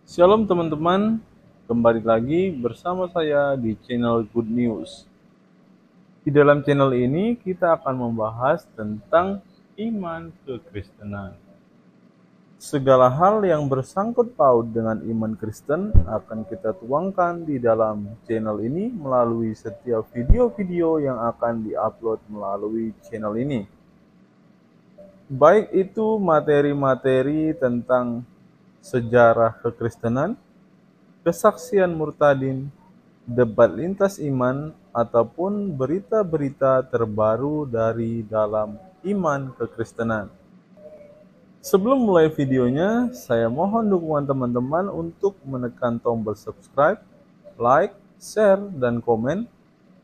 Shalom teman-teman, kembali lagi bersama saya di channel Good News. Di dalam channel ini kita akan membahas tentang iman kekristenan. Segala hal yang bersangkut paut dengan iman Kristen akan kita tuangkan di dalam channel ini melalui setiap video-video yang akan diupload melalui channel ini. Baik itu materi-materi tentang sejarah kekristenan, kesaksian murtadin, debat lintas iman, ataupun berita-berita terbaru dari dalam iman kekristenan. Sebelum mulai videonya, saya mohon dukungan teman-teman untuk menekan tombol subscribe, like, share, dan komen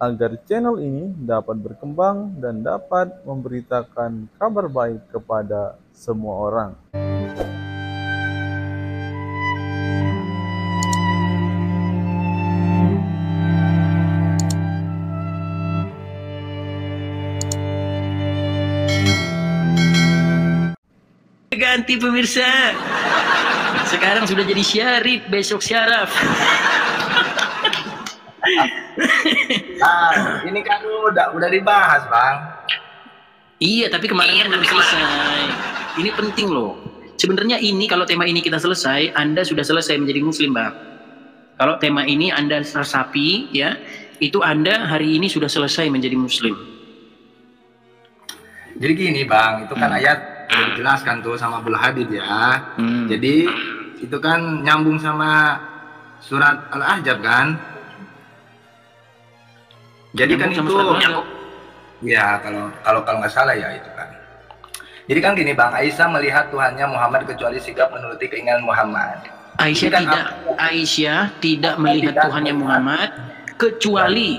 agar channel ini dapat berkembang dan dapat memberitakan kabar baik kepada semua orang. Ganti pemirsa. Sekarang sudah jadi Syarif, besok Syaraf. Ini kan udah dibahas, Bang. Iya, tapi kemarin kan belum selesai. Ini penting loh. Sebenarnya ini kalau tema ini kita selesai, Anda sudah selesai menjadi muslim, Bang. Kalau tema ini Anda resapi, ya, itu Anda hari ini sudah selesai menjadi muslim. Jadi gini, Bang, itu kan ayat udah dijelaskan tuh sama Abdul Hadid ya. Jadi itu kan nyambung sama surat Al-Ahzab kan. Jadi kan itu ya kalau nggak salah ya itu kan. Jadi kan gini, Bang, Aisyah melihat Tuhannya Muhammad kecuali sigap menuruti keinginan Muhammad. Aisyah tidak melihat Tuhannya Muhammad kecuali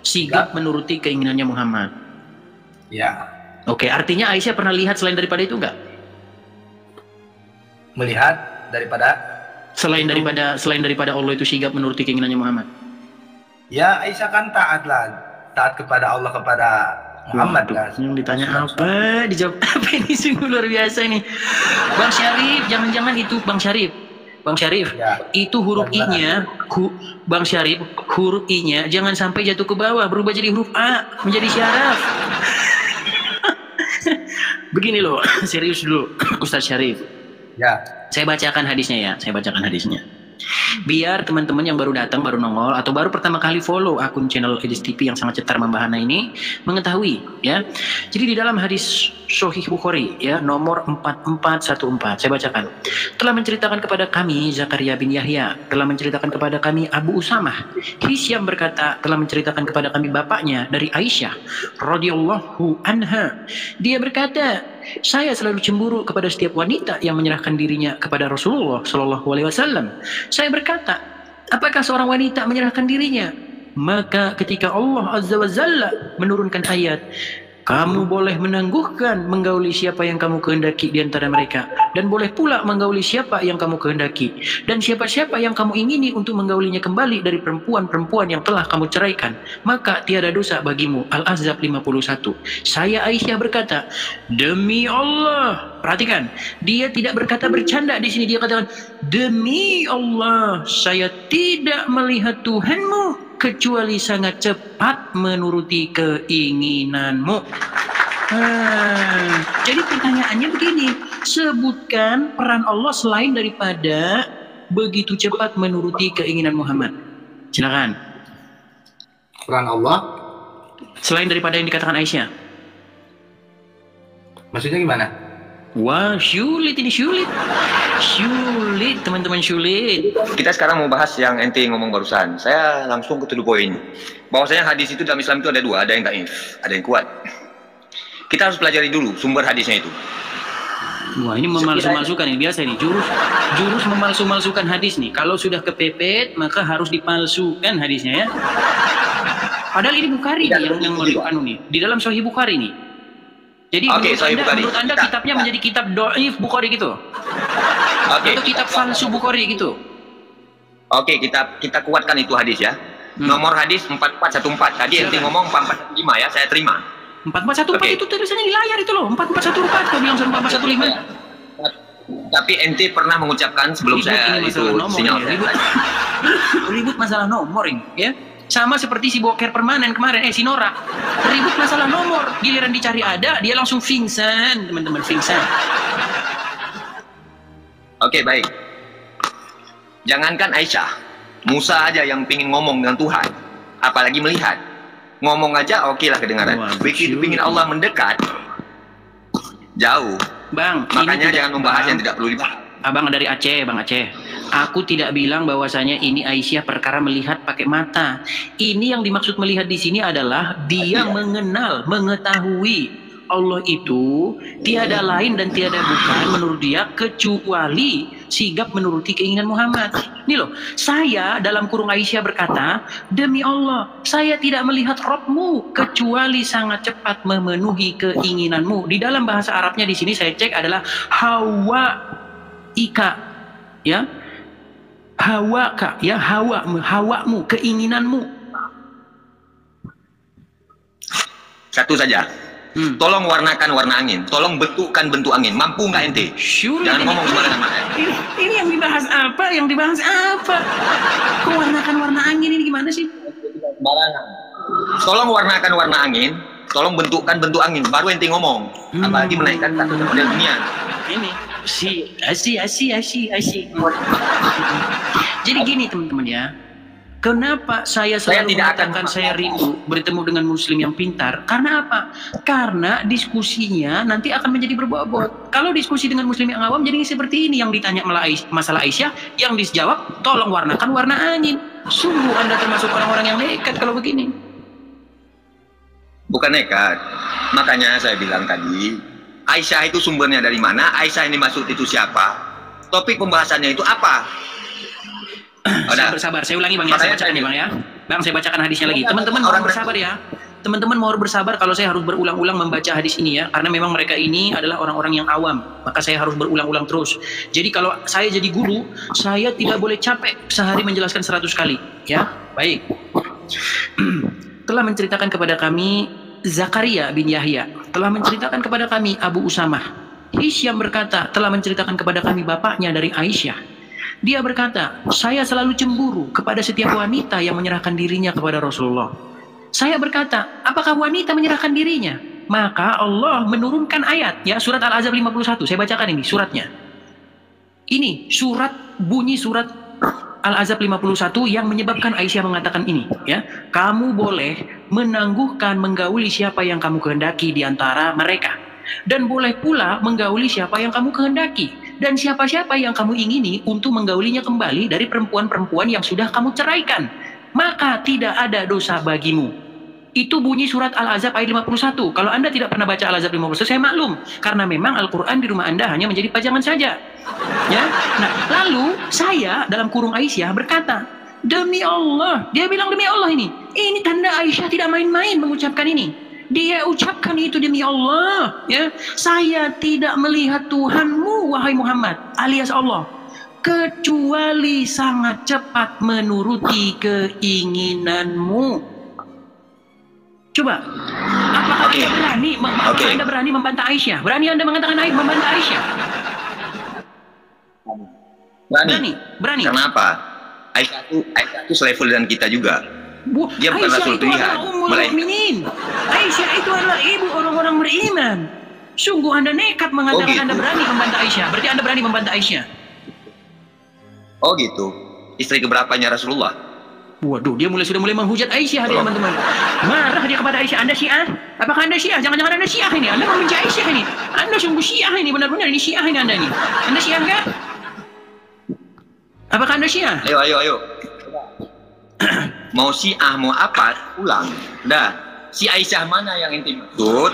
sigap menuruti keinginannya Muhammad. Ya. Oke, artinya Aisyah pernah lihat selain daripada itu enggak? Melihat daripada selain daripada Allah itu sigap menuruti keinginannya Muhammad. Ya, Aisyah kan taat kepada Allah, kepada Muhammad kan. Yang ditanya apa, dijawab apa, ini sungguh luar biasa ini. Bang Syarif, jangan-jangan itu Bang Syarif. Bang Syarif, ya, itu huruf I-nya, Bang Syarif, huruf I-nya jangan sampai jatuh ke bawah, berubah jadi huruf A, menjadi Syaraf. Begini loh, serius dulu, Ustadz Syarif. Ya. Saya bacakan hadisnya ya, biar teman-teman yang baru datang, baru nongol, atau baru pertama kali follow akun channel Edis TV yang sangat cetar membahana ini mengetahui ya. Jadi di dalam hadis Sahih Bukhari ya, nomor 4414, saya bacakan. Telah menceritakan kepada kami Zakaria bin Yahya, telah menceritakan kepada kami Abu Usamah. Hisyam berkata, telah menceritakan kepada kami bapaknya dari Aisyah radhiyallahu anha. Dia berkata, saya selalu cemburu kepada setiap wanita yang menyerahkan dirinya kepada Rasulullah Shallallahu Alaihi Wasallam. Saya berkata, apakah seorang wanita menyerahkan dirinya? Maka ketika Allah Azza wa Jalla menurunkan ayat, kamu boleh menangguhkan menggauli siapa yang kamu kehendaki di antara mereka, dan boleh pula menggauli siapa yang kamu kehendaki, dan siapa-siapa yang kamu ingini untuk menggaulinya kembali dari perempuan-perempuan yang telah kamu ceraikan, maka tiada dosa bagimu. Al-Ahzab 51. Saya Aisyah berkata, demi Allah, perhatikan, dia tidak berkata bercanda di sini, dia katakan, demi Allah, saya tidak melihat Tuhanmu kecuali sangat cepat menuruti keinginanmu. Jadi pertanyaannya begini, sebutkan peran Allah selain daripada begitu cepat menuruti keinginan Muhammad. Silakan. Peran Allah selain daripada yang dikatakan Aisyah. Maksudnya gimana? Wah, sulit teman-teman, sulit. Kita sekarang mau bahas yang ente ngomong barusan. Saya langsung ke to the point. Bahwasanya hadis itu dalam Islam itu ada dua, ada yang dhaif, ada yang kuat. Kita harus pelajari dulu sumber hadisnya itu. Wah, ini memalsu-malsukan ini biasa ini. Jurus memalsu-malsukan hadis nih. Kalau sudah kepepet maka harus dipalsukan hadisnya ya. Padahal ini Bukhari nih yang menunjukkan ini. Di dalam Sahih Bukhari nih. Jadi menurut anda kitabnya menjadi kitab dhaif Bukhari gitu? Atau kitab palsu Bukhari gitu? Oke, kita kuatkan itu hadis ya. Nomor hadis 4414. Tadi ente ngomong 4415 ya, saya terima. 4414 itu tulisannya di layar itu loh. 4414 kau bilang 4415. Tapi ente pernah mengucapkan sebelum Ribut saya ini itu masalah nomor sinyal. ini, ribut masalah nomor ini, ya. Sama seperti si boker permanen kemarin, si Nora. Ribut masalah nomor, giliran dicari ada, dia langsung pingsan, teman-teman, pingsan. Oke, baik. Jangankan Aisyah, Musa aja yang pingin ngomong dengan Tuhan, apalagi melihat. Ngomong aja oke lah kedengaran. Begitu pingin Allah mendekat, jauh. Bang, makanya ini jangan membahas Bang, yang tidak perlu dibahas. Abang dari Aceh, Bang Aceh. Aku tidak bilang bahwasanya ini Aisyah perkara melihat pakai mata. Ini yang dimaksud melihat di sini adalah dia mengenal, mengetahui Allah itu tiada lain dan tiada bukan menurut dia kecuali sigap menuruti keinginan Muhammad. Ini loh, saya dalam kurung Aisyah berkata, demi Allah, saya tidak melihat Rabbmu kecuali sangat cepat memenuhi keinginanmu. Di dalam bahasa Arabnya di sini saya cek adalah hawa ika, ya, hawaka, ya, hawamu, keinginanmu. Satu saja. Tolong warnakan warna angin, tolong bentukkan bentuk angin. Mampu nggak ente? Sure, jangan ngomong sembarangan. Ini yang dibahas apa? Yang dibahas apa? Kok warnakan warna angin ini gimana sih? Tolong warnakan warna angin, tolong bentukkan bentuk angin. Baru ente ngomong. Apalagi menaikkan status model dunia. Ini Asyik. Jadi gini teman-teman ya. Kenapa saya selalu mengatakan saya rindu bertemu dengan muslim yang pintar? Karena apa? Karena diskusinya nanti akan menjadi berbobot. Kalau diskusi dengan muslim yang awam jadi seperti ini, yang ditanya masalah Aisyah, yang dijawab tolong warnakan warna angin. Sungguh Anda termasuk orang-orang yang nekat kalau begini. Bukan nekat. Makanya saya bilang tadi, Aisyah itu sumbernya dari mana? Aisyah ini maksud itu siapa? Topik pembahasannya itu apa? Bersabar, saya ulangi Bang ya, saya bacakan ya Bang ya. Bang, saya bacakan hadisnya lagi. Teman-teman mohon bersabar ya. Teman-teman mohon bersabar kalau saya harus berulang-ulang membaca hadis ini ya, karena memang mereka ini adalah orang-orang yang awam, maka saya harus berulang-ulang terus. Jadi kalau saya jadi guru, saya tidak boleh capek sehari menjelaskan 100 kali, ya. Baik. Telah menceritakan kepada kami Zakaria bin Yahya, telah menceritakan kepada kami Abu Usamah. Hisyam berkata, telah menceritakan kepada kami bapaknya dari Aisyah. Dia berkata, saya selalu cemburu kepada setiap wanita yang menyerahkan dirinya kepada Rasulullah. Saya berkata, apakah wanita menyerahkan dirinya? Maka Allah menurunkan ayat, ya, surat Al-Ahzab 51. Saya bacakan ini suratnya. Ini bunyi surat Al-Ahzab 51 yang menyebabkan Aisyah mengatakan ini, ya. Kamu boleh menangguhkan menggauli siapa yang kamu kehendaki di antara mereka. Dan boleh pula menggauli siapa yang kamu kehendaki. Dan siapa-siapa yang kamu ingini untuk menggaulinya kembali dari perempuan-perempuan yang sudah kamu ceraikan. Maka tidak ada dosa bagimu. Itu bunyi surat Al-Ahzab ayat 51. Kalau Anda tidak pernah baca Al-Ahzab 51, saya maklum. Karena memang Al-Quran di rumah Anda hanya menjadi pajangan saja. Ya? Nah, lalu saya dalam kurung Aisyah berkata, demi Allah. Dia bilang demi Allah ini. Ini tanda Aisyah tidak main-main mengucapkan ini. Dia ucapkan itu demi Allah, ya. Saya tidak melihat Tuhanmu wahai Muhammad alias Allah kecuali sangat cepat menuruti keinginanmu. Coba, apakah Anda berani? Anda berani membantah Aisyah? Berani Anda mengatakan membantah Aisyah? Berani. Kenapa? Aisyah itu selevel dengan kita juga. Dia bukan Rasul pilihan. Aisyah itu adalah ibu orang-orang beriman. Sungguh Anda nekat mengatakan Anda berani membantah Aisyah. Berarti Anda berani membantah Aisyah. Oh gitu. Istri keberapanya Rasulullah? Waduh, dia sudah mulai menghujat Aisyah, teman-teman. Marah dia kepada Aisyah. Anda Syiah? Apakah Anda Syiah? Jangan-jangan Anda Syiah ini. Anda membenci Aisyah ini. Anda sungguh Syiah ini, benar-benar ini Syiah ini Anda ini. Anda Syiah kah? Apakah Anda Syiah? Ayo. Mau Syiah mau apa? Ulang. Dah. Si Aisyah mana yang ente maksud?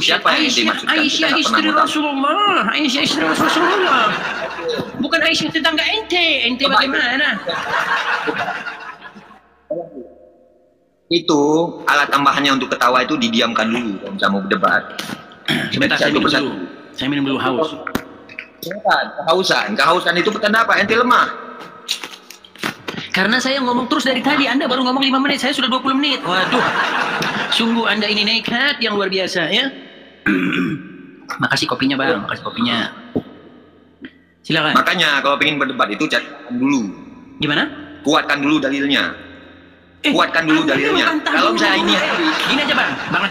Siapa yang ente maksudkan? Aisyah istri Rasulullah. Aisyah istri Rasulullah. Bukan Aisyah tetangga ente. Ente bagaimana? Itu alat tambahannya untuk ketawa itu didiamkan dulu kalau kita mau berdebat. Sebentar, saya minum dulu haus. Kehausan itu petanda apa? Ente lemah. Karena saya ngomong terus dari tadi, Anda baru ngomong 5 menit, saya sudah 20 menit. Waduh, sungguh Anda ini nekat yang luar biasa ya. Makasih kopinya Bang, makasih kopinya. Silakan. Makanya kalau pengen berdebat itu cari dulu. Gimana? Kuatkan dulu dalilnya. Kuatkan dulu dalilnya. Kalau misalnya ini gini aja Bang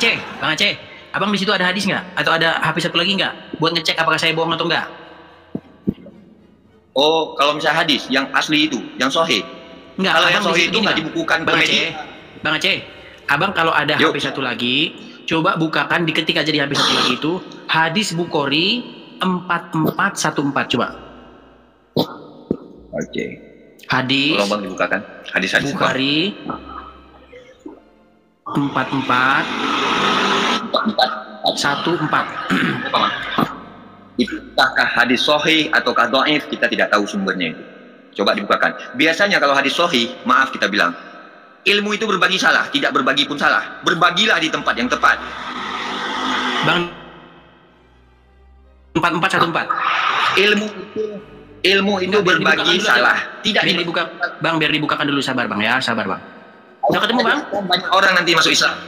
Aceh, abang di situ ada hadis nggak? Atau ada HP satu lagi nggak? Buat ngecek apakah saya bohong atau enggak? Oh, kalau misalnya hadis yang asli itu, yang sahih. Enggak. Kalau yang sahih itu nggak dibukukan Bang media. Aceh, abang kalau ada Yuk. HP satu lagi, coba bukakan diketik aja di HP satu lagi itu hadis Bukhari 4414 coba. Oke. Hadis Tolong Bang dibukakan. Hadis-hadis Bukhari 4414. Itukah hadis sahih ataukah dhaif, kita tidak tahu sumbernya itu. Coba dibukakan. Biasanya kalau hadis sahih, maaf kita bilang, ilmu itu berbagi salah, tidak berbagi pun salah. Berbagilah di tempat yang tepat. Bang 4414. Ilmu itu berbagi salah, tidak biar dibuka, Bang, biar dibukakan dulu, sabar Bang ya, sabar Bang. Udah ketemu Bang? Banyak orang nanti masuk Islam.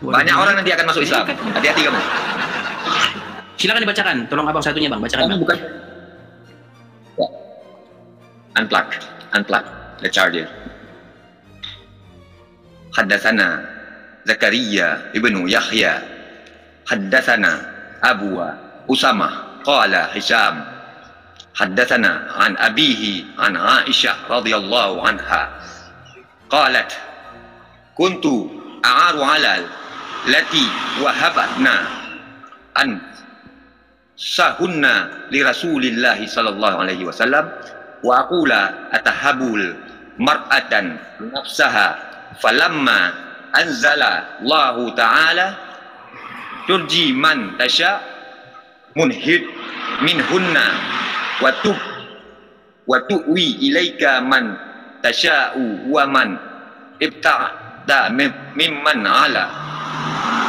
Banyak orang nanti akan masuk Islam. Hati-hati kamu. Silakan dibacakan, tolong abang satunya Bang, bacakan Bang. Bukan. Unplug the charger. Haddatsana Zakaria ibnu Yahya. Haddatsana Abu Usamah qala Hisham. Haddatsana an abihi an Aisyah radhiyallahu anha. Qalat kuntu a'aru 'alal lati wahabatna an sahunna li Rasulillah sallallahu alaihi wasallam wa aqula atahabul mar'atan nafsaha falamma anzala Allah ta'ala turji man tasha munhid minhunna wa tu'wi ilaika man tasha'u wa man ibta'da mimman ala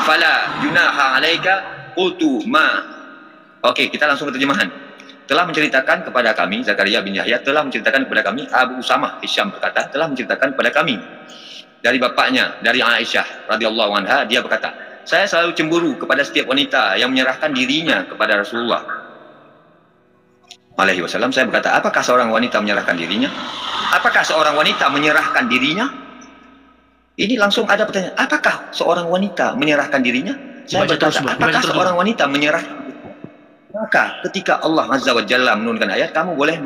fala junaha alaika qultu ma. Oke, kita langsung ke terjemahan. Telah menceritakan kepada kami, Zakaria bin Yahya telah menceritakan kepada kami, Abu Usamah Hisham berkata, telah menceritakan kepada kami dari bapaknya, dari Aisyah radhiyallahu anha, dia berkata, saya selalu cemburu kepada setiap wanita yang menyerahkan dirinya kepada Rasulullah alaihi wasallam. Saya berkata, apakah seorang wanita menyerahkan dirinya? Apakah seorang wanita menyerahkan dirinya? Ini langsung ada pertanyaan, apakah seorang wanita menyerahkan dirinya? Saya berkata, apakah seorang wanita menyerahkan? Maka ketika Allah Azza wa Jalla menurunkan ayat, kamu boleh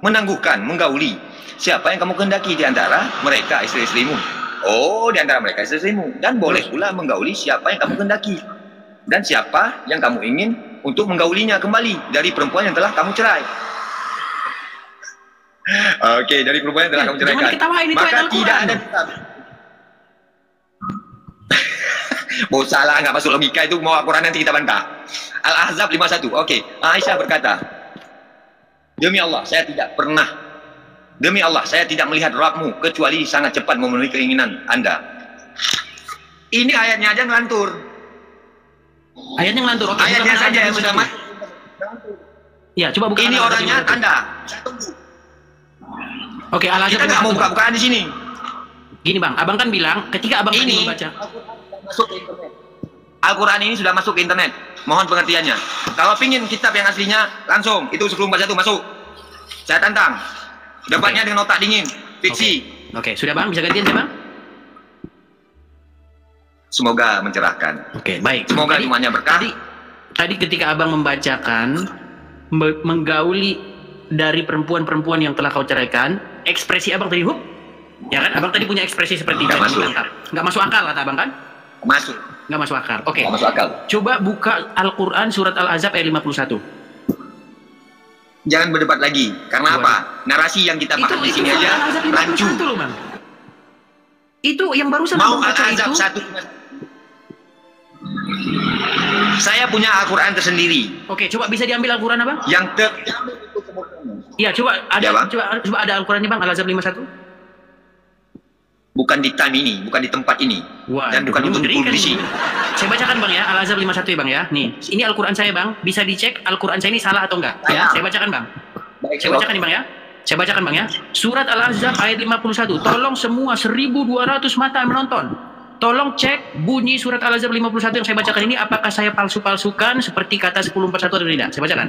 menangguhkan, menggauli siapa yang kamu kehendaki di antara mereka istri-istrimu. Oh, di antara mereka istri-istrimu. Dan boleh pula menggauli siapa yang kamu kehendaki. Dan siapa yang kamu ingin untuk menggaulinya kembali dari perempuan yang telah kamu cerai. Oke, dari perempuan yang telah kamu ceraikan. Maka tidak ada salah, nggak masuk logika itu, mau Al-Quran nanti kita bantah. Al-Ahzab 51. Oke. Aisyah berkata, demi Allah saya tidak melihat Rabbmu kecuali sangat cepat memenuhi keinginan Anda. Ini ayatnya aja ngelantur. Ayatnya ngelantur. Oke, ayatnya saja yang sudah masuk. Ya, coba buka. Ini orangnya tanda. Oke, Al-Ahzab. Kita nggak mau buka-bukaan di sini. Gini Bang, abang kan bilang ketika abang ini membaca masuk ke internet. Al-Quran ini sudah masuk ke internet. Mohon pengertiannya. Kalau pingin kitab yang aslinya, langsung itu 1041 masuk. Saya tantang. Depannya dengan otak dingin, fiksi. Oke, sudah Bang, bisa gantian ya Bang? Semoga mencerahkan. Oke, baik. Semoga imannya berkah. Tadi ketika abang membacakan menggauli dari perempuan-perempuan yang telah kau ceraikan, ekspresi abang tadi ya kan? Abang tadi punya ekspresi seperti itu. Nggak masuk akal kata abang kan? Masuk. Nggak masuk akal. Oke. Nggak masuk akal. Coba buka Al-Quran surat Al-Ahzab ayat 51. Jangan berdebat lagi. Karena apa? Narasi yang kita bahas di sini aja rancu. Itu yang barusan mau Al-Ahzab 1. Saya punya Al-Quran tersendiri. Oke, coba bisa diambil Al-Quran abang? Yang iya, coba ada coba ada Al-Quran nih Bang, Al-Ahzab 51. Bukan di time ini, bukan di tempat ini. Wah, dan bukan untuk publikasi. Saya bacakan Bang ya, Al-Ahzab 51 ya Bang ya. Nih, ini Al-Quran saya Bang, bisa dicek Al-Quran saya ini salah atau enggak ya. Saya bacakan Bang. Baik, saya bacakan nih Bang ya. Saya bacakan Bang ya. Surat Al-Ahzab ayat 51. Tolong semua 1200 mata yang menonton. tolong cek bunyi surat Al-Ahzab 51 yang saya bacakan ini, apakah saya palsu-palsukan seperti kata 1041 atau tidak. Saya bacakan.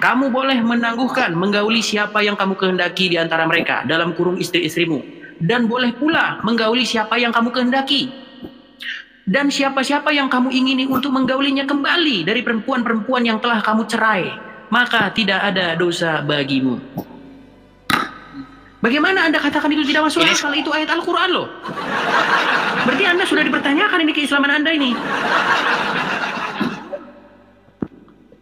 Kamu boleh menangguhkan, menggauli siapa yang kamu kehendaki di antara mereka, dalam kurung istri-istrimu. Dan boleh pula menggauli siapa yang kamu kehendaki. Dan siapa-siapa yang kamu ingini untuk menggaulinya kembali dari perempuan-perempuan yang telah kamu cerai, maka tidak ada dosa bagimu. Bagaimana Anda katakan itu tidak masuk akal? Itu ayat Al-Quran loh. Berarti Anda sudah dipertanyakan ini keislaman Anda ini.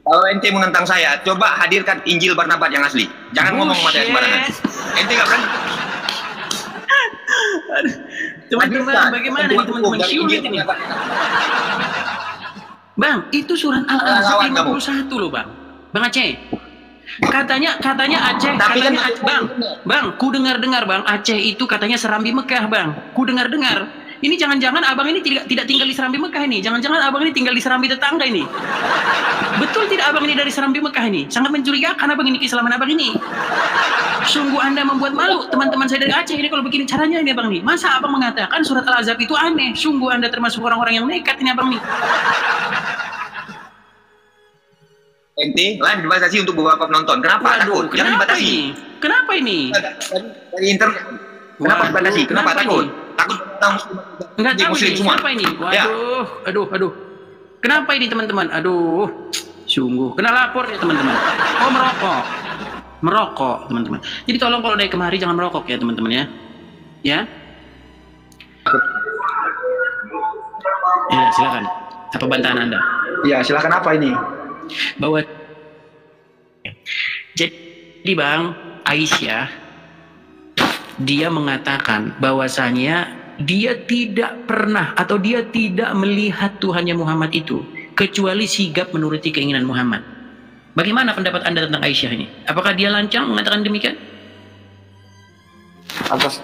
Kalau ente menentang saya, coba hadirkan Injil Barnabas yang asli. Jangan ngomong materi sembarangan. Ente nggak berani. Teman-teman, bagaimana nih teman-teman? Bang, itu surat Al-Ahzab 51 loh bang. Bang Aceh. Katanya Aceh, katanya Bang, ku dengar-dengar Bang, Aceh itu katanya Serambi Mekah Bang. Ku dengar-dengar. Ini jangan-jangan abang ini tidak tinggal di Serambi Mekah ini. Jangan-jangan abang ini tinggal di Serambi tetangga ini. Betul tidak abang ini dari Serambi Mekah ini? Sangat mencurigakan abang ini keislaman abang ini. Sungguh Anda membuat malu teman-teman saya dari Aceh ini kalau begini caranya ini abang nih. Masa abang mengatakan surat Al-Ahzab itu aneh? Sungguh Anda termasuk orang-orang yang nekat ini abang nih. Ente lain dibatasi untuk beberapa penonton. Kenapa? Takut. Jangan dibatasi. Kenapa ini? Dari internet. Kenapa dibatasi? Kenapa takut? Takut enggak tahu muslim ini, semua. siapa ini? Waduh, ya. aduh. Kenapa ini teman-teman? Aduh, sungguh. Kena lapor ya teman-teman. Oh merokok teman-teman. Jadi tolong kalau dari kemari jangan merokok ya teman-teman ya. Ya. Ya silakan. Apa bantahan Anda? Ya silakan, apa ini? Bahwa jadi Bang, Aisyah dia mengatakan bahwasanya dia tidak pernah atau dia tidak melihat Tuhannya Muhammad itu kecuali sigap menuruti keinginan Muhammad. Bagaimana pendapat Anda tentang Aisyah ini? Apakah dia lancang mengatakan demikian? Atas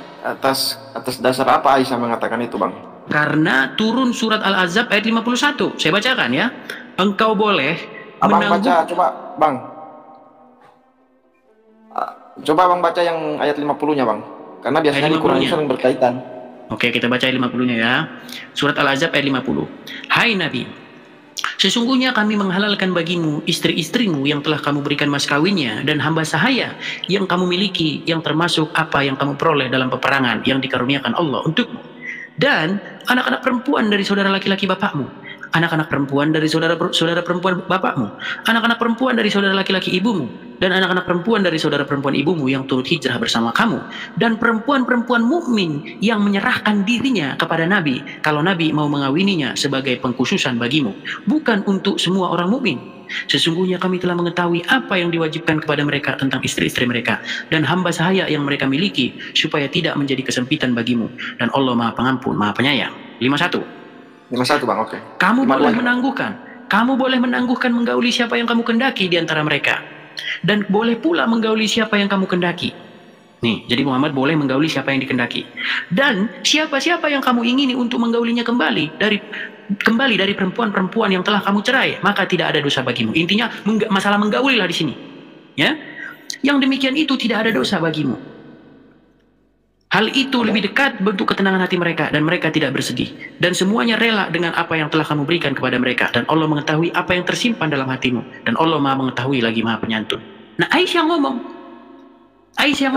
dasar apa Aisyah mengatakan itu, Bang? Karena turun surat Al-Ahzab ayat 51. Saya bacakan ya. Engkau boleh Abang baca, coba Bang. Coba Bang baca yang ayat 50-nya Bang. Karena biasanya di Quran sering berkaitan. Oke, kita baca ayat 50-nya ya. Surat Al-Ahzab ayat 50. Hai Nabi, sesungguhnya kami menghalalkan bagimu istri-istrimu yang telah kamu berikan mas kawinnya dan hamba sahaya yang kamu miliki, yang termasuk apa yang kamu peroleh dalam peperangan yang dikaruniakan Allah untukmu. Dan anak-anak perempuan dari saudara laki-laki bapakmu, anak-anak perempuan dari saudara perempuan bapakmu, anak-anak perempuan dari saudara laki-laki ibumu, dan anak-anak perempuan dari saudara perempuan ibumu yang turut hijrah bersama kamu, dan perempuan-perempuan mukmin yang menyerahkan dirinya kepada Nabi kalau Nabi mau mengawininya sebagai pengkhususan bagimu, bukan untuk semua orang mukmin. Sesungguhnya kami telah mengetahui apa yang diwajibkan kepada mereka tentang istri-istri mereka dan hamba sahaya yang mereka miliki, supaya tidak menjadi kesempitan bagimu, dan Allah Maha Pengampun, Maha Penyayang. 51 Bang, oke. Kamu boleh menangguhkan menggauli siapa yang kamu kendaki di antara mereka, dan boleh pula menggauli siapa yang kamu kendaki. Nih, jadi Muhammad boleh menggauli siapa yang dikendaki, dan siapa-siapa yang kamu ingini untuk menggaulinya kembali dari perempuan-perempuan yang telah kamu cerai, maka tidak ada dosa bagimu. Intinya masalah menggaulilah di sini, ya. Yang demikian itu tidak ada dosa bagimu. Hal itu lebih dekat bentuk ketenangan hati mereka, dan mereka tidak bersedih, dan semuanya rela dengan apa yang telah kamu berikan kepada mereka, dan Allah mengetahui apa yang tersimpan dalam hatimu, dan Allah Maha mengetahui lagi Maha Penyantun. Nah, Aisyah ngomong.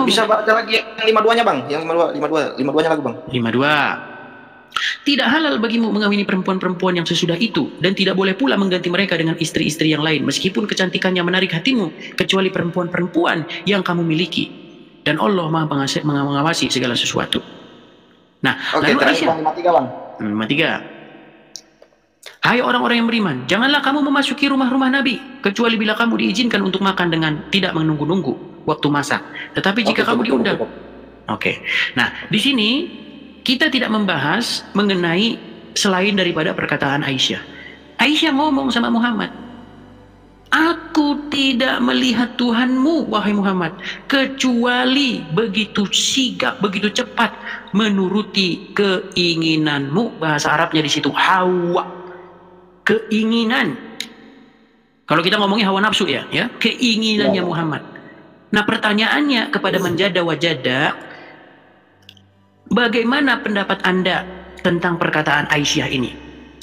Bisa baca lagi yang 52-nya Bang, yang 52-nya lagu Bang. 52. Tidak halal bagimu mengawini perempuan-perempuan yang sesudah itu, dan tidak boleh pula mengganti mereka dengan istri-istri yang lain, meskipun kecantikannya menarik hatimu, kecuali perempuan-perempuan yang kamu miliki. Dan Allah Maha mengawasi segala sesuatu. Nah, oke, lalu Aisyah 53 Bang. 53. Hai orang-orang yang beriman, janganlah kamu memasuki rumah-rumah Nabi kecuali bila kamu diizinkan untuk makan dengan tidak menunggu-nunggu waktu masak. Tetapi jika kamu diundang. Oke. Nah, di sini kita tidak membahas mengenai selain daripada perkataan Aisyah. Aisyah ngomong sama Muhammad, aku tidak melihat Tuhanmu, wahai Muhammad, kecuali begitu sigap, begitu cepat menuruti keinginanmu. Bahasa Arabnya di situ hawa, keinginan. Kalau kita ngomongin hawa nafsu ya, keinginannya Muhammad. Nah, pertanyaannya kepada Manjada Wajada, bagaimana pendapat Anda tentang perkataan Aisyah ini?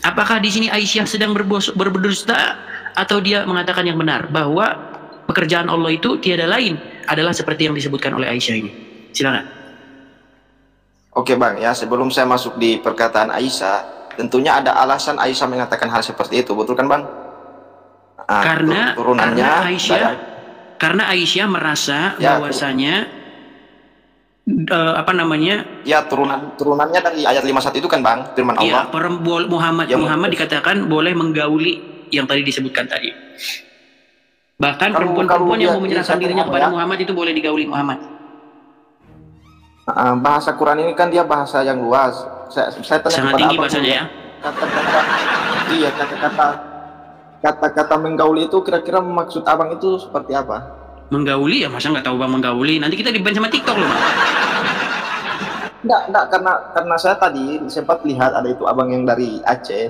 Apakah di sini Aisyah sedang berdusta atau dia mengatakan yang benar bahwa pekerjaan Allah itu tiada lain adalah seperti yang disebutkan oleh Aisyah ini? Silakan. Oke Bang, ya sebelum saya masuk di perkataan Aisyah, tentunya ada alasan Aisyah mengatakan hal seperti itu, betul kan Bang? Karena Aisyah merasa bahwasanya ya turunannya dari ayat 51 itu kan Bang, firman Allah. Muhammad dikatakan boleh menggauli yang tadi disebutkan tadi. Bahkan perempuan-perempuan yang mau menyerahkan dirinya kepada Muhammad itu boleh digauli Muhammad. Bahasa Quran ini kan dia bahasa yang luas. Saya tanya sangat tinggi bahasanya ya. Kata-kata menggauli itu kira-kira maksud abang itu seperti apa? Menggauli ya, masa nggak tahu Bang menggauli? Nanti kita di-ban sama TikTok loh Bang. Enggak, karena saya tadi sempat lihat ada itu abang yang dari Aceh.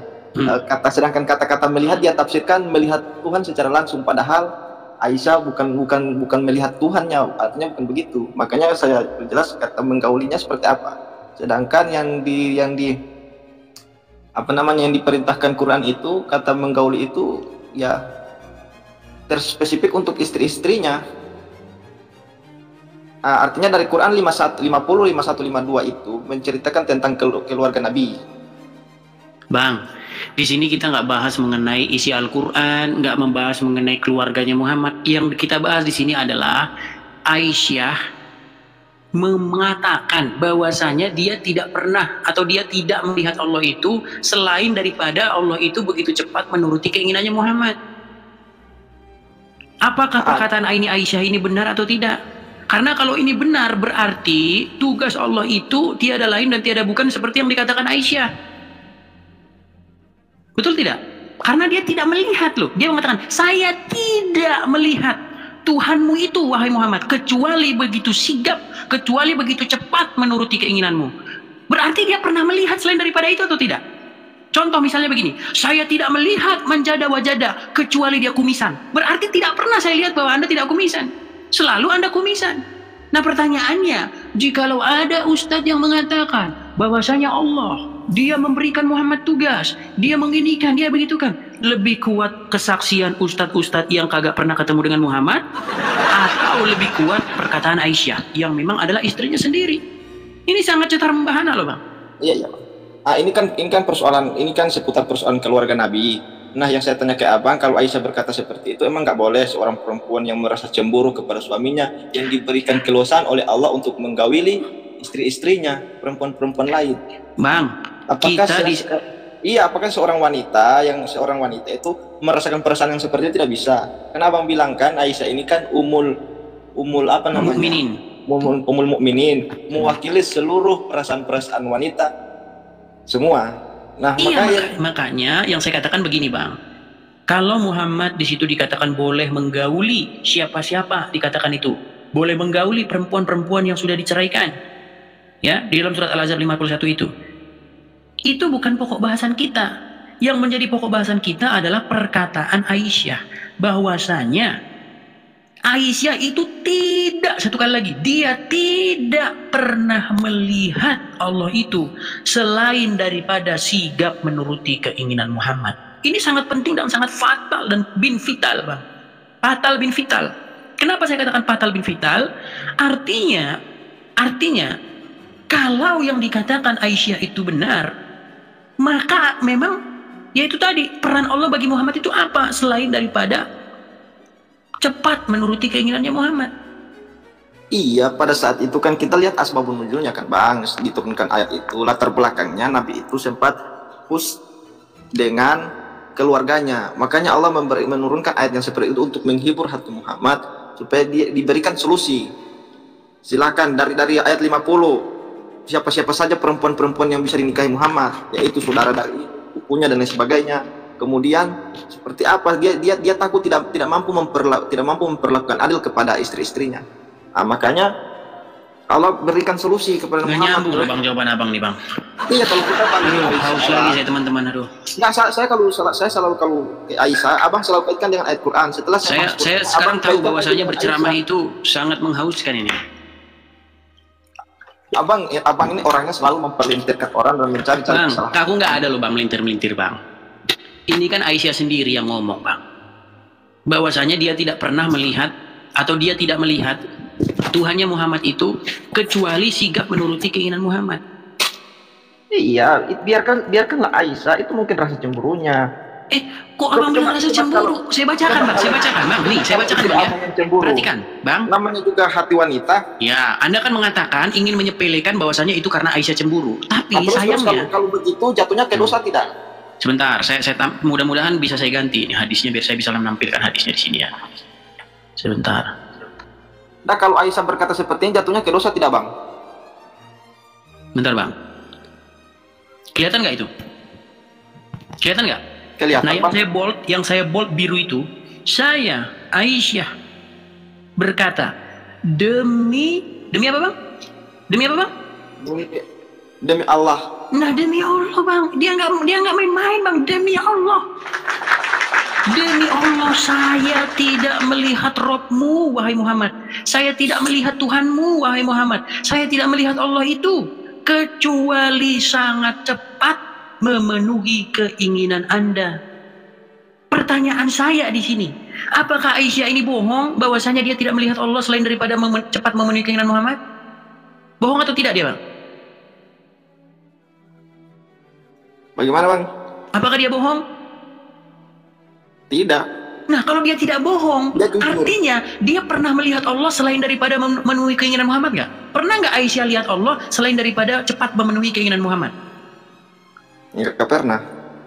Sedangkan kata-kata melihat dia tafsirkan melihat Tuhan secara langsung, padahal Aisyah bukan melihat Tuhannya, artinya bukan begitu. Makanya saya jelas kata menggaulinya seperti apa. Sedangkan yang diperintahkan Quran itu, kata menggauli itu ya terspesifik untuk istri-istrinya. Artinya dari Quran 50, 51, 52 itu menceritakan tentang keluarga Nabi. Bang, di sini kita nggak bahas mengenai isi Al-Quran, nggak membahas mengenai keluarganya Muhammad. Yang kita bahas di sini adalah Aisyah mengatakan bahwasanya dia tidak pernah atau dia tidak melihat Allah itu selain daripada Allah itu begitu cepat menuruti keinginannya Muhammad. Apakah perkataan Aisyah ini benar atau tidak? Karena kalau ini benar berarti tugas Allah itu tiada lain dan tiada bukan seperti yang dikatakan Aisyah. Betul tidak? Karena dia tidak melihat loh. Dia mengatakan, saya tidak melihat Tuhanmu itu wahai Muhammad kecuali begitu sigap, kecuali begitu cepat menuruti keinginanmu. Berarti dia pernah melihat selain daripada itu atau tidak? Contoh misalnya begini, saya tidak melihat manjada wajada kecuali dia kumisan. Berarti tidak pernah saya lihat bahwa Anda tidak kumisan. Selalu Anda kumisan. Nah pertanyaannya, jikalau ada ustadz yang mengatakan bahwasanya Allah, dia memberikan Muhammad tugas, dia menginikan, dia begitukan, lebih kuat kesaksian ustadz-ustadz yang kagak pernah ketemu dengan Muhammad, atau lebih kuat perkataan Aisyah yang memang adalah istrinya sendiri? Ini sangat cetar membahana loh Bang. Iya. Ini kan persoalan, ini kan seputar persoalan keluarga Nabi. Nah yang saya tanya ke abang, kalau Aisyah berkata seperti itu, emang nggak boleh seorang perempuan yang merasa cemburu kepada suaminya yang diberikan keluasan oleh Allah untuk menggawili istri-istrinya, perempuan-perempuan lain? Bang, apakah seorang wanita itu merasakan perasaan yang seperti itu? Tidak bisa. Karena abang bilang kan Aisyah ini kan umul mukminin, mewakili seluruh perasaan-perasaan wanita semua. Nah, makanya yang saya katakan begini Bang. Kalau Muhammad di situ dikatakan boleh menggauli siapa-siapa, dikatakan itu boleh menggauli perempuan-perempuan yang sudah diceraikan. Ya, di dalam surat Al-Ahzab 51 itu. Itu bukan pokok bahasan kita. Yang menjadi pokok bahasan kita adalah perkataan Aisyah bahwasanya Aisyah itu tidak, satu kali lagi, dia tidak pernah melihat Allah itu selain daripada sigap menuruti keinginan Muhammad. Ini sangat penting dan sangat fatal dan bin vital Bang. Fatal bin vital. Kenapa saya katakan fatal bin vital? Artinya kalau yang dikatakan Aisyah itu benar, maka memang yaitu tadi peran Allah bagi Muhammad itu apa selain daripada cepat menuruti keinginannya Muhammad. Iya, pada saat itu kan kita lihat asbabun nuzulnya kan Bang, diturunkan ayat itu, latar belakangnya Nabi itu sempat push dengan keluarganya. Makanya Allah menurunkan ayat yang seperti itu untuk menghibur hati Muhammad supaya dia diberikan solusi. Silakan dari ayat 50, siapa-siapa saja perempuan-perempuan yang bisa dinikahi Muhammad, yaitu saudara dari ibunya dan lain sebagainya. Kemudian seperti apa dia takut tidak mampu memperlakukan adil kepada istri-istrinya. Nah, makanya Allah berikan solusi kepada Muhammad. Nyambung Bang jawaban abang nih Bang. Iya, kalau kita haus lagi saya teman-teman, aduh. Nah, saya selalu kalau Aisyah, abang selalu kaitkan dengan ayat Quran. Setelah saya sekarang tahu bahwasanya berceramah itu sangat menghauskan ini. abang ini orangnya selalu memperlintirkan orang dan mencari-cari Bang, kesalahan. aku nggak ada loh bang melintir-melintir bang. Ini kan Aisyah sendiri yang ngomong bang, bahwasanya dia tidak pernah melihat atau dia tidak melihat Tuhannya Muhammad itu kecuali sigap menuruti keinginan Muhammad. Iya, biarkanlah Aisyah, itu mungkin rasa cemburunya. Kok abang bilang rasa cemburu? Saya bacakan bang, nih saya bacakan bang ya. Perhatikan bang. Namanya juga hati wanita. Ya, Anda kan mengatakan ingin menyepelekan bahwasanya itu karena Aisyah cemburu. Tapi sayangnya kalau begitu jatuhnya ke dosa tidak? Sebentar, mudah-mudahan bisa saya ganti nih hadisnya biar saya bisa menampilkan hadisnya di sini ya. Sebentar. Nah, kalau Aisyah berkata seperti ini jatuhnya ke dosa tidak, Bang? Bentar bang. Kelihatan nggak itu? Kelihatan nggak? Kelihatan, Nah, yang saya bold biru itu, saya Aisyah berkata demi apa bang? Demi apa bang? Demi Allah. Nah, demi Allah bang, dia nggak main-main bang, demi Allah. Demi Allah, saya tidak melihat Robmu, wahai Muhammad. Saya tidak melihat Tuhanmu, wahai Muhammad. Saya tidak melihat Allah itu kecuali sangat cepat memenuhi keinginan Anda. Pertanyaan saya di sini, apakah Aisyah ini bohong bahwasanya dia tidak melihat Allah selain daripada cepat memenuhi keinginan Muhammad? Bohong atau tidak dia bang? Bagaimana, Bang? Apakah dia bohong? Tidak. Nah, kalau dia tidak bohong, artinya dia pernah melihat Allah selain daripada memenuhi keinginan Muhammad nggak? Pernah nggak Aisyah lihat Allah selain daripada cepat memenuhi keinginan Muhammad? Nggak pernah.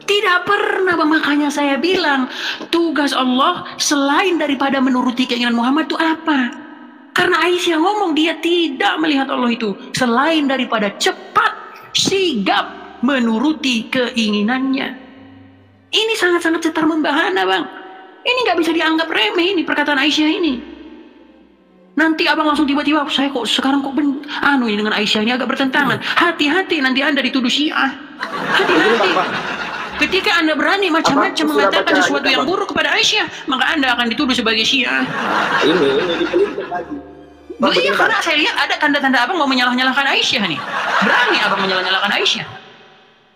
Tidak pernah, makanya saya bilang tugas Allah selain daripada menuruti keinginan Muhammad itu apa? Karena Aisyah ngomong dia tidak melihat Allah itu selain daripada cepat sigap menuruti keinginannya. Ini sangat-sangat cetar membahana bang. Ini nggak bisa dianggap remeh ini perkataan Aisyah ini. Nanti abang langsung tiba-tiba saya kok sekarang kok ini dengan Aisyah ini agak bertentangan. Hati-hati nanti Anda dituduh Syiah. Hati-hati. Ketika Anda berani macam-macam mengatakan sesuatu yang buruk kepada Aisyah, maka Anda akan dituduh sebagai Syiah. Ini dipelintir lagi. Iya, karena saya lihat ada tanda-tanda abang mau menyalah-nyalahkan Aisyah nih. Berani abang menyalah-nyalahkan Aisyah.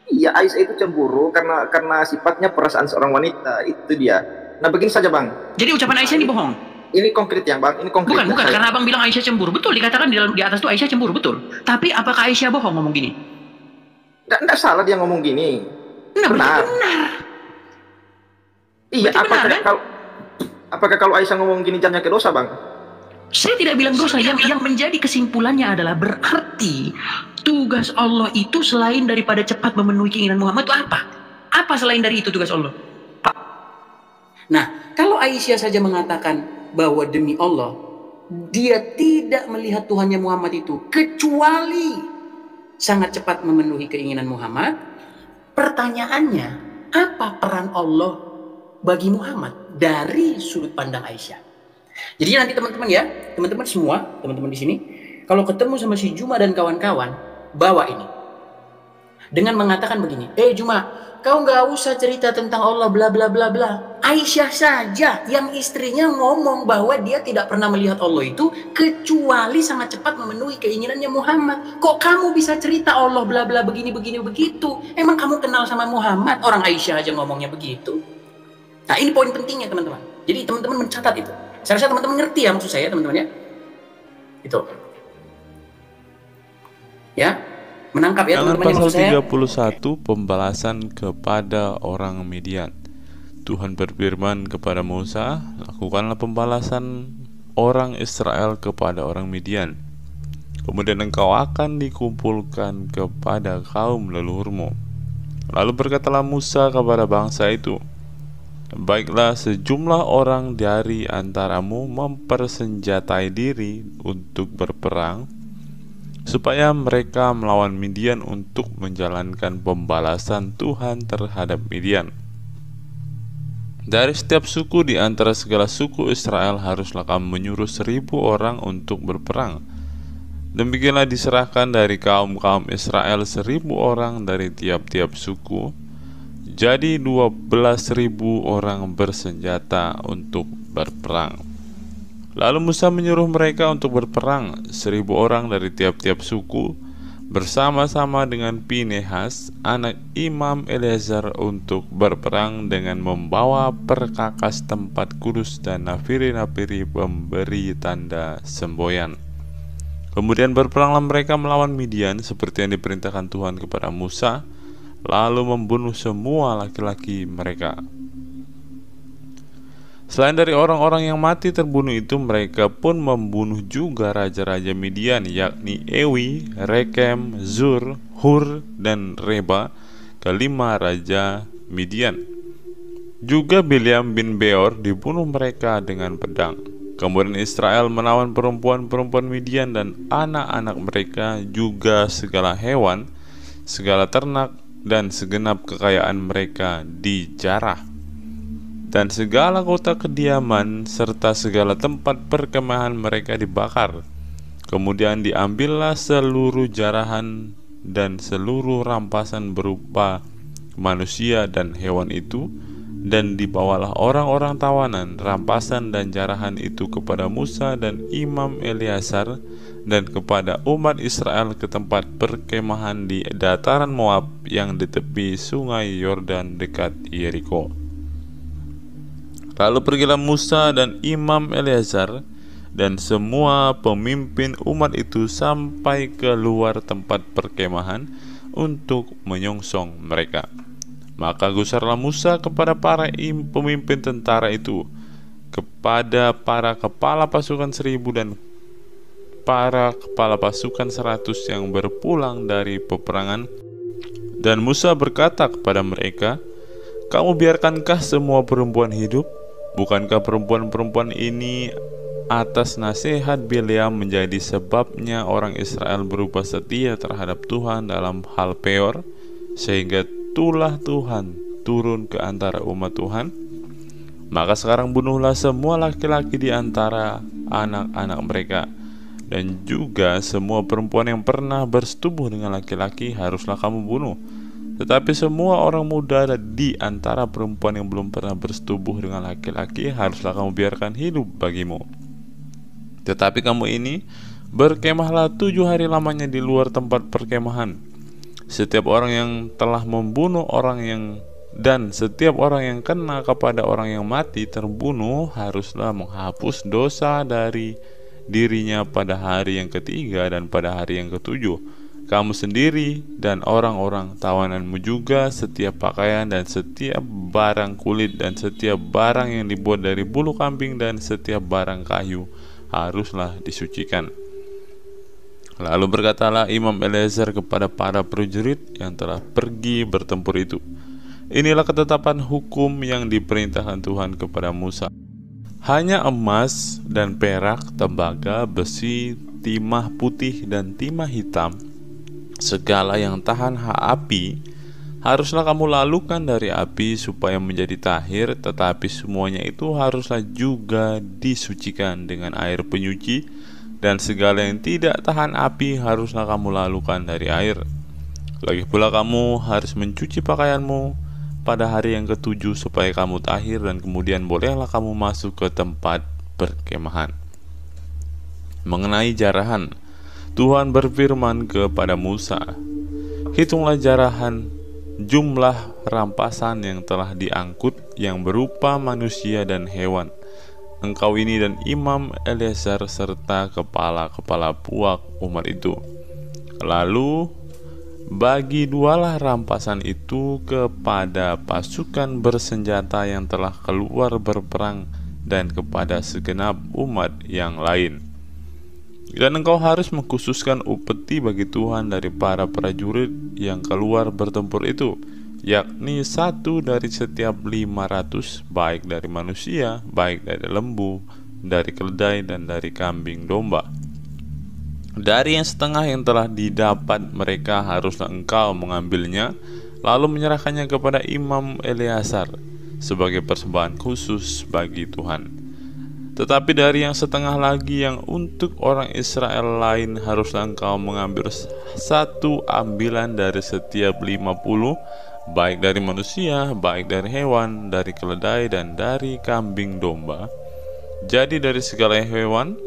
Iya, Aisyah itu cemburu karena sifatnya perasaan seorang wanita, itu dia. Nah, begini saja, Bang. Jadi ucapan Aisyah ini bohong? Ini konkret yang Bang, ini konkret. Bukan, karena abang bilang Aisyah cemburu. Betul, dikatakan di atas itu Aisyah cemburu, betul. Tapi apakah Aisyah bohong ngomong gini? Nggak salah dia ngomong gini. Nah, benar. Iya, apakah kalau Aisyah ngomong gini jadinya ke dosa, Bang? Saya tidak bilang dosa. Yang menjadi kesimpulannya adalah berarti tugas Allah itu selain daripada cepat memenuhi keinginan Muhammad itu apa? Apa selain dari itu tugas Allah? Nah, kalau Aisyah saja mengatakan bahwa demi Allah dia tidak melihat Tuhannya Muhammad itu kecuali sangat cepat memenuhi keinginan Muhammad, pertanyaannya apa peran Allah bagi Muhammad dari sudut pandang Aisyah? Jadi nanti teman-teman ya, teman-teman semua, teman-teman di sini, kalau ketemu sama si Juma dan kawan-kawan, bawa ini dengan mengatakan begini, Juma, kau nggak usah cerita tentang Allah bla bla bla bla. Aisyah saja yang istrinya ngomong bahwa dia tidak pernah melihat Allah itu kecuali sangat cepat memenuhi keinginannya Muhammad. Kok kamu bisa cerita Allah bla bla begini begini begitu? Emang kamu kenal sama Muhammad? Orang Aisyah aja ngomongnya begitu. Nah, ini poin pentingnya teman-teman. Jadi teman-teman mencatat itu. Saya rasa teman-teman ngerti ya maksud saya teman-teman ya. Itu. Ya. Menangkap ya teman-teman yang maksud saya. Pasal 31 pembalasan kepada orang Midian. Tuhan berfirman kepada Musa, lakukanlah pembalasan orang Israel kepada orang Midian. Kemudian engkau akan dikumpulkan kepada kaum leluhurmu. Lalu berkatalah Musa kepada bangsa itu, baiklah, sejumlah orang dari antaramu mempersenjatai diri untuk berperang, supaya mereka melawan Midian untuk menjalankan pembalasan Tuhan terhadap Midian. Dari setiap suku di antara segala suku Israel haruslah kamu menyuruh 1000 orang untuk berperang. Demikianlah diserahkan dari kaum-kaum Israel 1000 orang dari tiap-tiap suku. Jadi 12.000 orang bersenjata untuk berperang. Lalu Musa menyuruh mereka untuk berperang 1.000 orang dari tiap-tiap suku bersama-sama dengan Pinehas, anak Imam Eleazar, untuk berperang dengan membawa perkakas tempat kudus dan nafiri-nafiri pemberi tanda semboyan. Kemudian berperanglah mereka melawan Midian seperti yang diperintahkan Tuhan kepada Musa, lalu membunuh semua laki-laki mereka. Selain dari orang-orang yang mati terbunuh itu, mereka pun membunuh juga raja-raja Midian, yakni Ewi, Rekem, Zur, Hur, dan Reba, kelima raja Midian. Juga Bileam bin Beor dibunuh mereka dengan pedang. Kemudian Israel menawan perempuan-perempuan Midian dan anak-anak mereka, juga segala hewan, segala ternak, dan segenap kekayaan mereka dijarah. Dan segala kota kediaman serta segala tempat perkemahan mereka dibakar. Kemudian diambillah seluruh jarahan dan seluruh rampasan berupa manusia dan hewan itu, dan dibawalah orang-orang tawanan, rampasan dan jarahan itu kepada Musa dan Imam Eleazar dan kepada umat Israel ke tempat perkemahan di dataran Moab yang di tepi sungai Yordan dekat Yeriko. Lalu pergilah Musa dan Imam Eleazar dan semua pemimpin umat itu sampai ke luar tempat perkemahan untuk menyongsong mereka. Maka gusarlah Musa kepada para pemimpin tentara itu, kepada para kepala pasukan 1.000 dan para kepala pasukan 100 yang berpulang dari peperangan. Dan Musa berkata kepada mereka, "Kamu biarkankah semua perempuan hidup? Bukankah perempuan-perempuan ini atas nasihat Bileam menjadi sebabnya orang Israel berubah setia terhadap Tuhan dalam hal Peor, sehingga tulah Tuhan turun ke antara umat Tuhan? Maka sekarang bunuhlah semua laki-laki di antara anak-anak mereka, dan juga semua perempuan yang pernah bersetubuh dengan laki-laki haruslah kamu bunuh. Tetapi semua orang muda di antara perempuan yang belum pernah bersetubuh dengan laki-laki haruslah kamu biarkan hidup bagimu. Tetapi kamu ini berkemahlah 7 hari lamanya di luar tempat perkemahan. Setiap orang yang telah membunuh orang dan setiap orang yang kena kepada orang yang mati terbunuh haruslah menghapus dosa dari dirinya pada hari yang ketiga dan pada hari yang ketujuh. Kamu sendiri dan orang-orang tawananmu juga, setiap pakaian dan setiap barang kulit dan setiap barang yang dibuat dari bulu kambing dan setiap barang kayu haruslah disucikan." Lalu berkatalah Imam Eleazar kepada para prajurit yang telah pergi bertempur itu, "Inilah ketetapan hukum yang diperintahkan Tuhan kepada Musa. Hanya emas dan perak, tembaga, besi, timah putih dan timah hitam, segala yang tahan api, haruslah kamu lalukan dari api supaya menjadi tahir, tetapi semuanya itu haruslah juga disucikan dengan air penyuci, dan segala yang tidak tahan api haruslah kamu lalukan dari air. Lagi pula kamu harus mencuci pakaianmu pada hari yang ketujuh supaya kamu tahir, dan kemudian bolehlah kamu masuk ke tempat perkemahan." Mengenai jarahan, Tuhan berfirman kepada Musa, "Hitunglah jarahan jumlah rampasan yang telah diangkut yang berupa manusia dan hewan. Engkau ini dan Imam Eleazar serta kepala-kepala puak umat itu. Lalu bagi dualah rampasan itu kepada pasukan bersenjata yang telah keluar berperang dan kepada segenap umat yang lain. Dan engkau harus mengkhususkan upeti bagi Tuhan dari para prajurit yang keluar bertempur itu, yakni 1 dari setiap 500, baik dari manusia, baik dari lembu, dari keledai, dan dari kambing domba. Dari yang setengah yang telah didapat mereka haruslah engkau mengambilnya, lalu menyerahkannya kepada Imam Eleazar sebagai persembahan khusus bagi Tuhan. Tetapi dari yang setengah lagi yang untuk orang Israel lain haruslah engkau mengambil 1 ambilan dari setiap 50, baik dari manusia, baik dari hewan, dari keledai, dan dari kambing domba. jadi dari segala hewan,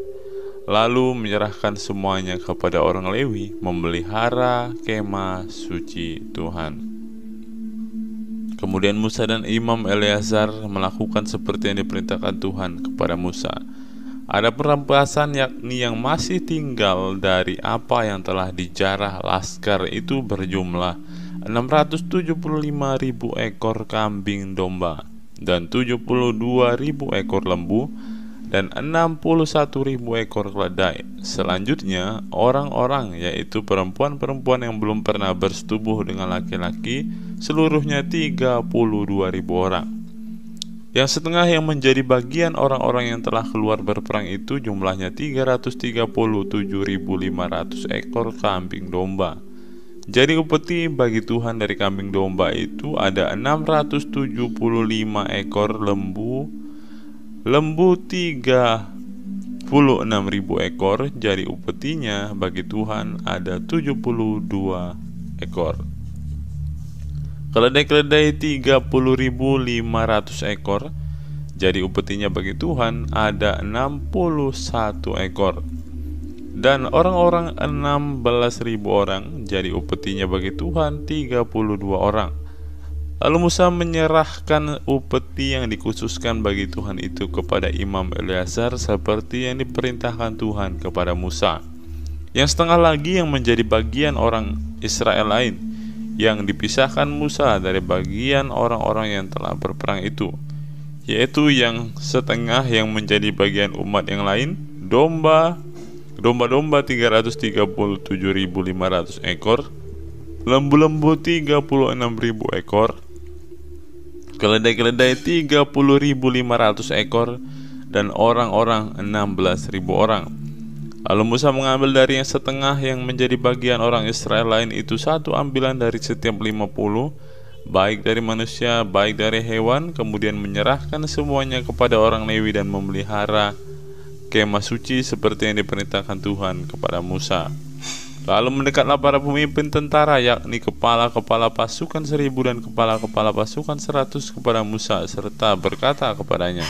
lalu menyerahkan semuanya kepada orang Lewi memelihara kemah suci Tuhan. Kemudian Musa dan Imam Eleazar melakukan seperti yang diperintahkan Tuhan kepada Musa. Ada perampasan, yakni yang masih tinggal dari apa yang telah dijarah laskar itu berjumlah 675.000 ekor kambing domba dan 72.000 ekor lembu dan 61.000 ekor keledai. Selanjutnya, orang-orang, yaitu perempuan-perempuan yang belum pernah bersetubuh dengan laki-laki, seluruhnya 32.000 orang. Yang setengah yang menjadi bagian orang-orang yang telah keluar berperang itu jumlahnya 337.500 ekor kambing domba. Jadi upeti bagi Tuhan dari kambing domba itu ada 675 ekor lembu 36.000 ekor. Jadi upetinya bagi Tuhan ada 72 ekor. Keledai-keledai 30.500 ekor. Jadi upetinya bagi Tuhan ada 61 ekor. Dan orang-orang 16.000 orang. Jadi upetinya bagi Tuhan 32 orang. Lalu Musa menyerahkan upeti yang dikhususkan bagi Tuhan itu kepada Imam Eleazar seperti yang diperintahkan Tuhan kepada Musa. Yang setengah lagi yang menjadi bagian orang Israel lain, yang dipisahkan Musa dari bagian orang-orang yang telah berperang itu, yaitu yang setengah yang menjadi bagian umat yang lain, domba 337.500 ekor, lembu-lembu 36.000 ekor, keledai-keledai 30.500 ekor, dan orang-orang 16.000 orang. Lalu Musa mengambil dari yang setengah yang menjadi bagian orang Israel lain itu satu ambilan dari setiap 50, baik dari manusia, baik dari hewan, kemudian menyerahkan semuanya kepada orang Lewi dan memelihara kemah suci seperti yang diperintahkan Tuhan kepada Musa. Lalu mendekatlah para pemimpin tentara, yakni kepala-kepala pasukan 1.000 dan kepala-kepala pasukan 100 kepada Musa, serta berkata kepadanya,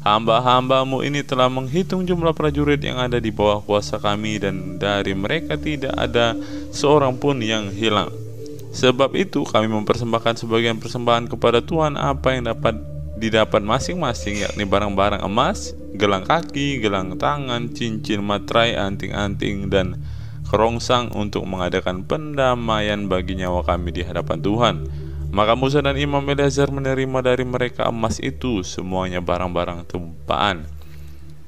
hamba-hambamu ini telah menghitung jumlah prajurit yang ada di bawah kuasa kami, dan dari mereka tidak ada seorang pun yang hilang. Sebab itu kami mempersembahkan sebagian persembahan kepada Tuhan apa yang didapat masing-masing, yakni barang-barang emas, gelang kaki, gelang tangan, cincin, materai, anting-anting, dan kerongsang untuk mengadakan pendamaian bagi nyawa kami di hadapan Tuhan. Maka Musa dan Imam Eleazar menerima dari mereka emas itu, semuanya barang-barang tumpaan,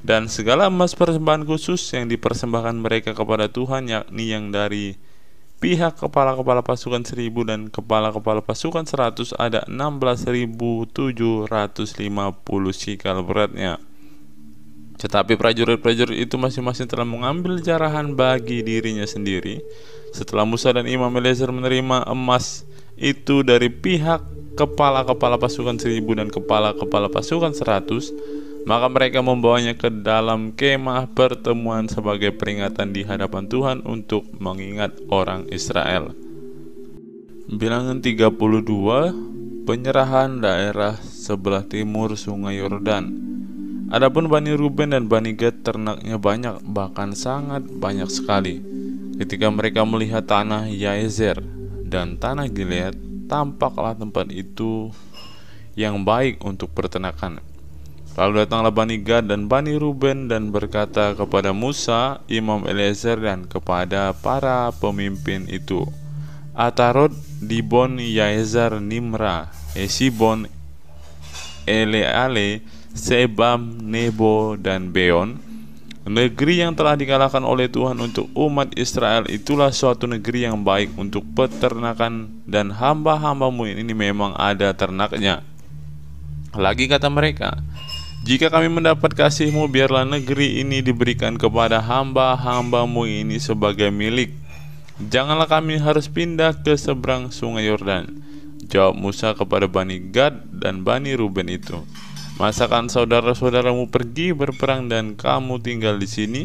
dan segala emas persembahan khusus yang dipersembahkan mereka kepada Tuhan, yakni yang dari pihak kepala-kepala pasukan 1.000 dan kepala-kepala pasukan 100 ada 16.750 sikal beratnya. Tetapi prajurit-prajurit itu masing-masing telah mengambil jarahan bagi dirinya sendiri. Setelah Musa dan Imam Eleazar menerima emas itu dari pihak kepala-kepala pasukan 1.000 dan kepala-kepala pasukan 100, maka mereka membawanya ke dalam kemah pertemuan sebagai peringatan di hadapan Tuhan untuk mengingat orang Israel. Bilangan 32, penyerahan daerah sebelah timur Sungai Yordan. Adapun Bani Ruben dan Bani Gad ternaknya banyak, bahkan sangat banyak sekali. Ketika mereka melihat tanah Yaezer dan tanah Gilead, tampaklah tempat itu yang baik untuk peternakan. Lalu datanglah Bani Gad dan Bani Ruben dan berkata kepada Musa, Imam Eleazar, dan kepada para pemimpin itu, Atarot, Dibon, Yaezer, Nimra, Esibon, Eleale, Sebam, Nebo, dan Beon, negeri yang telah dikalahkan oleh Tuhan untuk umat Israel, itulah suatu negeri yang baik untuk peternakan, dan hamba-hambamu ini memang ada ternaknya. Lagi kata mereka, jika kami mendapat kasih-Mu, biarlah negeri ini diberikan kepada hamba-hambamu ini sebagai milik. Janganlah kami harus pindah ke seberang Sungai Yordan. Jawab Musa kepada Bani Gad dan Bani Ruben itu, masakan saudara-saudaramu pergi berperang dan kamu tinggal di sini?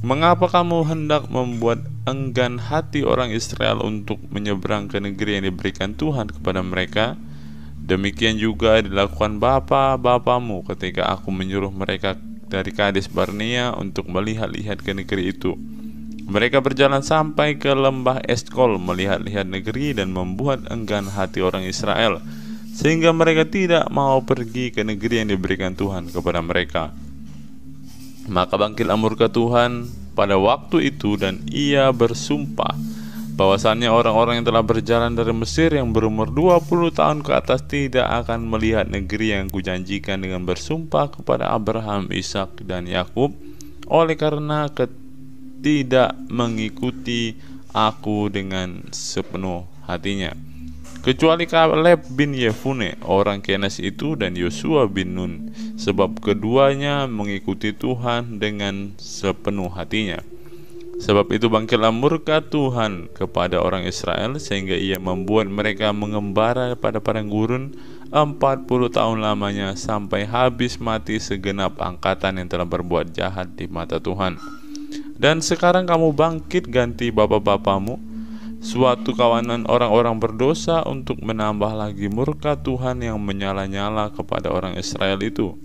Mengapa kamu hendak membuat enggan hati orang Israel untuk menyeberang ke negeri yang diberikan Tuhan kepada mereka? Demikian juga dilakukan bapa-bapamu ketika aku menyuruh mereka dari Kades Barnea untuk melihat-lihat ke negeri itu. Mereka berjalan sampai ke lembah Eskol melihat-lihat negeri dan membuat enggan hati orang Israel, sehingga mereka tidak mau pergi ke negeri yang diberikan Tuhan kepada mereka. Maka bangkitlah murka Tuhan pada waktu itu, dan ia bersumpah bahwasannya orang-orang yang telah berjalan dari Mesir yang berumur 20 tahun ke atas tidak akan melihat negeri yang kujanjikan dengan bersumpah kepada Abraham, Ishak, dan Yakub, oleh karena tidak mengikuti aku dengan sepenuh hatinya, kecuali Kaleb bin Yefune orang Kenas itu dan Yosua bin Nun, sebab keduanya mengikuti Tuhan dengan sepenuh hatinya. Sebab itu bangkitlah murka Tuhan kepada orang Israel, sehingga ia membuat mereka mengembara pada padang gurun 40 tahun lamanya, sampai habis mati segenap angkatan yang telah berbuat jahat di mata Tuhan. Dan sekarang kamu bangkit ganti bapa-bapamu, suatu kawanan orang-orang berdosa, untuk menambah lagi murka Tuhan yang menyala-nyala kepada orang Israel itu.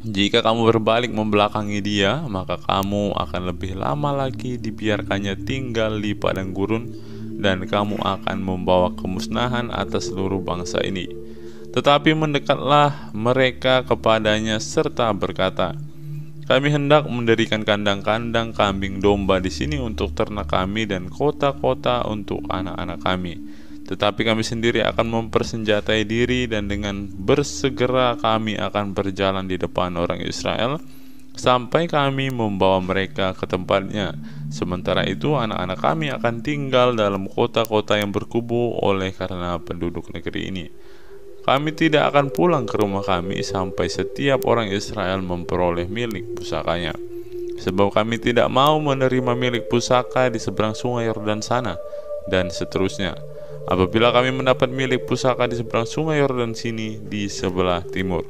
Jika kamu berbalik membelakangi dia, maka kamu akan lebih lama lagi dibiarkannya tinggal di padang gurun, dan kamu akan membawa kemusnahan atas seluruh bangsa ini. Tetapi mendekatlah mereka kepadanya serta berkata, kami hendak mendirikan kandang-kandang kambing domba di sini untuk ternak kami dan kota-kota untuk anak-anak kami. Tetapi kami sendiri akan mempersenjatai diri, dan dengan bersegera kami akan berjalan di depan orang Israel sampai kami membawa mereka ke tempatnya. Sementara itu anak-anak kami akan tinggal dalam kota-kota yang berkubu oleh karena penduduk negeri ini. Kami tidak akan pulang ke rumah kami sampai setiap orang Israel memperoleh milik pusakanya. Sebab kami tidak mau menerima milik pusaka di seberang sungai Yordan sana, dan seterusnya. Apabila kami mendapat milik pusaka di seberang sungai Yordan sini di sebelah timur.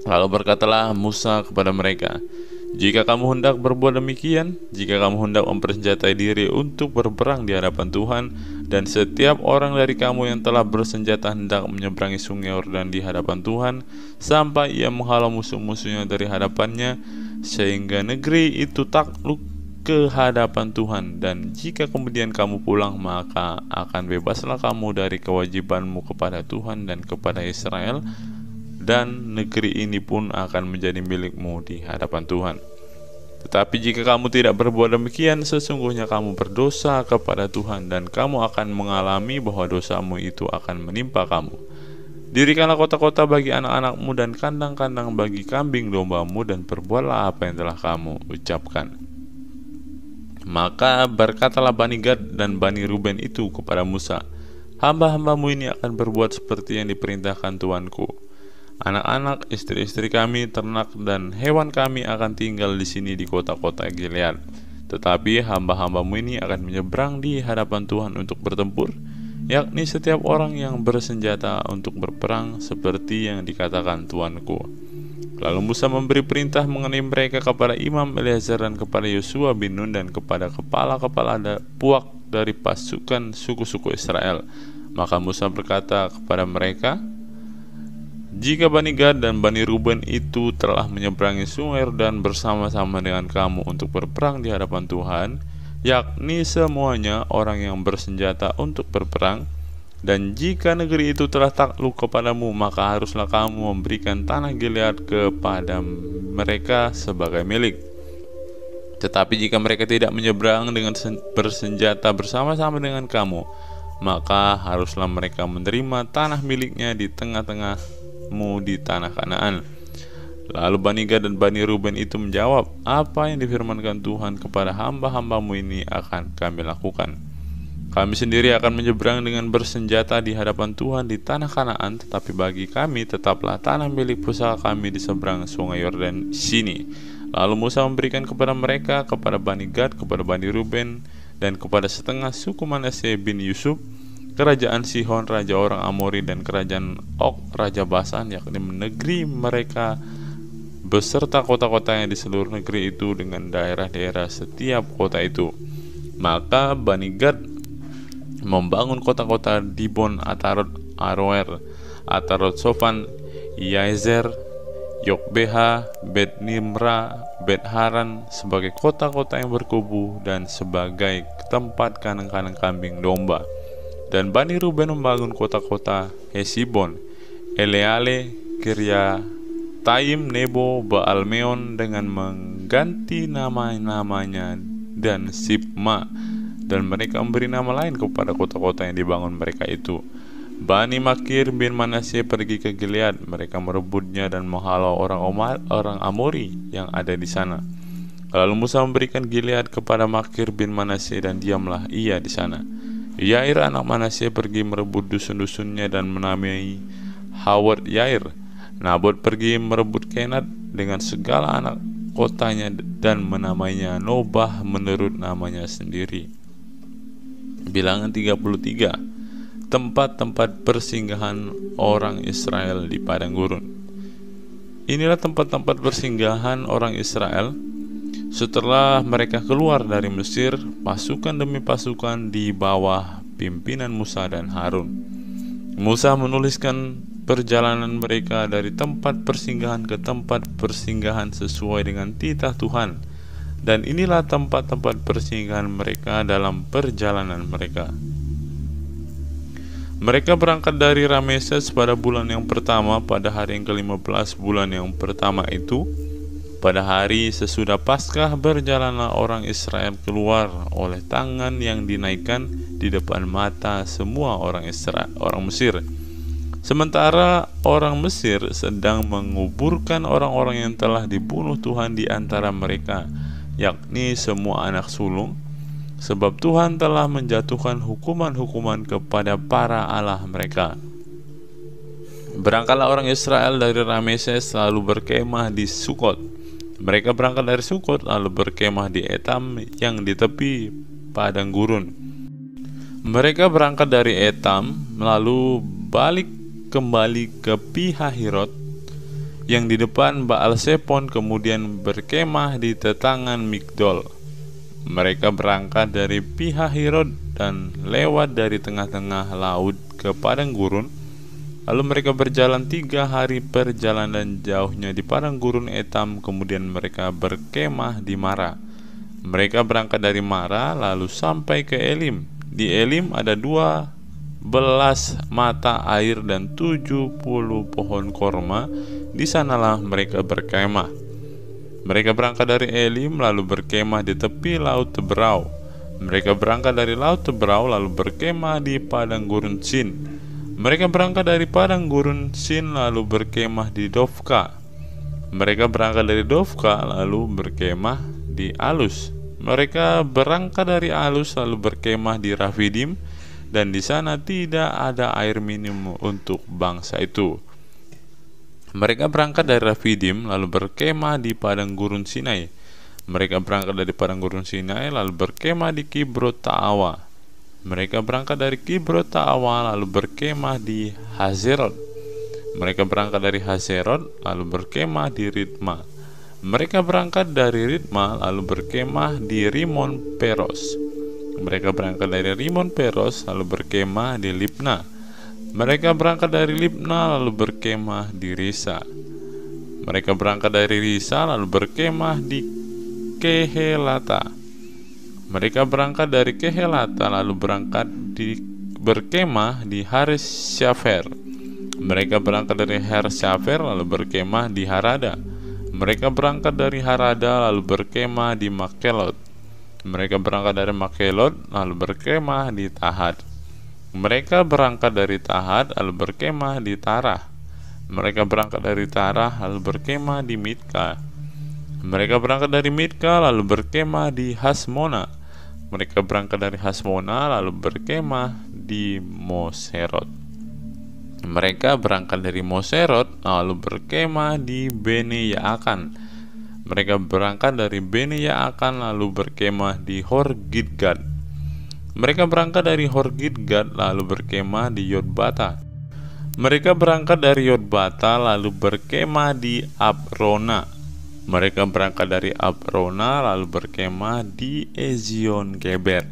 Lalu berkatalah Musa kepada mereka, jika kamu hendak berbuat demikian, jika kamu hendak mempersenjatai diri untuk berperang di hadapan Tuhan, dan setiap orang dari kamu yang telah bersenjata hendak menyeberangi sungai Yordan di hadapan Tuhan, sampai ia menghalau musuh-musuhnya dari hadapannya, sehingga negeri itu takluk ke hadapan Tuhan, dan jika kemudian kamu pulang, maka akan bebaslah kamu dari kewajibanmu kepada Tuhan dan kepada Israel, dan negeri ini pun akan menjadi milikmu di hadapan Tuhan. Tetapi jika kamu tidak berbuat demikian, sesungguhnya kamu berdosa kepada Tuhan, dan kamu akan mengalami bahwa dosamu itu akan menimpa kamu. Dirikanlah kota-kota bagi anak-anakmu dan kandang-kandang bagi kambing dombamu, dan perbuatlah apa yang telah kamu ucapkan. Maka berkatalah Bani Gad dan Bani Ruben itu kepada Musa, hamba-hambamu ini akan berbuat seperti yang diperintahkan Tuanku. Anak-anak, istri-istri kami, ternak, dan hewan kami akan tinggal di sini di kota-kota Gilead. Tetapi hamba-hambamu ini akan menyeberang di hadapan Tuhan untuk bertempur, yakni setiap orang yang bersenjata untuk berperang seperti yang dikatakan Tuanku. Lalu Musa memberi perintah mengenai mereka kepada Imam Eleazar dan kepada Yosua bin Nun dan kepada kepala-kepala puak dari pasukan suku-suku Israel. Maka Musa berkata kepada mereka, jika Bani Gad dan Bani Ruben itu telah menyeberangi sungai Yordan bersama-sama dengan kamu untuk berperang di hadapan Tuhan, yakni semuanya orang yang bersenjata untuk berperang, dan jika negeri itu telah takluk kepadamu, maka haruslah kamu memberikan tanah Gilead kepada mereka sebagai milik. Tetapi jika mereka tidak menyeberang dengan bersenjata bersama-sama dengan kamu, maka haruslah mereka menerima tanah miliknya di tengah-tengahmu di tanah Kanaan. Lalu Bani Gad dan Bani Ruben itu menjawab, apa yang difirmankan Tuhan kepada hamba-hambamu ini akan kami lakukan. Kami sendiri akan menyeberang dengan bersenjata di hadapan Tuhan di tanah Kanaan, tetapi bagi kami tetaplah tanah milik pusaka kami di seberang sungai Yordan sini. Lalu Musa memberikan kepada mereka, kepada Bani Gad, kepada Bani Ruben, dan kepada setengah suku Manasye bin Yusuf, kerajaan Sihon raja orang Amori dan kerajaan Og raja Basan, yakni negeri mereka beserta kota-kotanya di seluruh negeri itu dengan daerah-daerah setiap kota itu. Maka Bani Gad membangun kota-kota Dibon, Atarot, Aroer, Atarot Sofan, Yaezer, Yokbeha, Bet Nimra, Bet Haran sebagai kota-kota yang berkubu dan sebagai tempat kandang-kandang kambing domba. Dan Bani Ruben membangun kota-kota Hesibon, Eleale, Kiryataim, Nebo, Baalmeon dengan mengganti nama-namanya dan Sibma, dan mereka memberi nama lain kepada kota-kota yang dibangun mereka itu. Bani Makir bin Manasye pergi ke Gilead, mereka merebutnya dan menghalau orang Amori yang ada di sana. Lalu Musa memberikan Gilead kepada Makir bin Manasye dan diamlah ia di sana. Yair anak Manasye pergi merebut dusun-dusunnya dan menamai Hawat Yair. Nabot pergi merebut Kenat dengan segala anak kotanya dan menamainya Nobah menurut namanya sendiri. Bilangan 33. Tempat-tempat persinggahan orang Israel di padang gurun. Inilah tempat-tempat persinggahan orang Israel setelah mereka keluar dari Mesir, pasukan demi pasukan di bawah pimpinan Musa dan Harun. Musa menuliskan perjalanan mereka dari tempat persinggahan ke tempat persinggahan sesuai dengan titah Tuhan, dan inilah tempat-tempat persinggahan mereka dalam perjalanan mereka. Mereka berangkat dari Rameses pada bulan yang pertama pada hari yang ke-15 bulan yang pertama itu. Pada hari sesudah Paskah berjalanlah orang Israel keluar oleh tangan yang dinaikkan di depan mata semua orang Mesir. Sementara orang Mesir sedang menguburkan orang-orang yang telah dibunuh Tuhan di antara mereka, yakni semua anak sulung. Sebab Tuhan telah menjatuhkan hukuman-hukuman kepada para allah mereka. Berangkatlah orang Israel dari Rameses lalu berkemah di Sukot. Mereka berangkat dari Sukot lalu berkemah di Etam yang di tepi padang gurun. Mereka berangkat dari Etam lalu balik kembali ke Pihahirot yang di depan Baal Sepon, kemudian berkemah di tetangan Migdol. Mereka berangkat dari Pihahirot dan lewat dari tengah-tengah laut ke padang gurun. Lalu mereka berjalan 3 hari perjalanan jauhnya di padang gurun Etam, kemudian mereka berkemah di Mara. Mereka berangkat dari Mara lalu sampai ke Elim. Di Elim ada 12 mata air dan 70 pohon korma. Di sanalah mereka berkemah. Mereka berangkat dari Elim lalu berkemah di tepi laut Teberau. Mereka berangkat dari laut Teberau lalu berkemah di padang gurun Sin. Mereka berangkat dari padang gurun Sin lalu berkemah di Dofka. Mereka berangkat dari Dofka lalu berkemah di Alus. Mereka berangkat dari Alus lalu berkemah di Rafidim, dan di sana tidak ada air minum untuk bangsa itu. Mereka berangkat dari Rafidim lalu berkemah di padang gurun Sinai. Mereka berangkat dari padang gurun Sinai lalu berkemah di Kibrot Ta'awa. Mereka berangkat dari Kibrot Ta'awa lalu berkemah di Hazerot. Mereka berangkat dari Hazerot lalu berkemah di Ritma. Mereka berangkat dari Ritma lalu berkemah di Rimon Peros. Mereka berangkat dari Rimon Peros lalu berkemah di Libna. Mereka berangkat dari Libna lalu berkemah di Risa. Mereka berangkat dari Risa lalu berkemah di Kehelata. Mereka berangkat dari Kehelata lalu berkemah di Haris Syafer. Mereka berangkat dari Haris Syafer lalu berkemah di Harada. Mereka berangkat dari Harada lalu berkemah di Makelot. Mereka berangkat dari Makelot lalu berkemah di Tahat. Mereka berangkat dari Tahat lalu berkemah di Tarah. Mereka berangkat dari Tarah lalu berkemah di Mitka. Mereka berangkat dari Mitka lalu berkemah di Hasmona. Mereka berangkat dari Hasmona lalu berkemah di Moserot. Mereka berangkat dari Moserot lalu berkemah di Bene Yaakan. Mereka berangkat dari Bene Yaakan lalu berkemah di Horgidgad. Mereka berangkat dari Horgidgad lalu berkemah di Yotbata. Mereka berangkat dari Yotbata lalu berkemah di Abrona. Mereka berangkat dari Abrona lalu berkemah di Ezion Geber.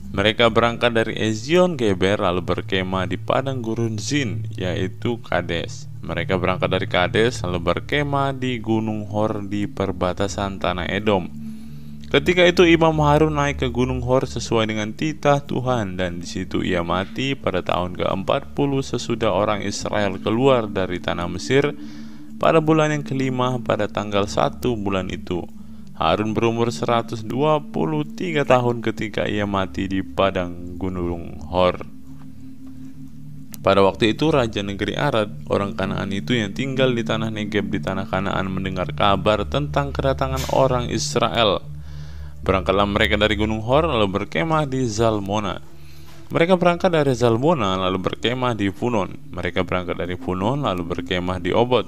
Mereka berangkat dari Ezion Geber lalu berkemah di padang gurun Zin, yaitu Kades. Mereka berangkat dari Kades lalu berkemah di Gunung Hor di perbatasan tanah Edom. Ketika itu Imam Harun naik ke Gunung Hor sesuai dengan titah Tuhan, dan di situ ia mati pada tahun ke-40 sesudah orang Israel keluar dari tanah Mesir pada bulan yang kelima pada tanggal 1 bulan itu. Harun berumur 123 tahun ketika ia mati di padang Gunung Hor. Pada waktu itu Raja negeri Arad, orang Kanaan itu yang tinggal di tanah Negeb di tanah Kanaan, mendengar kabar tentang kedatangan orang Israel. Berangkatlah mereka dari Gunung Hor lalu berkemah di Zalmona. Mereka berangkat dari Zalmona lalu berkemah di Punon. Mereka berangkat dari Punon lalu berkemah di Obot.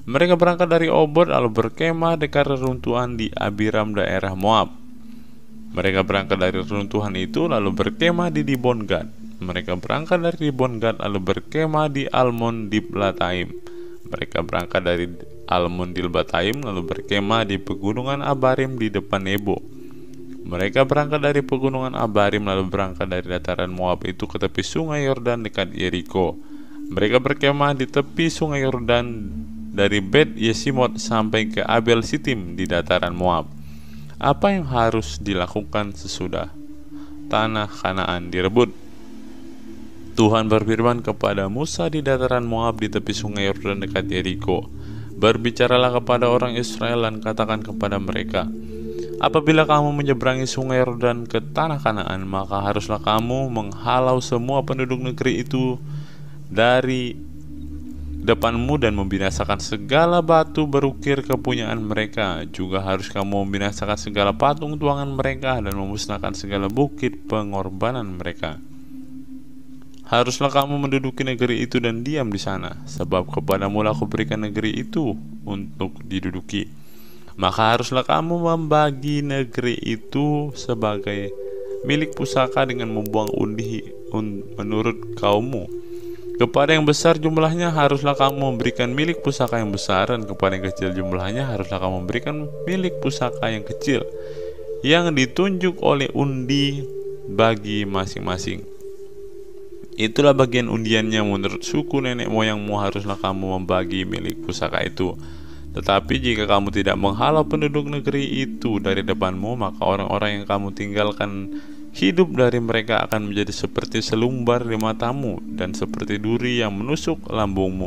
Mereka berangkat dari Obot lalu berkemah dekat reruntuhan di Abiram daerah Moab. Mereka berangkat dari reruntuhan itu lalu berkemah di Dibon Gad. Mereka berangkat dari Dibon Gad lalu berkemah di Almon Diblathaim. Mereka berangkat dari Almon Diblathaim lalu berkemah di pegunungan Abarim di depan Nebo. Mereka berangkat dari pegunungan Abarim lalu berangkat dari dataran Moab itu ke tepi sungai Yordan dekat Yeriko. Mereka berkemah di tepi sungai Yordan dari Bet Yesimot sampai ke Abel Sitim di dataran Moab. Apa yang harus dilakukan sesudah tanah Kanaan direbut? Tuhan berfirman kepada Musa di dataran Moab di tepi sungai Yordan dekat Yeriko. Berbicaralah kepada orang Israel dan katakan kepada mereka, apabila kamu menyeberangi sungai Yordan ke tanah Kanaan, maka haruslah kamu menghalau semua penduduk negeri itu dari depanmu dan membinasakan segala batu berukir kepunyaan mereka. Juga harus kamu membinasakan segala patung tuangan mereka dan memusnahkan segala bukit pengorbanan mereka. Haruslah kamu menduduki negeri itu dan diam di sana, sebab kepadamu aku berikan negeri itu untuk diduduki. Maka haruslah kamu membagi negeri itu sebagai milik pusaka dengan membuang undi menurut kaummu. Kepada yang besar jumlahnya haruslah kamu memberikan milik pusaka yang besar, dan kepada yang kecil jumlahnya haruslah kamu memberikan milik pusaka yang kecil, yang ditunjuk oleh undi bagi masing-masing. Itulah bagian undiannya menurut suku nenek moyangmu, haruslah kamu membagi milik pusaka itu. Tetapi jika kamu tidak menghalau penduduk negeri itu dari depanmu, maka orang-orang yang kamu tinggalkan hidup dari mereka akan menjadi seperti selumbar di matamu dan seperti duri yang menusuk lambungmu,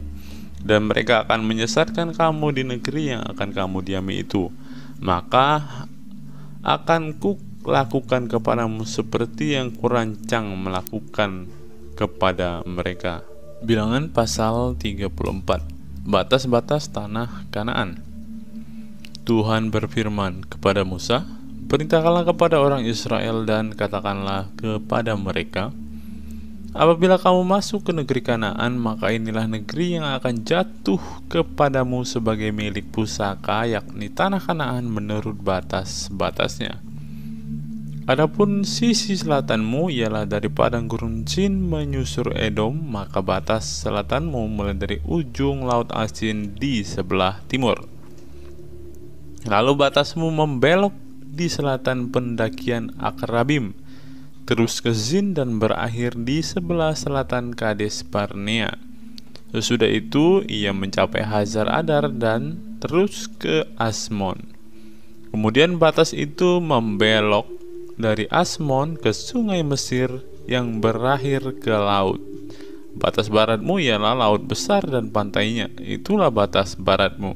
dan mereka akan menyesatkan kamu di negeri yang akan kamu diami itu. Maka akan kulakukan kepadamu seperti yang kurancang melakukan kepada mereka. Bilangan pasal 34. Batas-batas tanah Kanaan. Tuhan berfirman kepada Musa, perintahkanlah kepada orang Israel dan katakanlah kepada mereka, apabila kamu masuk ke negeri Kanaan, maka inilah negeri yang akan jatuh kepadamu sebagai milik pusaka, yakni tanah Kanaan menurut batas-batasnya. Adapun sisi selatanmu ialah dari padang gurun Zin menyusur Edom, maka batas selatanmu mulai dari ujung laut Asin di sebelah timur. Lalu batasmu membelok di selatan pendakian Akrabim, terus ke Zin dan berakhir di sebelah selatan Kades Barnea. Sesudah itu ia mencapai Hazar Adar dan terus ke Asmon. Kemudian batas itu membelok dari Asmon ke sungai Mesir yang berakhir ke laut. Batas baratmu ialah laut besar dan pantainya, itulah batas baratmu.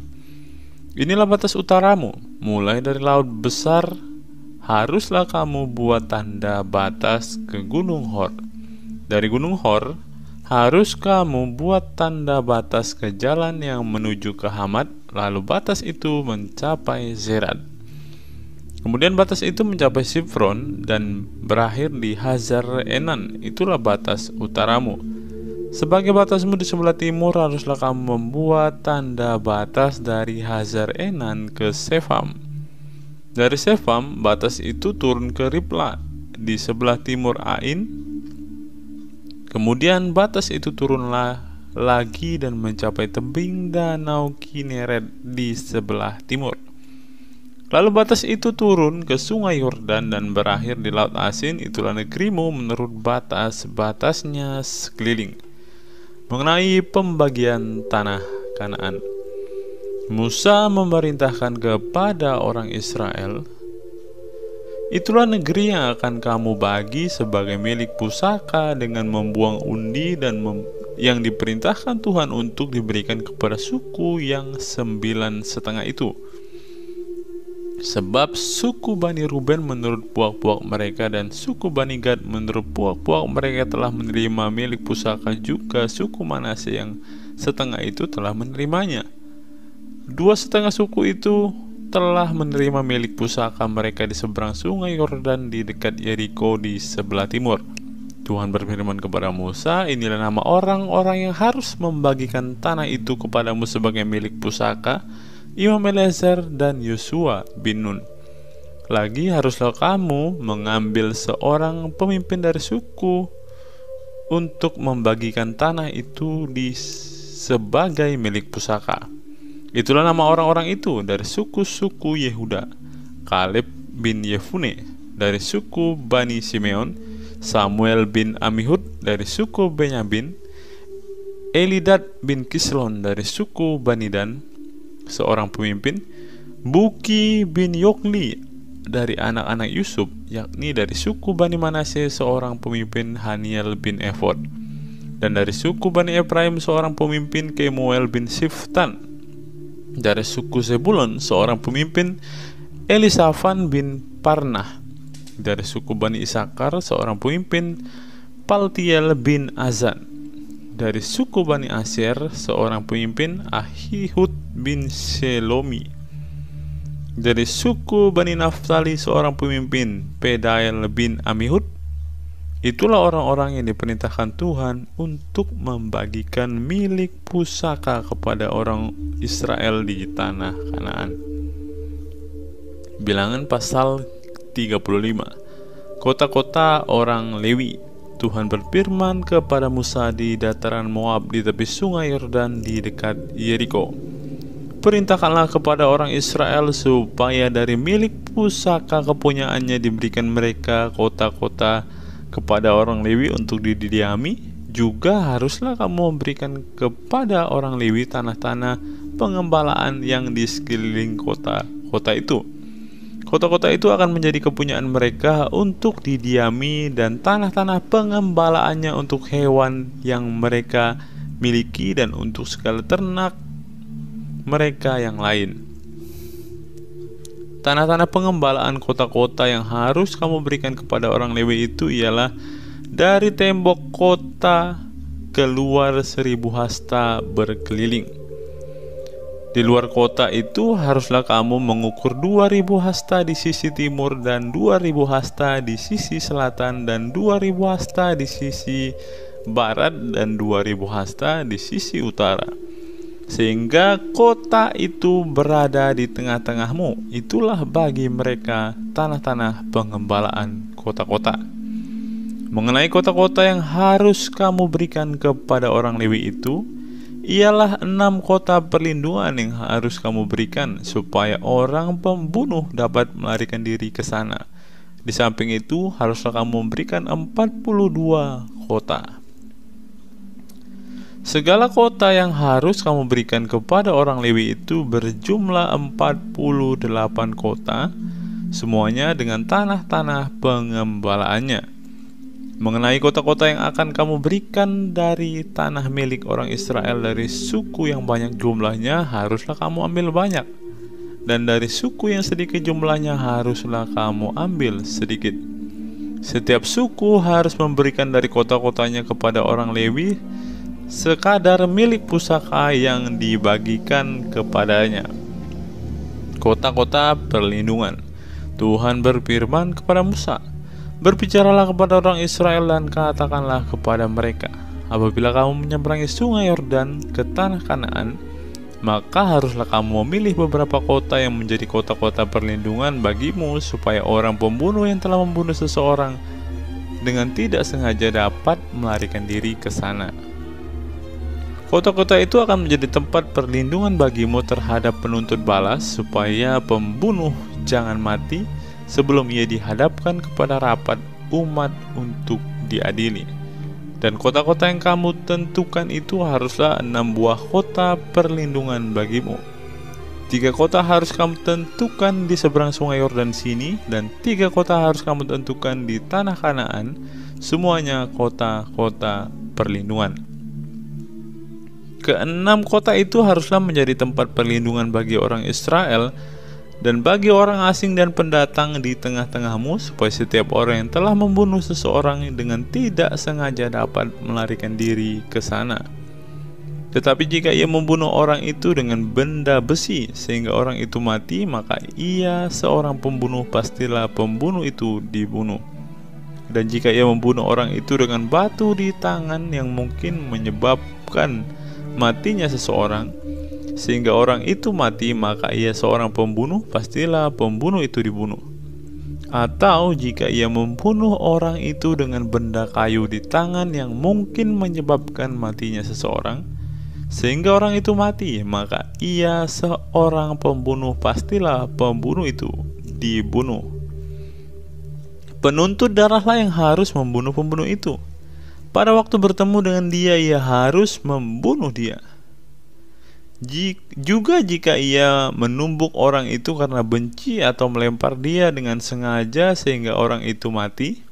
Inilah batas utaramu, mulai dari laut besar haruslah kamu buat tanda batas ke Gunung Hor. Dari Gunung Hor harus kamu buat tanda batas ke jalan yang menuju ke Hamat, lalu batas itu mencapai Zerat. Kemudian batas itu mencapai Sifron dan berakhir di Hazar Enan, itulah batas utaramu. Sebagai batasmu di sebelah timur haruslah kamu membuat tanda batas dari Hazar Enan ke Sefam. Dari Sefam batas itu turun ke Ripla di sebelah timur Ain. Kemudian batas itu turunlah lagi dan mencapai tebing danau Kineret di sebelah timur. Lalu batas itu turun ke sungai Yordan dan berakhir di Laut Asin. Itulah negerimu menurut batas-batasnya sekeliling. Mengenai pembagian tanah Kanaan, Musa memerintahkan kepada orang Israel, itulah negeri yang akan kamu bagi sebagai milik pusaka dengan membuang undi dan yang diperintahkan Tuhan untuk diberikan kepada suku yang 9,5 itu. Sebab suku Bani Ruben menurut puak-puak mereka dan suku Bani Gad menurut puak-puak mereka telah menerima milik pusaka, juga suku Manasye yang 1/2 itu telah menerimanya. 2,5 suku itu telah menerima milik pusaka mereka di seberang sungai Yordan di dekat Yeriko di sebelah timur. Tuhan berfirman kepada Musa, inilah nama orang-orang yang harus membagikan tanah itu kepadamu sebagai milik pusaka, Imam Eleazar dan Yosua bin Nun. Lagi haruslah kamu mengambil seorang pemimpin dari suku untuk membagikan tanah itu sebagai milik pusaka. Itulah nama orang-orang itu dari suku-suku Yehuda: Kaleb bin Yefune dari suku Bani Simeon, Samuel bin Amihud dari suku Benyamin, Elidad bin Kislon dari suku Bani Dan, seorang pemimpin, Buki bin Yokli dari anak-anak Yusuf, yakni dari suku Bani Manasye, seorang pemimpin, Haniel bin Efod, dan dari suku Bani Efraim seorang pemimpin, Kemuel bin Siftan. Dari suku Zebulon seorang pemimpin, Elisafan bin Parnah. Dari suku Bani Isakar seorang pemimpin, Paltiel bin Azan. Dari suku Bani Aser seorang pemimpin, Ahihud bin Shelomi. Dari suku Bani Naftali seorang pemimpin, Pedael bin Amihud. Itulah orang-orang yang diperintahkan Tuhan untuk membagikan milik pusaka kepada orang Israel di tanah Kanaan. Bilangan pasal 35. Kota-kota orang Lewi. Tuhan berfirman kepada Musa di dataran Moab di tepi sungai Yordan di dekat Yeriko, perintahkanlah kepada orang Israel supaya dari milik pusaka kepunyaannya diberikan mereka kota-kota kepada orang Lewi untuk didiami. Juga haruslah kamu memberikan kepada orang Lewi tanah-tanah pengembalaan yang di sekeliling kota-kota itu. Kota-kota itu akan menjadi kepunyaan mereka untuk didiami, dan tanah-tanah pengembalaannya untuk hewan yang mereka miliki dan untuk segala ternak mereka yang lain. Tanah-tanah pengembalaan kota-kota yang harus kamu berikan kepada orang Lewi itu ialah dari tembok kota keluar 1.000 hasta berkeliling. Di luar kota itu haruslah kamu mengukur 2.000 hasta di sisi timur dan 2.000 hasta di sisi selatan dan 2.000 hasta di sisi barat dan 2.000 hasta di sisi utara, sehingga kota itu berada di tengah-tengahmu. Itulah bagi mereka tanah-tanah pengembalaan kota-kota. Mengenai kota-kota yang harus kamu berikan kepada orang Lewi itu, ialah 6 kota perlindungan yang harus kamu berikan supaya orang pembunuh dapat melarikan diri ke sana. Di samping itu haruslah kamu memberikan 42 kota. Segala kota yang harus kamu berikan kepada orang Lewi itu berjumlah 48 kota, semuanya dengan tanah-tanah pengembalaannya. Mengenai kota-kota yang akan kamu berikan dari tanah milik orang Israel dari suku yang banyak jumlahnya, haruslah kamu ambil banyak, dan dari suku yang sedikit jumlahnya haruslah kamu ambil sedikit. Setiap suku harus memberikan dari kota-kotanya kepada orang Lewi sekadar milik pusaka yang dibagikan kepadanya. Kota-kota perlindungan. Tuhan berfirman kepada Musa, berbicaralah kepada orang Israel dan katakanlah kepada mereka, apabila kamu menyeberangi sungai Yordan ke tanah Kanaan, maka haruslah kamu memilih beberapa kota yang menjadi kota-kota perlindungan bagimu, supaya orang pembunuh yang telah membunuh seseorang dengan tidak sengaja dapat melarikan diri ke sana. Kota-kota itu akan menjadi tempat perlindungan bagimu terhadap penuntut balas, supaya pembunuh jangan mati sebelum ia dihadapkan kepada rapat umat untuk diadili. Dan kota-kota yang kamu tentukan itu haruslah 6 buah kota perlindungan bagimu. 3 kota harus kamu tentukan di seberang sungai Yordan sini, dan 3 kota harus kamu tentukan di tanah Kanaan, semuanya kota-kota perlindungan. Ke-6 kota itu haruslah menjadi tempat perlindungan bagi orang Israel dan bagi orang asing dan pendatang di tengah-tengahmu, supaya setiap orang yang telah membunuh seseorang dengan tidak sengaja dapat melarikan diri ke sana. Tetapi jika ia membunuh orang itu dengan benda besi sehingga orang itu mati, maka ia seorang pembunuh, pastilah pembunuh itu dibunuh. Dan jika ia membunuh orang itu dengan batu di tangan yang mungkin menyebabkan matinya seseorang sehingga orang itu mati, maka ia seorang pembunuh, pastilah pembunuh itu dibunuh. Atau jika ia membunuh orang itu dengan benda kayu di tangan yang mungkin menyebabkan matinya seseorang sehingga orang itu mati, maka ia seorang pembunuh, pastilah pembunuh itu dibunuh. Penuntut darahlah yang harus membunuh pembunuh itu. Pada waktu bertemu dengan dia, ia harus membunuh dia. Juga jika ia menumbuk orang itu karena benci atau melempar dia dengan sengaja sehingga orang itu mati,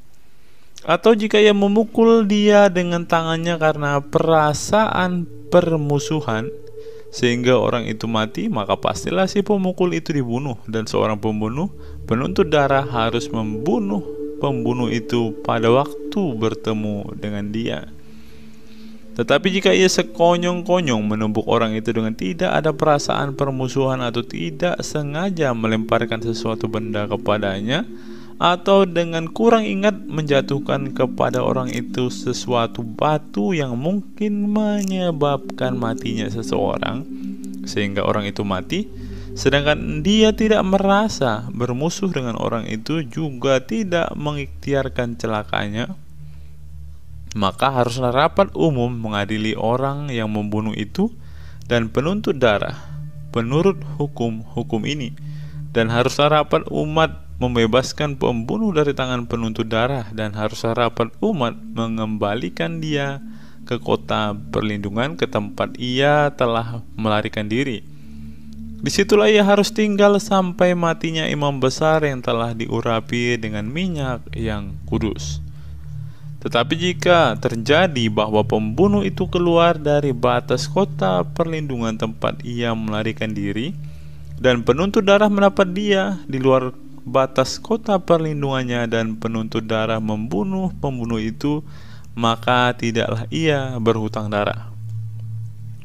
atau jika ia memukul dia dengan tangannya karena perasaan permusuhan sehingga orang itu mati, maka pastilah si pemukul itu dibunuh. Dan seorang pembunuh, penuntut darah harus membunuh pembunuh itu pada waktu bertemu dengan dia. Tetapi jika ia sekonyong-konyong menumbuk orang itu dengan tidak ada perasaan permusuhan atau tidak sengaja melemparkan sesuatu benda kepadanya, atau dengan kurang ingat menjatuhkan kepada orang itu sesuatu batu yang mungkin menyebabkan matinya seseorang sehingga orang itu mati, sedangkan dia tidak merasa bermusuh dengan orang itu, juga tidak mengikhtiarkan celakanya, maka haruslah rapat umum mengadili orang yang membunuh itu dan penuntut darah menurut hukum ini. Dan haruslah rapat umat membebaskan pembunuh dari tangan penuntut darah, dan haruslah rapat umat mengembalikan dia ke kota perlindungan, ke tempat ia telah melarikan diri. Disitulah ia harus tinggal sampai matinya imam besar yang telah diurapi dengan minyak yang kudus. Tetapi jika terjadi bahwa pembunuh itu keluar dari batas kota perlindungan tempat ia melarikan diri, dan penuntut darah mendapat dia di luar batas kota perlindungannya, dan penuntut darah membunuh pembunuh itu, maka tidaklah ia berhutang darah.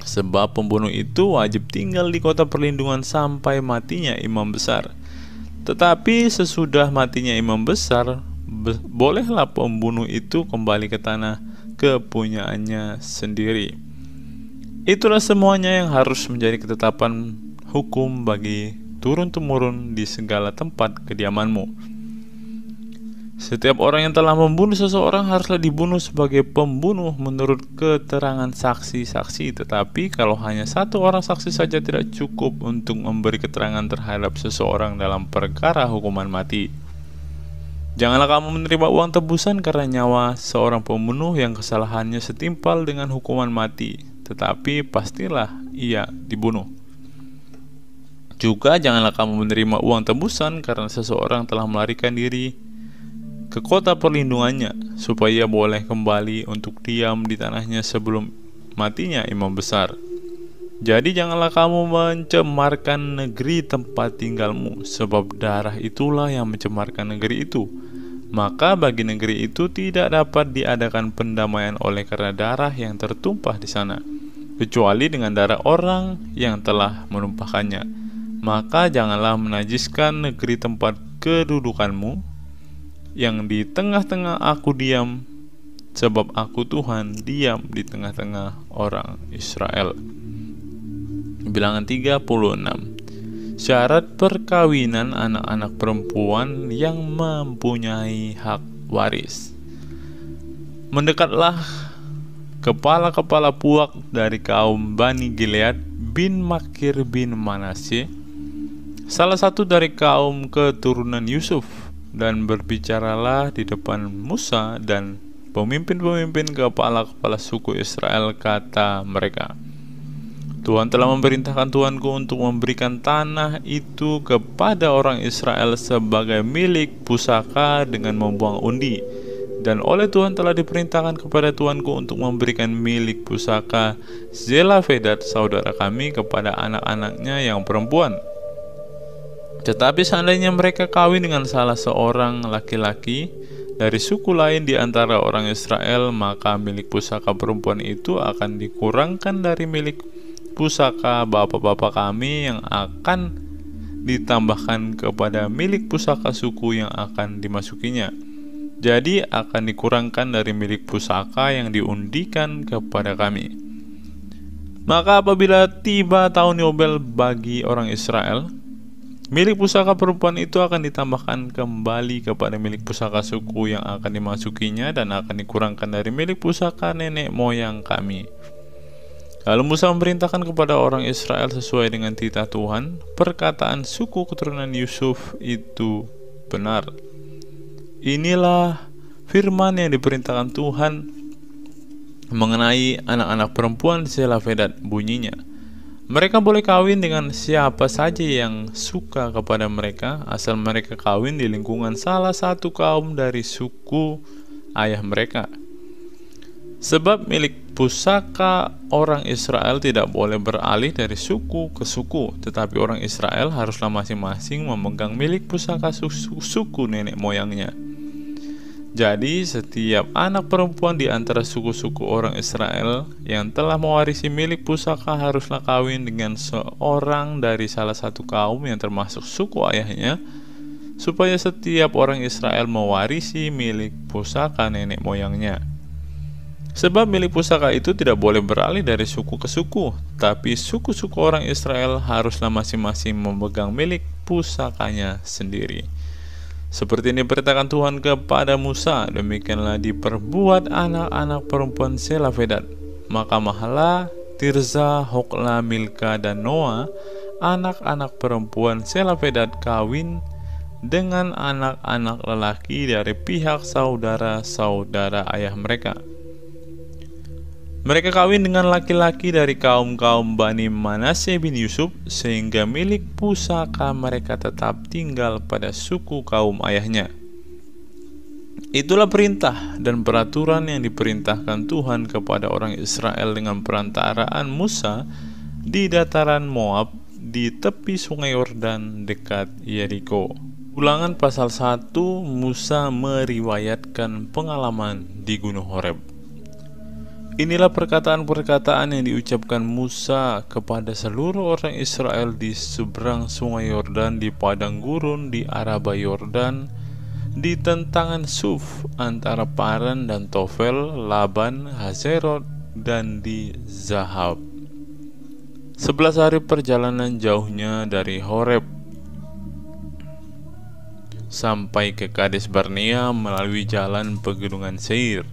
Sebab pembunuh itu wajib tinggal di kota perlindungan sampai matinya imam besar. Tetapi sesudah matinya imam besar, bolehlah pembunuh itu kembali ke tanah kepunyaannya sendiri. Itulah semuanya yang harus menjadi ketetapan hukum bagi turun-temurun di segala tempat kediamanmu. Setiap orang yang telah membunuh seseorang haruslah dibunuh sebagai pembunuh menurut keterangan saksi-saksi. Tetapi kalau hanya satu orang saksi saja tidak cukup untuk memberi keterangan terhadap seseorang dalam perkara hukuman mati. Janganlah kamu menerima uang tebusan karena nyawa seorang pembunuh yang kesalahannya setimpal dengan hukuman mati, tetapi pastilah ia dibunuh. Juga janganlah kamu menerima uang tebusan karena seseorang telah melarikan diri ke kota perlindungannya, supaya boleh kembali untuk diam di tanahnya sebelum matinya imam besar. Jadi janganlah kamu mencemarkan negeri tempat tinggalmu, sebab darah itulah yang mencemarkan negeri itu. Maka bagi negeri itu tidak dapat diadakan pendamaian oleh karena darah yang tertumpah di sana, kecuali dengan darah orang yang telah menumpahkannya. Maka janganlah menajiskan negeri tempat kedudukanmu, yang di tengah-tengah aku diam, sebab aku Tuhan diam di tengah-tengah orang Israel. Bilangan 36. Syarat perkawinan anak-anak perempuan yang mempunyai hak waris. Mendekatlah kepala-kepala puak dari kaum Bani Gilead bin Makir bin Manasye, salah satu dari kaum keturunan Yusuf, dan berbicaralah di depan Musa dan pemimpin-pemimpin kepala-kepala suku Israel, kata mereka, Tuhan telah memerintahkan tuanku untuk memberikan tanah itu kepada orang Israel sebagai milik pusaka dengan membuang undi. Dan oleh Tuhan telah diperintahkan kepada tuanku untuk memberikan milik pusaka Zelafedat saudara kami kepada anak-anaknya yang perempuan. Tetapi seandainya mereka kawin dengan salah seorang laki-laki dari suku lain di antara orang Israel, maka milik pusaka perempuan itu akan dikurangkan dari milik pusaka bapak-bapak kami yang akan ditambahkan kepada milik pusaka suku yang akan dimasukinya. Jadi akan dikurangkan dari milik pusaka yang diundikan kepada kami. Maka apabila tiba tahun Yobel bagi orang Israel, milik pusaka perempuan itu akan ditambahkan kembali kepada milik pusaka suku yang akan dimasukinya dan akan dikurangkan dari milik pusaka nenek moyang kami. Lalu Musa memerintahkan kepada orang Israel sesuai dengan titah Tuhan, perkataan suku keturunan Yusuf itu benar. Inilah firman yang diperintahkan Tuhan mengenai anak-anak perempuan Zelafedat, bunyinya, mereka boleh kawin dengan siapa saja yang suka kepada mereka, asal mereka kawin di lingkungan salah satu kaum dari suku ayah mereka. Sebab milik pusaka orang Israel tidak boleh beralih dari suku ke suku, tetapi orang Israel haruslah masing-masing memegang milik pusaka suku nenek moyangnya. Jadi setiap anak perempuan di antara suku-suku orang Israel yang telah mewarisi milik pusaka haruslah kawin dengan seorang dari salah satu kaum yang termasuk suku ayahnya, supaya setiap orang Israel mewarisi milik pusaka nenek moyangnya. Sebab milik pusaka itu tidak boleh beralih dari suku ke suku, tapi suku-suku orang Israel haruslah masing-masing memegang milik pusakanya sendiri. Seperti ini diperintahkan Tuhan kepada Musa, demikianlah diperbuat anak-anak perempuan Zelafedat. Maka Mahla, Tirza, Hokla, Milka, dan Noa, anak-anak perempuan Zelafedat kawin dengan anak-anak lelaki dari pihak saudara-saudara ayah mereka. Mereka kawin dengan laki-laki dari kaum-kaum Bani Manasye bin Yusuf, sehingga milik pusaka mereka tetap tinggal pada suku kaum ayahnya. Itulah perintah dan peraturan yang diperintahkan Tuhan kepada orang Israel dengan perantaraan Musa di dataran Moab di tepi sungai Yordan dekat Yeriko. Ulangan pasal 1, Musa meriwayatkan pengalaman di Gunung Horeb. Inilah perkataan-perkataan yang diucapkan Musa kepada seluruh orang Israel di seberang sungai Yordan, di padang gurun di Araba Yordan, di tentangan Suf antara Paran dan Tofel, Laban, Hazerot, dan di Zahab. 11 hari perjalanan jauhnya dari Horeb sampai ke Kades Barnea melalui jalan pegunungan Seir.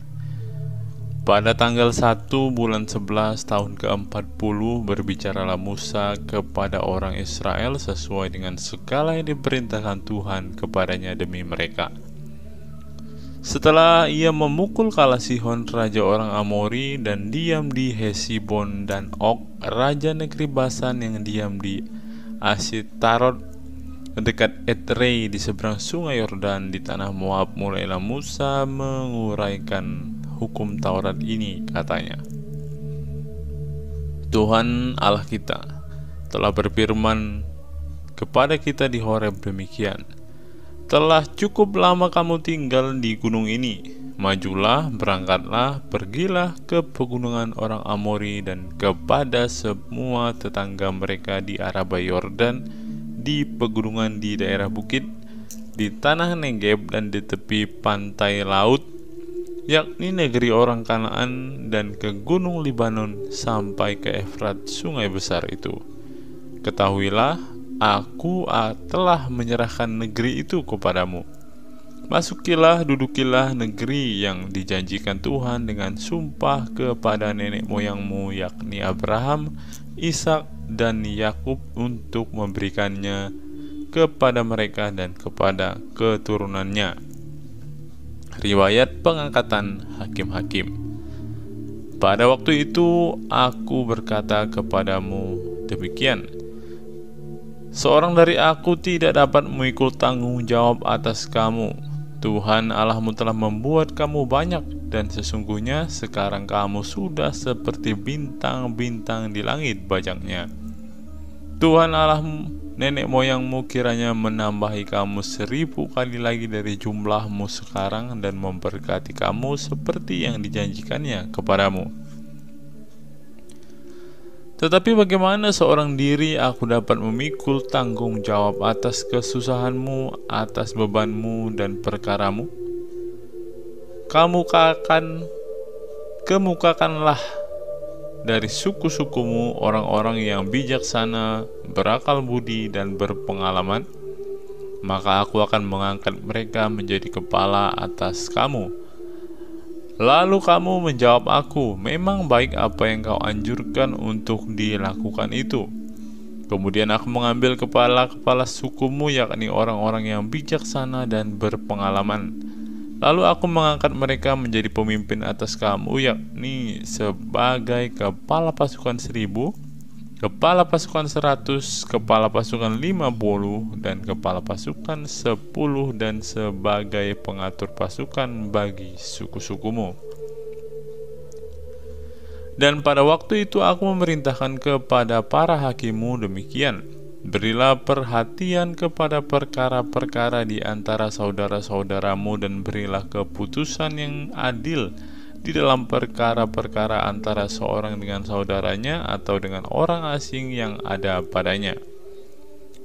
Pada tanggal 1 bulan 11 tahun ke-40 berbicaralah Musa kepada orang Israel sesuai dengan segala yang diperintahkan Tuhan kepadanya demi mereka. Setelah ia memukul kala Sihon raja orang Amori dan diam di Hesibon, dan Og raja negeri Basan yang diam di Asitarot dekat Edrei di seberang sungai Yordan di tanah Moab, mulailah Musa menguraikan hukum Taurat ini, katanya. Tuhan Allah kita telah berfirman kepada kita di Horeb demikian, telah cukup lama kamu tinggal di gunung ini, majulah, berangkatlah, pergilah ke pegunungan orang Amori dan kepada semua tetangga mereka di Araba Yordan, di pegunungan di daerah bukit, di tanah Negeb dan di tepi pantai laut, yakni negeri orang Kanaan, dan ke gunung Libanon sampai ke Efrat, sungai besar itu. Ketahuilah, aku telah menyerahkan negeri itu kepadamu. Masukilah, dudukilah negeri yang dijanjikan Tuhan dengan sumpah kepada nenek moyangmu, yakni Abraham, Ishak, dan Yakub, untuk memberikannya kepada mereka dan kepada keturunannya. Riwayat pengangkatan hakim-hakim. Pada waktu itu aku berkata kepadamu demikian: seorang dari aku tidak dapat memikul tanggung jawab atas kamu. Tuhan Allahmu telah membuat kamu banyak, dan sesungguhnya sekarang kamu sudah seperti bintang-bintang di langit, bajaknya. Tuhan Allahmu, nenek moyangmu, kiranya menambahi kamu 1000 kali lagi dari jumlahmu sekarang, dan memberkati kamu seperti yang dijanjikannya kepadamu. Tetapi bagaimana seorang diri aku dapat memikul tanggung jawab atas kesusahanmu, atas bebanmu dan perkaramu? Kemukakanlah dari suku-sukumu orang-orang yang bijaksana, berakal budi, dan berpengalaman, maka aku akan mengangkat mereka menjadi kepala atas kamu. Lalu kamu menjawab aku, memang baik apa yang kau anjurkan untuk dilakukan itu. Kemudian aku mengambil kepala-kepala sukumu, yakni orang-orang yang bijaksana dan berpengalaman. Lalu aku mengangkat mereka menjadi pemimpin atas kamu, yakni sebagai kepala pasukan 1000, kepala pasukan 100, kepala pasukan 50, dan kepala pasukan 10, dan sebagai pengatur pasukan bagi suku-sukumu. Dan pada waktu itu aku memerintahkan kepada para hakimmu demikian: berilah perhatian kepada perkara-perkara di antara saudara-saudaramu, dan berilah keputusan yang adil di dalam perkara-perkara antara seorang dengan saudaranya atau dengan orang asing yang ada padanya.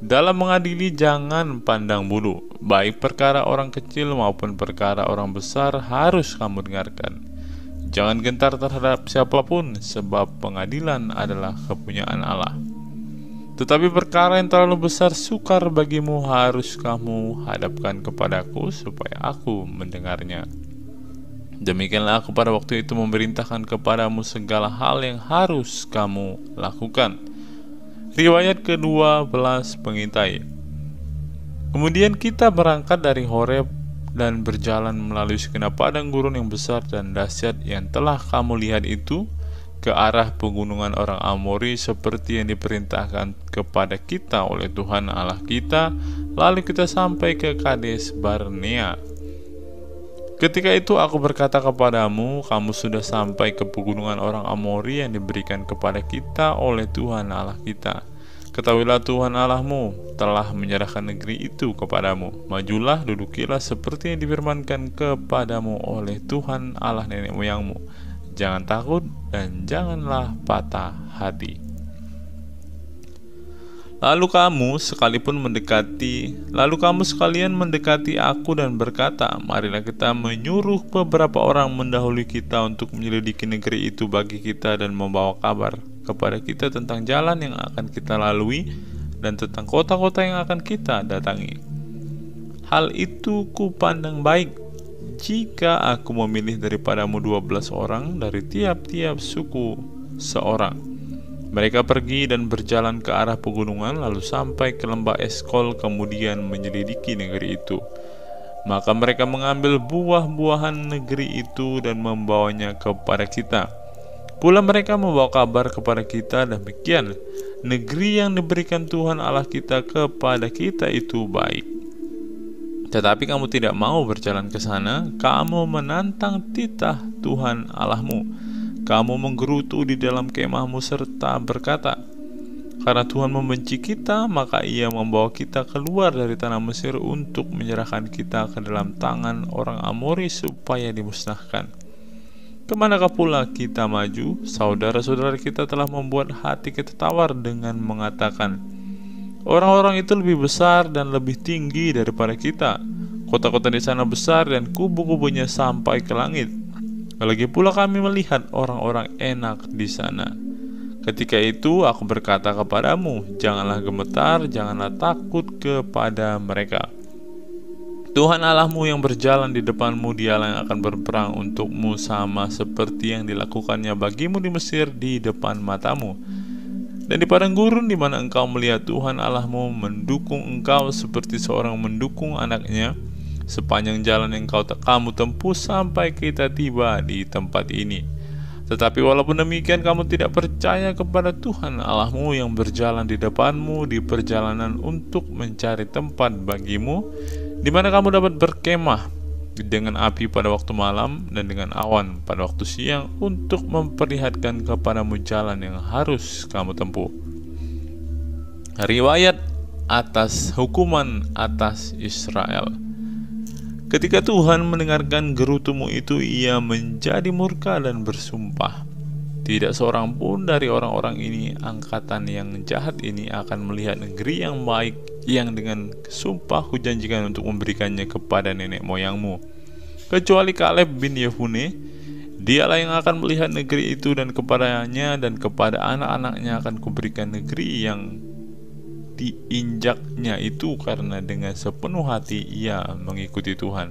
Dalam mengadili jangan pandang bulu, baik perkara orang kecil maupun perkara orang besar harus kamu dengarkan. Jangan gentar terhadap siapapun, sebab pengadilan adalah kepunyaan Allah. Tetapi perkara yang terlalu besar sukar bagimu harus kamu hadapkan kepadaku, supaya aku mendengarnya. Demikianlah aku pada waktu itu memerintahkan kepadamu segala hal yang harus kamu lakukan. Riwayat ke-12 pengintai. Kemudian kita berangkat dari Horeb dan berjalan melalui segenap padang gurun yang besar dan dahsyat yang telah kamu lihat itu, ke arah pegunungan orang Amori, seperti yang diperintahkan kepada kita oleh Tuhan Allah kita. Lalu kita sampai ke Kades Barnea. Ketika itu aku berkata kepadamu, kamu sudah sampai ke pegunungan orang Amori yang diberikan kepada kita oleh Tuhan Allah kita. Ketahuilah Tuhan Allahmu telah menyerahkan negeri itu kepadamu. Majulah, dudukilah seperti yang difirmankan kepadamu oleh Tuhan Allah nenek moyangmu. Jangan takut dan janganlah patah hati. Lalu kamu sekalian mendekati aku dan berkata, marilah kita menyuruh beberapa orang mendahului kita untuk menyelidiki negeri itu bagi kita dan membawa kabar kepada kita tentang jalan yang akan kita lalui dan tentang kota-kota yang akan kita datangi. Hal itu kupandang baik jika aku memilih daripadamu 12 orang dari tiap-tiap suku seorang. Mereka pergi dan berjalan ke arah pegunungan, lalu sampai ke lembah Eskol, kemudian menyelidiki negeri itu. Maka mereka mengambil buah-buahan negeri itu dan membawanya kepada kita. Pula mereka membawa kabar kepada kita demikian, negeri yang diberikan Tuhan Allah kita kepada kita itu baik. Tetapi kamu tidak mau berjalan ke sana, kamu menantang titah Tuhan Allahmu. Kamu menggerutu di dalam kemahmu serta berkata, karena Tuhan membenci kita, maka Ia membawa kita keluar dari tanah Mesir untuk menyerahkan kita ke dalam tangan orang Amori supaya dimusnahkan. Kemanakah pula kita maju? Saudara-saudara kita telah membuat hati kita tawar dengan mengatakan, orang-orang itu lebih besar dan lebih tinggi daripada kita. Kota-kota di sana besar dan kubu-kubunya sampai ke langit. Lagi pula kami melihat orang-orang enak di sana. Ketika itu aku berkata kepadamu, janganlah gemetar, janganlah takut kepada mereka. Tuhan Allahmu yang berjalan di depanmu, dialah yang akan berperang untukmu, sama seperti yang dilakukannya bagimu di Mesir di depan matamu. Dan di padang gurun di mana engkau melihat Tuhan Allahmu mendukung engkau seperti seorang mendukung anaknya, sepanjang jalan yang kamu tempuh sampai kita tiba di tempat ini. Tetapi walaupun demikian kamu tidak percaya kepada Tuhan Allahmu yang berjalan di depanmu di perjalanan untuk mencari tempat bagimu, di mana kamu dapat berkemah, dengan api pada waktu malam dan dengan awan pada waktu siang, untuk memperlihatkan kepadamu jalan yang harus kamu tempuh. Riwayat atas hukuman atas Israel. Ketika Tuhan mendengarkan gerutumu itu, ia menjadi murka dan bersumpah, tidak seorang pun dari orang-orang ini, angkatan yang jahat ini, akan melihat negeri yang baik yang dengan sumpah kujanjikan untuk memberikannya kepada nenek moyangmu, kecuali Kaleb bin Yefune. Dialah yang akan melihat negeri itu, dan kepadanya dan kepada anak-anaknya akan kuberikan negeri yang diinjaknya itu, karena dengan sepenuh hati ia mengikuti Tuhan.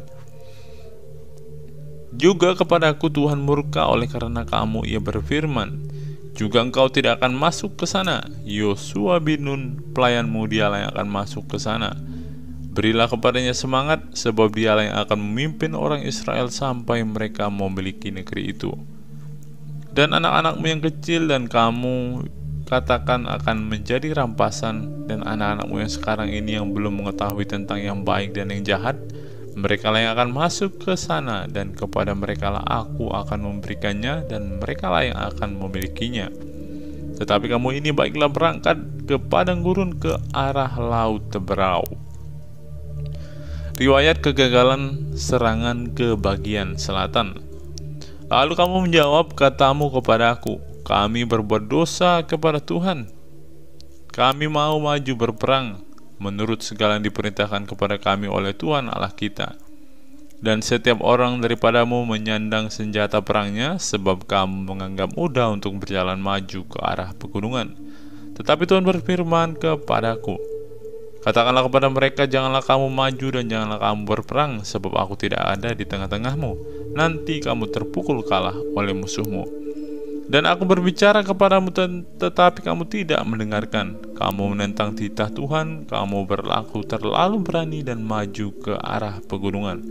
Juga kepadaku Tuhan murka oleh karena kamu, ia berfirman, juga engkau tidak akan masuk ke sana. Yosua bin Nun pelayanmu, dialah yang akan masuk ke sana. Berilah kepadanya semangat, sebab dialah yang akan memimpin orang Israel sampai mereka memiliki negeri itu. Dan anak-anakmu yang kecil dan kamu katakan akan menjadi rampasan, dan anak-anakmu yang sekarang ini yang belum mengetahui tentang yang baik dan yang jahat, mereka lah yang akan masuk ke sana, dan kepada mereka lah aku akan memberikannya, dan mereka lah yang akan memilikinya. Tetapi kamu ini baiklah berangkat ke padang gurun ke arah laut Teberau. Riwayat kegagalan serangan ke bagian selatan. Lalu kamu menjawab, katamu kepadaku, kami berbuat dosa kepada Tuhan. Kami mau maju berperang menurut segala yang diperintahkan kepada kami oleh Tuhan Allah kita. Dan setiap orang daripadamu menyandang senjata perangnya, sebab kamu menganggap mudah untuk berjalan maju ke arah pegunungan. Tetapi Tuhan berfirman kepadaku, katakanlah kepada mereka, janganlah kamu maju dan janganlah kamu berperang, sebab aku tidak ada di tengah-tengahmu. Nanti kamu terpukul kalah oleh musuhmu. Dan aku berbicara kepadamu, tetapi kamu tidak mendengarkan. Kamu menentang titah Tuhan, kamu berlaku terlalu berani dan maju ke arah pegunungan.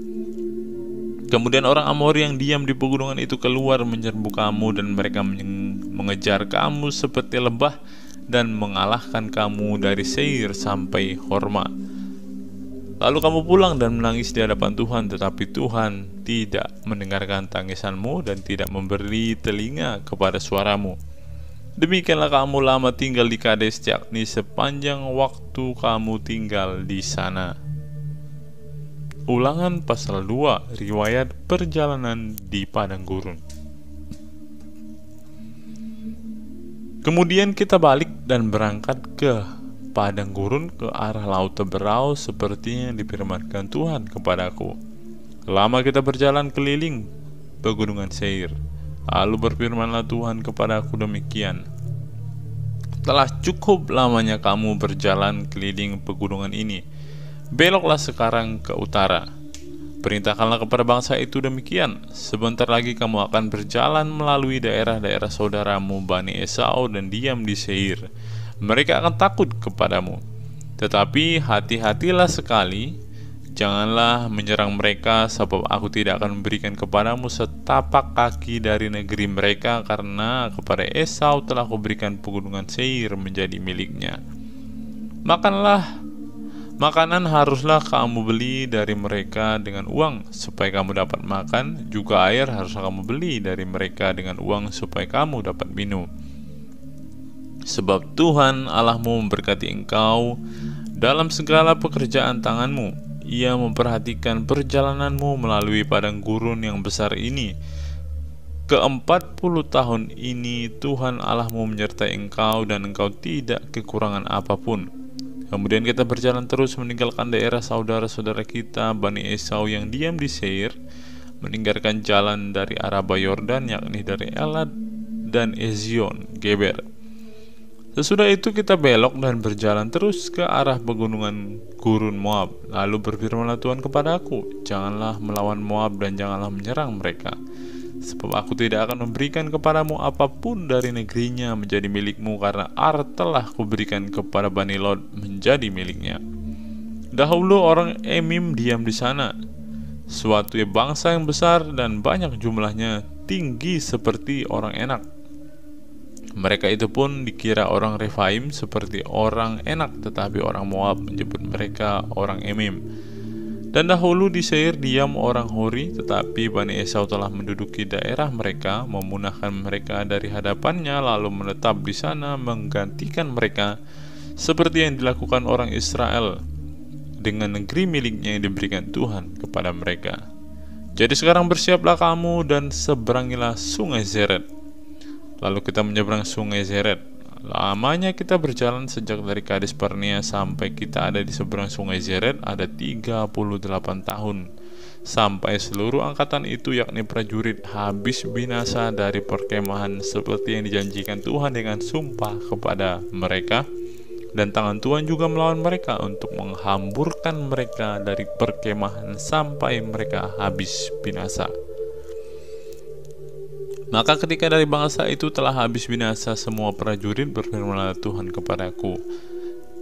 Kemudian orang Amori yang diam di pegunungan itu keluar menyerbu kamu, dan mereka mengejar kamu seperti lebah dan mengalahkan kamu dari Seir sampai Horma. Lalu kamu pulang dan menangis di hadapan Tuhan, tetapi Tuhan tidak mendengarkan tangisanmu dan tidak memberi telinga kepada suaramu. Demikianlah kamu lama tinggal di Kades, yakni sepanjang waktu kamu tinggal di sana. Ulangan pasal 2, riwayat perjalanan di padang gurun. Kemudian kita balik dan berangkat ke padang gurun ke arah laut Teberau, seperti yang difirmankan Tuhan kepadaku. Lama kita berjalan keliling pegunungan Seir. Lalu berfirmanlah Tuhan kepadaku demikian, telah cukup lamanya kamu berjalan keliling pegunungan ini. Beloklah sekarang ke utara. Perintahkanlah kepada bangsa itu demikian, sebentar lagi kamu akan berjalan melalui daerah-daerah saudaramu Bani Esau dan diam di Seir. Mereka akan takut kepadamu, tetapi hati-hatilah sekali, janganlah menyerang mereka, sebab aku tidak akan memberikan kepadamu setapak kaki dari negeri mereka, karena kepada Esau telah kuberikan pegunungan Seir menjadi miliknya. Makanan haruslah kamu beli dari mereka dengan uang, supaya kamu dapat makan, juga air haruslah kamu beli dari mereka dengan uang, supaya kamu dapat minum. Sebab Tuhan Allahmu memberkati engkau dalam segala pekerjaan tanganmu. Ia memperhatikan perjalananmu melalui padang gurun yang besar ini. Ke-40 tahun ini Tuhan Allahmu menyertai engkau, dan engkau tidak kekurangan apapun. Kemudian kita berjalan terus meninggalkan daerah saudara-saudara kita Bani Esau yang diam di Seir, meninggalkan jalan dari Araba Yordan, yakni dari Elad dan Ezion Geber. Sesudah itu kita belok dan berjalan terus ke arah pegunungan gurun Moab. Lalu berfirmanlah Tuhan kepadaku, janganlah melawan Moab dan janganlah menyerang mereka, sebab aku tidak akan memberikan kepadamu apapun dari negerinya menjadi milikmu, karena Ar telah kuberikan kepada Bani Lot menjadi miliknya. Dahulu orang Emim diam di sana, suatu bangsa yang besar dan banyak jumlahnya, tinggi seperti orang Enak. Mereka itu pun dikira orang Refaim seperti orang Enak, tetapi orang Moab menyebut mereka orang Emim. Dan dahulu di Seir diam orang Hori, tetapi Bani Esau telah menduduki daerah mereka, memunahkan mereka dari hadapannya, lalu menetap di sana menggantikan mereka, seperti yang dilakukan orang Israel dengan negeri miliknya yang diberikan Tuhan kepada mereka. Jadi sekarang bersiaplah kamu dan seberangilah sungai Zered. Lalu kita menyeberang sungai Zered. Lamanya kita berjalan sejak dari Kades Barnea sampai kita ada di seberang sungai Zered ada 38 tahun, sampai seluruh angkatan itu, yakni prajurit, habis binasa dari perkemahan seperti yang dijanjikan Tuhan dengan sumpah kepada mereka. Dan tangan Tuhan juga melawan mereka untuk menghamburkan mereka dari perkemahan sampai mereka habis binasa. Maka ketika dari bangsa itu telah habis binasa semua prajurit, berfirmanlah Tuhan kepadaku,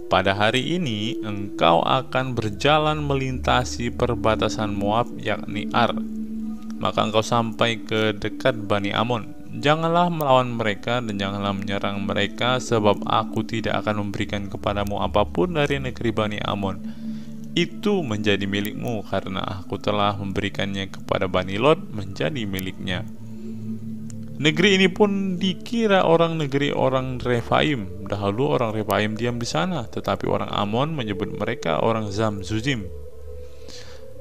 pada hari ini engkau akan berjalan melintasi perbatasan Moab, yakni Ar. Maka engkau sampai ke dekat Bani Amon. Janganlah melawan mereka dan janganlah menyerang mereka, sebab aku tidak akan memberikan kepadamu apapun dari negeri Bani Amon. Itu menjadi milikmu, karena aku telah memberikannya kepada Bani Lot menjadi miliknya. Negeri ini pun dikira negeri orang Refaim. Dahulu orang Refaim diam di sana, tetapi orang Amon menyebut mereka orang Zamzuzim,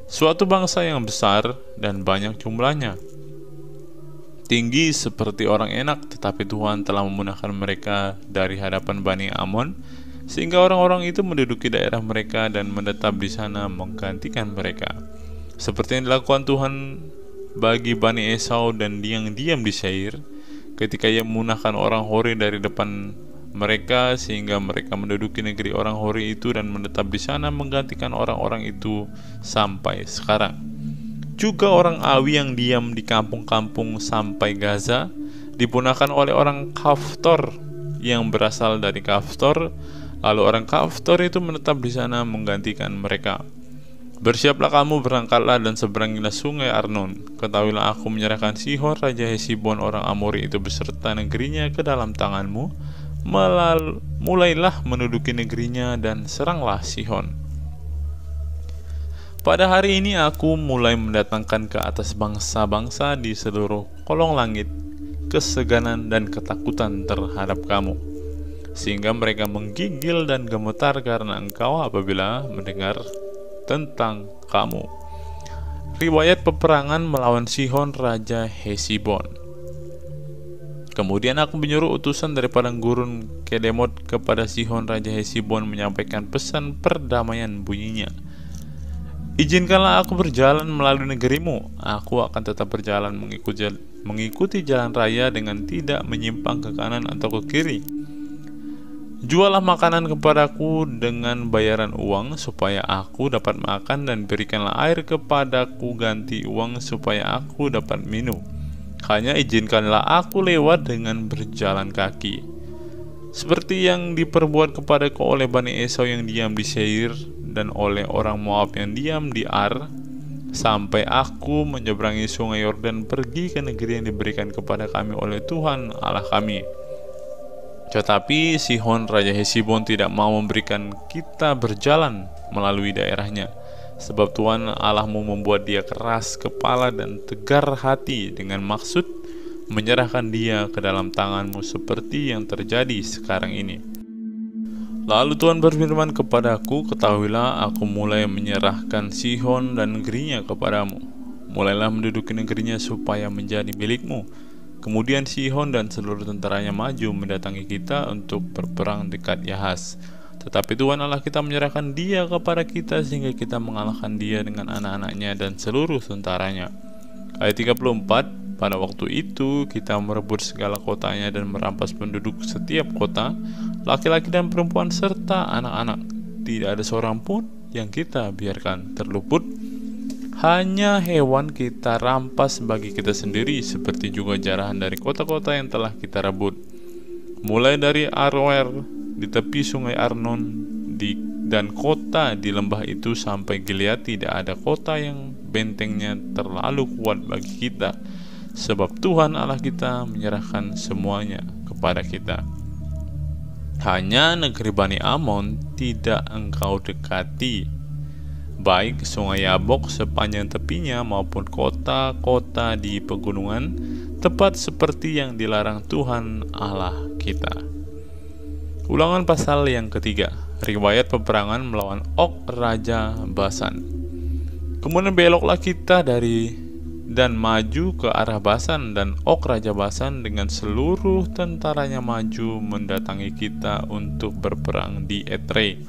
suatu bangsa yang besar dan banyak jumlahnya, tinggi seperti orang Enak, tetapi Tuhan telah memunahkan mereka dari hadapan Bani Amon, sehingga orang-orang itu menduduki daerah mereka dan menetap di sana menggantikan mereka, seperti yang dilakukan Tuhan bagi Bani Esau dan yang diam di Seir, ketika ia memunahkan orang Hori dari depan mereka, sehingga mereka menduduki negeri orang Hori itu dan menetap di sana menggantikan orang-orang itu sampai sekarang. Juga orang Awi yang diam di kampung-kampung sampai Gaza dipunahkan oleh orang Kaftor yang berasal dari Kaftor, lalu orang Kaftor itu menetap di sana menggantikan mereka. Bersiaplah kamu, berangkatlah dan seberangilah sungai Arnon. Ketahuilah aku menyerahkan Sihon raja Hesibon orang Amori itu beserta negerinya ke dalam tanganmu. Mulailah menduduki negerinya dan seranglah Sihon. Pada hari ini aku mulai mendatangkan ke atas bangsa-bangsa di seluruh kolong langit keseganan dan ketakutan terhadap kamu, sehingga mereka menggigil dan gemetar karena engkau apabila mendengar tentang kamu. Riwayat peperangan melawan Sihon raja Hesibon. Kemudian aku menyuruh utusan dari padang gurun Kedemot kepada Sihon raja Hesibon menyampaikan pesan perdamaian bunyinya, izinkanlah aku berjalan melalui negerimu. Aku akan tetap berjalan mengikuti jalan raya dengan tidak menyimpang ke kanan atau ke kiri. Jualah makanan kepadaku dengan bayaran uang supaya aku dapat makan, dan berikanlah air kepadaku ganti uang supaya aku dapat minum. Hanya izinkanlah aku lewat dengan berjalan kaki, seperti yang diperbuat kepadaku oleh Bani Esau yang diam di Seir dan oleh orang Moab yang diam di Ar, sampai aku menyeberangi sungai Yordan pergi ke negeri yang diberikan kepada kami oleh Tuhan Allah kami. Tetapi Sihon raja Hesibon tidak mau memberikan kita berjalan melalui daerahnya, sebab Tuhan Allahmu membuat dia keras kepala dan tegar hati dengan maksud menyerahkan dia ke dalam tanganmu seperti yang terjadi sekarang ini. Lalu Tuhan berfirman kepadaku, ketahuilah aku mulai menyerahkan Sihon dan negerinya kepadamu. Mulailah menduduki negerinya supaya menjadi milikmu. Kemudian Sihon dan seluruh tentaranya maju mendatangi kita untuk berperang dekat Yahas. Tetapi Tuhan Allah kita menyerahkan dia kepada kita sehingga kita mengalahkan dia dengan anak-anaknya dan seluruh tentaranya. Ayat 34, pada waktu itu kita merebut segala kotanya dan merampas penduduk setiap kota. laki-laki dan perempuan serta anak-anak. Tidak ada seorang pun yang kita biarkan terluput. Hanya hewan kita rampas bagi kita sendiri, seperti juga jarahan dari kota-kota yang telah kita rebut. Mulai dari Aroer di tepi sungai Arnon dan kota di lembah itu sampai Gilead, tidak ada kota yang bentengnya terlalu kuat bagi kita, sebab Tuhan Allah kita menyerahkan semuanya kepada kita. Hanya negeri Bani Amon tidak engkau dekati, baik sungai Yabok sepanjang tepinya maupun kota-kota di pegunungan, tepat seperti yang dilarang Tuhan Allah kita. Ulangan pasal yang ketiga, riwayat peperangan melawan Og Raja Basan. Kemudian beloklah kita dan maju ke arah Basan, dan Og Raja Basan dengan seluruh tentaranya maju mendatangi kita untuk berperang di Edrei.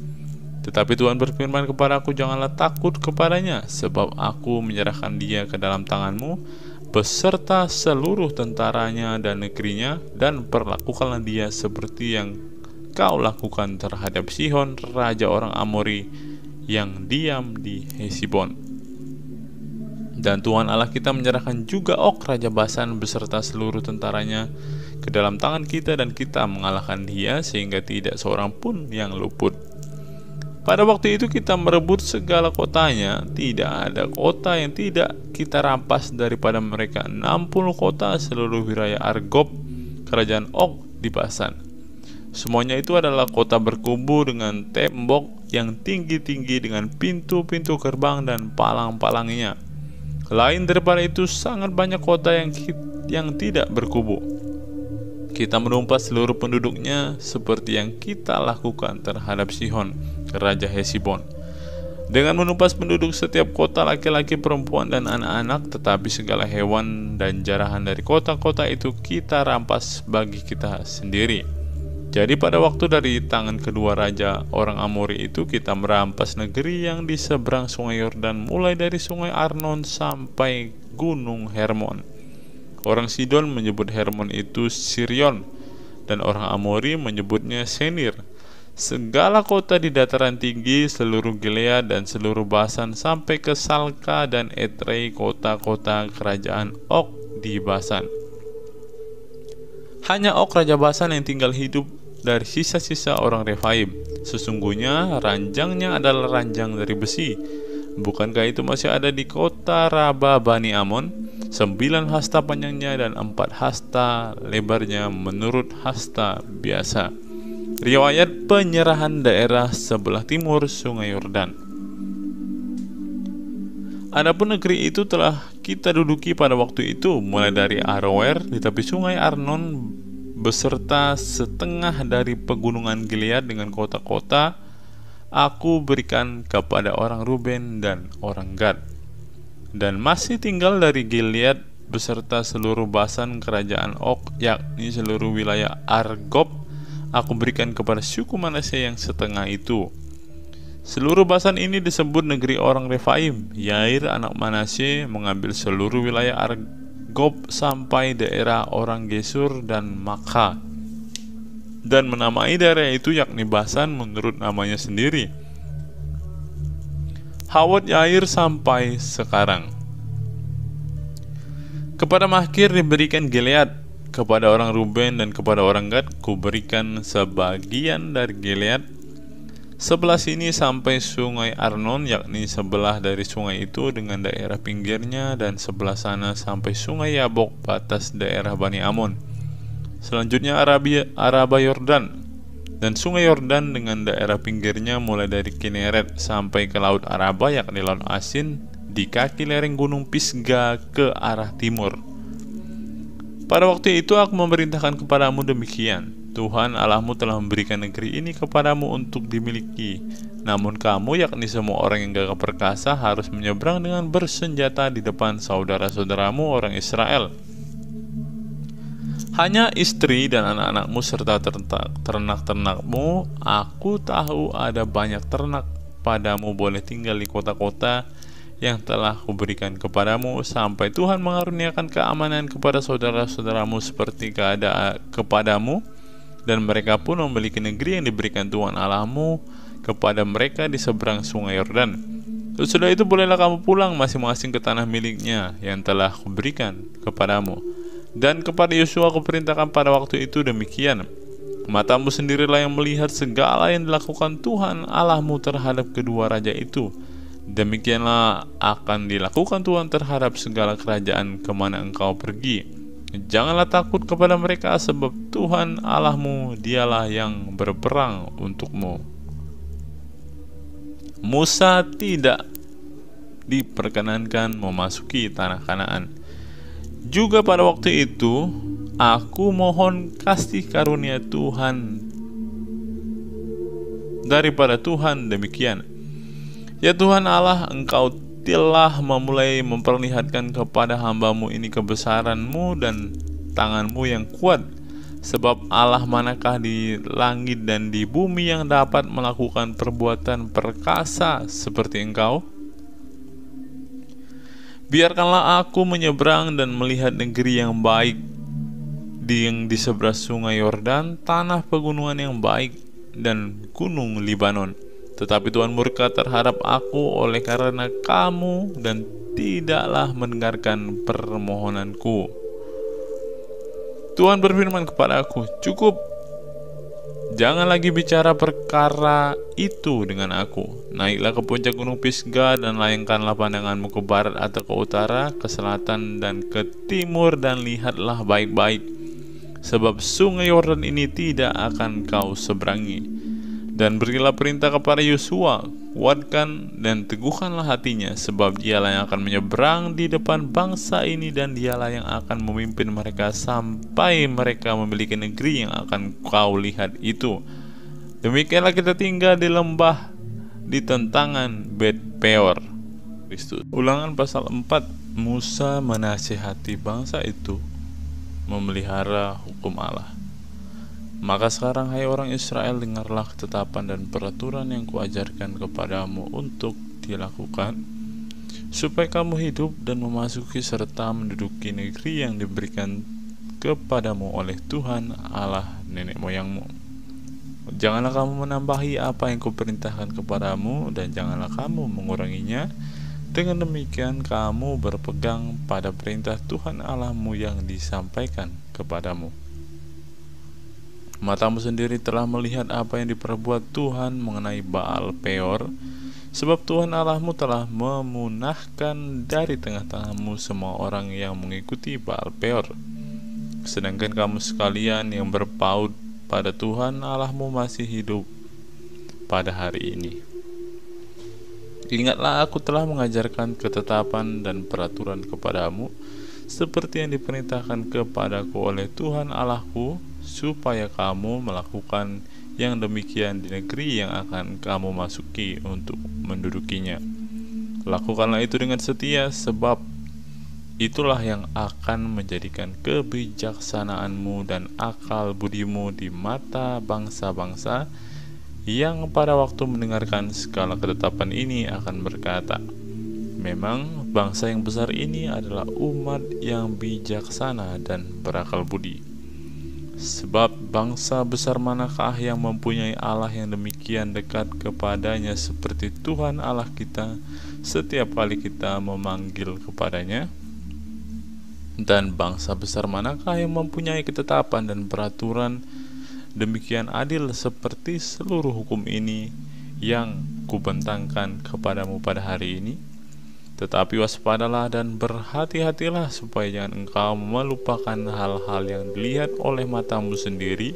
Tetapi Tuhan berfirman kepadaku, janganlah takut kepadanya, sebab aku menyerahkan dia ke dalam tanganmu, beserta seluruh tentaranya dan negerinya, dan perlakukanlah dia seperti yang kau lakukan terhadap Sihon, raja orang Amori, yang diam di Hesibon. Dan Tuhan Allah kita menyerahkan juga Og Raja Basan beserta seluruh tentaranya ke dalam tangan kita, dan kita mengalahkan dia sehingga tidak seorang pun yang luput. Pada waktu itu kita merebut segala kotanya, tidak ada kota yang tidak kita rampas daripada mereka. 60 kota seluruh wilayah Argob, kerajaan Og di Basan. Semuanya itu adalah kota berkubu dengan tembok yang tinggi-tinggi, dengan pintu-pintu gerbang dan palang-palangnya. Lain daripada itu, sangat banyak kota yang tidak berkubu. Kita menumpas seluruh penduduknya seperti yang kita lakukan terhadap Sihon, raja Hesibon, dengan menumpas penduduk setiap kota, laki-laki, perempuan, dan anak-anak. Tetapi segala hewan dan jarahan dari kota-kota itu kita rampas bagi kita sendiri. Jadi pada waktu dari tangan kedua raja orang Amori itu, kita merampas negeri yang di seberang sungai Yordan, mulai dari sungai Arnon sampai gunung Hermon. Orang Sidon menyebut Hermon itu Sirion, dan orang Amori menyebutnya Senir. Segala kota di dataran tinggi, seluruh Gilead dan seluruh Basan, sampai ke Salka dan Edrei, kota-kota kerajaan Og di Basan. Hanya Og Raja Basan yang tinggal hidup dari sisa-sisa orang Refaim. Sesungguhnya ranjangnya adalah ranjang dari besi. Bukankah itu masih ada di kota Raba Bani Amon? 9 hasta panjangnya dan 4 hasta lebarnya menurut hasta biasa. Riwayat penyerahan daerah sebelah timur sungai Yordan. Adapun negeri itu telah kita duduki pada waktu itu, mulai dari Aroer di tepi sungai Arnon beserta setengah dari pegunungan Gilead dengan kota-kota, aku berikan kepada orang Ruben dan orang Gad. Dan masih tinggal dari Gilead beserta seluruh Basan kerajaan Og, yakni seluruh wilayah Argob, aku berikan kepada suku Manasye yang setengah itu. Seluruh Basan ini disebut negeri orang Refaim. Yair anak Manasye mengambil seluruh wilayah Argob sampai daerah orang Gesur dan Makha, dan menamai daerah itu yakni Basan menurut namanya sendiri. Hawat Yair sampai sekarang. Kepada Makir diberikan Gilead, kepada orang Ruben dan kepada orang Gad kuberikan sebagian dari Gilead. Sebelah sini sampai sungai Arnon, yakni sebelah dari sungai itu dengan daerah pinggirnya, dan sebelah sana sampai sungai Yabok, batas daerah Bani Amon. Selanjutnya Araba Yordan, dan sungai Yordan dengan daerah pinggirnya mulai dari Kineret sampai ke laut Araba, yakni laut Asin, di kaki lereng gunung Pisga ke arah timur. Pada waktu itu aku memerintahkan kepadamu demikian: Tuhan Allahmu telah memberikan negeri ini kepadamu untuk dimiliki. Namun kamu, yakni semua orang yang gagah perkasa, harus menyeberang dengan bersenjata di depan saudara-saudaramu orang Israel. Hanya istri dan anak-anakmu serta ternak-ternakmu, aku tahu ada banyak ternak padamu, boleh tinggal di kota-kota yang telah kuberikan kepadamu, sampai Tuhan mengaruniakan keamanan kepada saudara-saudaramu seperti keadaan kepadamu, dan mereka pun memiliki negeri yang diberikan Tuhan Allahmu kepada mereka di seberang sungai Yordan. Sesudah itu bolehlah kamu pulang masing-masing ke tanah miliknya yang telah kuberikan kepadamu. Dan kepada Yosua kuperintahkan pada waktu itu demikian, matamu sendirilah yang melihat segala yang dilakukan Tuhan Allahmu terhadap kedua raja itu. Demikianlah akan dilakukan Tuhan terhadap segala kerajaan kemana engkau pergi. Janganlah takut kepada mereka, sebab Tuhan Allahmu dialah yang berperang untukmu. Musa tidak diperkenankan memasuki tanah Kanaan. Juga pada waktu itu, aku mohon kasih karunia Tuhan daripada Tuhan demikian. Ya Tuhan Allah, Engkau telah memulai memperlihatkan kepada hamba-Mu ini kebesaran-Mu dan tangan-Mu yang kuat. Sebab Allah manakah di langit dan di bumi yang dapat melakukan perbuatan perkasa seperti Engkau? Biarkanlah aku menyeberang dan melihat negeri yang baik yang di seberang sungai Yordan, tanah pegunungan yang baik dan gunung Libanon. Tetapi Tuhan murka terhadap aku oleh karena kamu dan tidaklah mendengarkan permohonanku. Tuhan berfirman kepada aku, cukup, jangan lagi bicara perkara itu dengan aku. Naiklah ke puncak gunung Pisgah dan layangkanlah pandanganmu ke barat atau ke utara, ke selatan dan ke timur, dan lihatlah baik-baik, sebab sungai Yordan ini tidak akan kau seberangi. Dan berilah perintah kepada Yosua, kuatkan dan teguhkanlah hatinya, sebab dialah yang akan menyeberang di depan bangsa ini, dan dialah yang akan memimpin mereka sampai mereka memiliki negeri yang akan kau lihat itu. Demikianlah kita tinggal di lembah di tentangan Bet Peor. Kristus. Ulangan pasal 4. Musa menasihati bangsa itu memelihara hukum Allah. Maka sekarang, hai orang Israel, dengarlah ketetapan dan peraturan yang kuajarkan kepadamu untuk dilakukan, supaya kamu hidup dan memasuki serta menduduki negeri yang diberikan kepadamu oleh Tuhan Allah nenek moyangmu. Janganlah kamu menambahi apa yang kuperintahkan kepadamu, dan janganlah kamu menguranginya. Dengan demikian kamu berpegang pada perintah Tuhan Allahmu yang disampaikan kepadamu. Matamu sendiri telah melihat apa yang diperbuat Tuhan mengenai Baal Peor, sebab Tuhan Allahmu telah memunahkan dari tengah-tengahmu semua orang yang mengikuti Baal Peor. Sedangkan kamu sekalian yang berpaut pada Tuhan Allahmu masih hidup pada hari ini. Ingatlah, aku telah mengajarkan ketetapan dan peraturan kepadamu, seperti yang diperintahkan kepadaku oleh Tuhan Allahku, supaya kamu melakukan yang demikian di negeri yang akan kamu masuki untuk mendudukinya. Lakukanlah itu dengan setia, sebab itulah yang akan menjadikan kebijaksanaanmu dan akal budimu di mata bangsa-bangsa yang pada waktu mendengarkan segala ketetapan ini akan berkata, memang bangsa yang besar ini adalah umat yang bijaksana dan berakal budi. Sebab bangsa besar manakah yang mempunyai Allah yang demikian dekat kepadanya seperti Tuhan Allah kita setiap kali kita memanggil kepadanya? Dan bangsa besar manakah yang mempunyai ketetapan dan peraturan demikian adil seperti seluruh hukum ini yang kubentangkan kepadamu pada hari ini? Tetapi waspadalah dan berhati-hatilah, supaya jangan engkau melupakan hal-hal yang dilihat oleh matamu sendiri,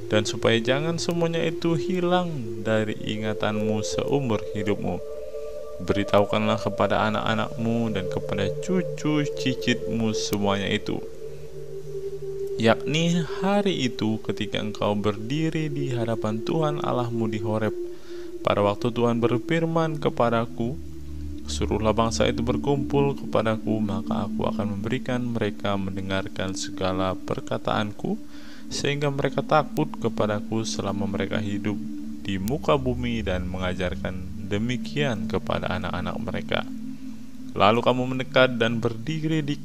dan supaya jangan semuanya itu hilang dari ingatanmu seumur hidupmu. Beritahukanlah kepada anak-anakmu dan kepada cucu cicitmu semuanya itu, yakni hari itu ketika engkau berdiri di hadapan Tuhan Allahmu di Horeb, pada waktu Tuhan berfirman kepadaku, suruhlah bangsa itu berkumpul kepadaku, maka aku akan memberikan mereka mendengarkan segala perkataanku, sehingga mereka takut kepadaku selama mereka hidup di muka bumi, dan mengajarkan demikian kepada anak-anak mereka. Lalu kamu mendekat dan berdiri di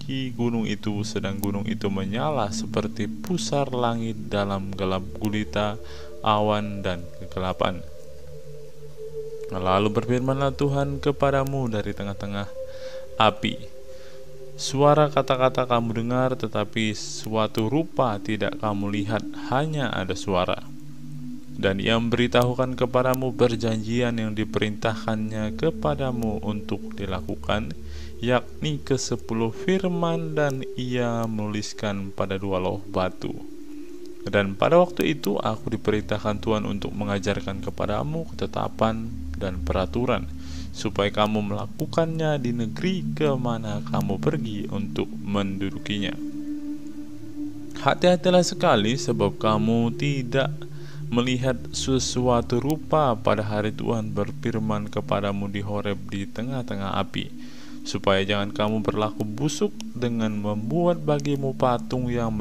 menduduki gunung itu, sedang gunung itu menyala seperti pusar langit dalam gelap gulita, awan, dan kegelapan. Lalu berfirmanlah Tuhan kepadamu dari tengah-tengah api. Suara kata-kata kamu dengar, tetapi suatu rupa tidak kamu lihat, hanya ada suara. Dan ia memberitahukan kepadamu perjanjian yang diperintahkannya kepadamu untuk dilakukan, yakni ke-10 firman, dan ia menuliskan pada 2 loh batu. Dan pada waktu itu aku diperintahkan Tuhan untuk mengajarkan kepadamu ketetapan dan peraturan, supaya kamu melakukannya di negeri kemana kamu pergi untuk mendudukinya. Hati-hatilah sekali, sebab kamu tidak melihat sesuatu rupa pada hari Tuhan berfirman kepadamu di Horeb di tengah-tengah api, supaya jangan kamu berlaku busuk dengan membuat bagimu patung yang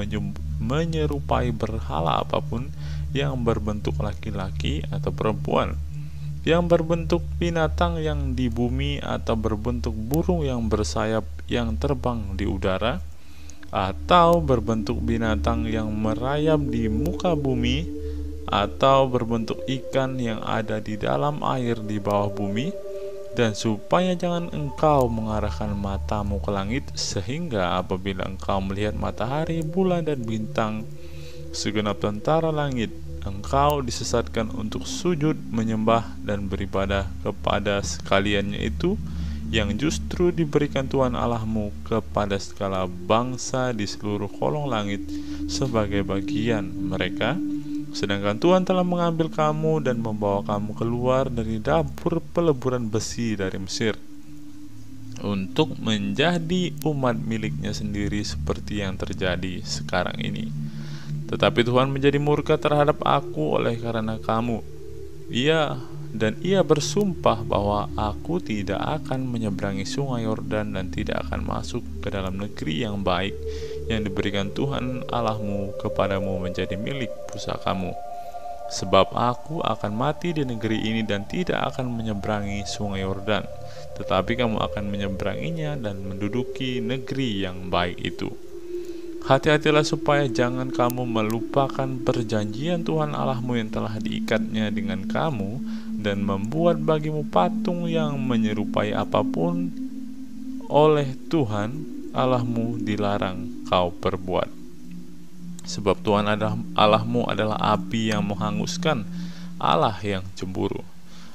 menyerupai berhala apapun, yang berbentuk laki-laki atau perempuan, yang berbentuk binatang yang di bumi, atau berbentuk burung yang bersayap yang terbang di udara, atau berbentuk binatang yang merayap di muka bumi, atau berbentuk ikan yang ada di dalam air di bawah bumi. Dan supaya jangan engkau mengarahkan matamu ke langit, sehingga apabila engkau melihat matahari, bulan, dan bintang, segenap tentara langit, engkau disesatkan untuk sujud, menyembah, dan beribadah kepada sekaliannya itu, yang justru diberikan Tuhan Allahmu kepada segala bangsa di seluruh kolong langit sebagai bagian mereka. Sedangkan Tuhan telah mengambil kamu dan membawa kamu keluar dari dapur peleburan besi dari Mesir, untuk menjadi umat miliknya sendiri, seperti yang terjadi sekarang ini. Tetapi Tuhan menjadi murka terhadap aku oleh karena kamu. Ia bersumpah bahwa aku tidak akan menyeberangi sungai Yordan dan tidak akan masuk ke dalam negeri yang baik yang diberikan Tuhan Allahmu kepadamu menjadi milik pusakamu. Sebab aku akan mati di negeri ini dan tidak akan menyeberangi sungai Yordan, tetapi kamu akan menyeberanginya dan menduduki negeri yang baik itu. Hati-hatilah supaya jangan kamu melupakan perjanjian Tuhan Allahmu yang telah diikatnya dengan kamu, dan membuat bagimu patung yang menyerupai apapun oleh Tuhan Allahmu dilarang kau perbuat. Sebab Tuhan Allahmu adalah api yang menghanguskan, Allah yang cemburu.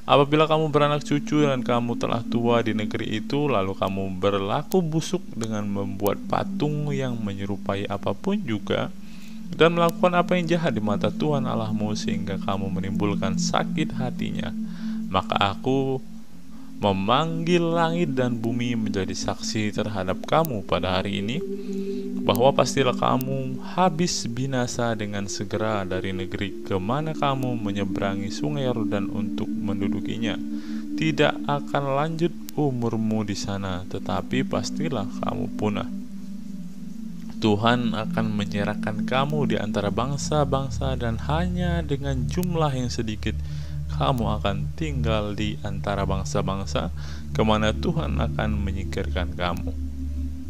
Apabila kamu beranak cucu dan kamu telah tua di negeri itu, lalu kamu berlaku busuk dengan membuat patung yang menyerupai apapun juga, dan melakukan apa yang jahat di mata Tuhan Allahmu, sehingga kamu menimbulkan sakit hatinya, maka aku memanggil langit dan bumi menjadi saksi terhadap kamu pada hari ini, bahwa pastilah kamu habis binasa dengan segera dari negeri kemana kamu menyeberangi sungai Yordan untuk mendudukinya. Tidak akan lanjut umurmu di sana, tetapi pastilah kamu punah. Tuhan akan menyerahkan kamu di antara bangsa-bangsa, dan hanya dengan jumlah yang sedikit kamu akan tinggal di antara bangsa-bangsa kemana Tuhan akan menyingkirkan kamu.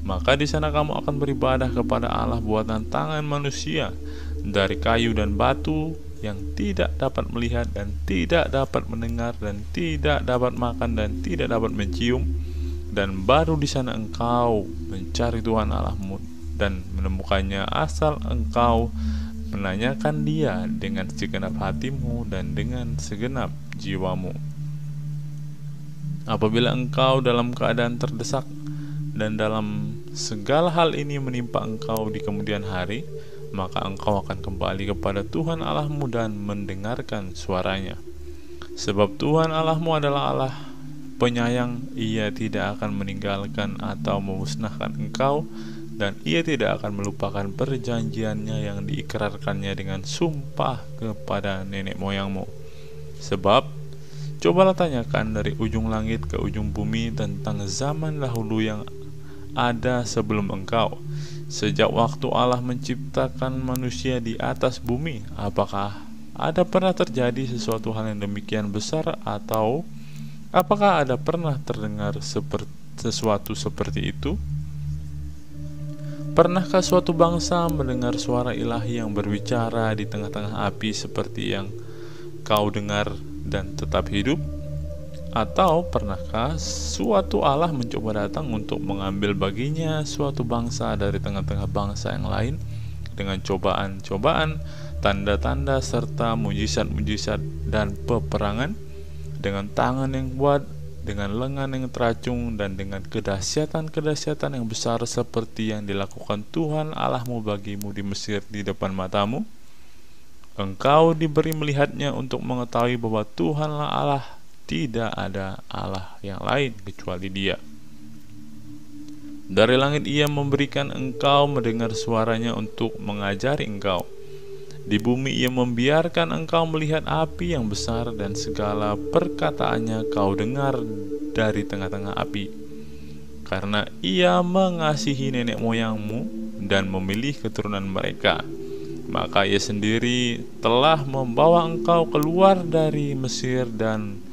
Maka di sana kamu akan beribadah kepada Allah buatan tangan manusia, dari kayu dan batu, yang tidak dapat melihat dan tidak dapat mendengar dan tidak dapat makan dan tidak dapat mencium. Dan baru di sana engkau mencari Tuhan Allahmu dan menemukannya, asal engkau menanyakan Dia dengan segenap hatimu dan dengan segenap jiwamu. Apabila engkau dalam keadaan terdesak dan dalam segala hal ini menimpa engkau di kemudian hari, maka engkau akan kembali kepada Tuhan Allahmu dan mendengarkan suaranya. Sebab Tuhan Allahmu adalah Allah penyayang, Ia tidak akan meninggalkan atau memusnahkan engkau, dan Ia tidak akan melupakan perjanjiannya yang diikrarkannya dengan sumpah kepada nenek moyangmu. Sebab cobalah tanyakan dari ujung langit ke ujung bumi tentang zaman dahulu yang ada sebelum engkau, sejak waktu Allah menciptakan manusia di atas bumi. Apakah ada pernah terjadi sesuatu hal yang demikian besar, atau apakah ada pernah terdengar sesuatu seperti itu? Pernahkah suatu bangsa mendengar suara ilahi yang berbicara di tengah-tengah api seperti yang kau dengar dan tetap hidup? Atau pernahkah suatu Allah mencoba datang untuk mengambil baginya suatu bangsa dari tengah-tengah bangsa yang lain dengan cobaan-cobaan, tanda-tanda, serta mujizat-mujizat dan peperangan, dengan tangan yang kuat, dengan lengan yang teracung, dan dengan kedahsyatan-kedahsyatan yang besar seperti yang dilakukan Tuhan Allahmu bagimu di Mesir di depan matamu? Engkau diberi melihatnya untuk mengetahui bahwa Tuhanlah Allah, tidak ada Allah yang lain kecuali Dia. Dari langit Ia memberikan engkau mendengar suaranya untuk mengajari engkau. Di bumi Ia membiarkan engkau melihat api yang besar, dan segala perkataannya kau dengar dari tengah-tengah api. Karena Ia mengasihi nenek moyangmu dan memilih keturunan mereka, maka Ia sendiri telah membawa engkau keluar dari Mesir dan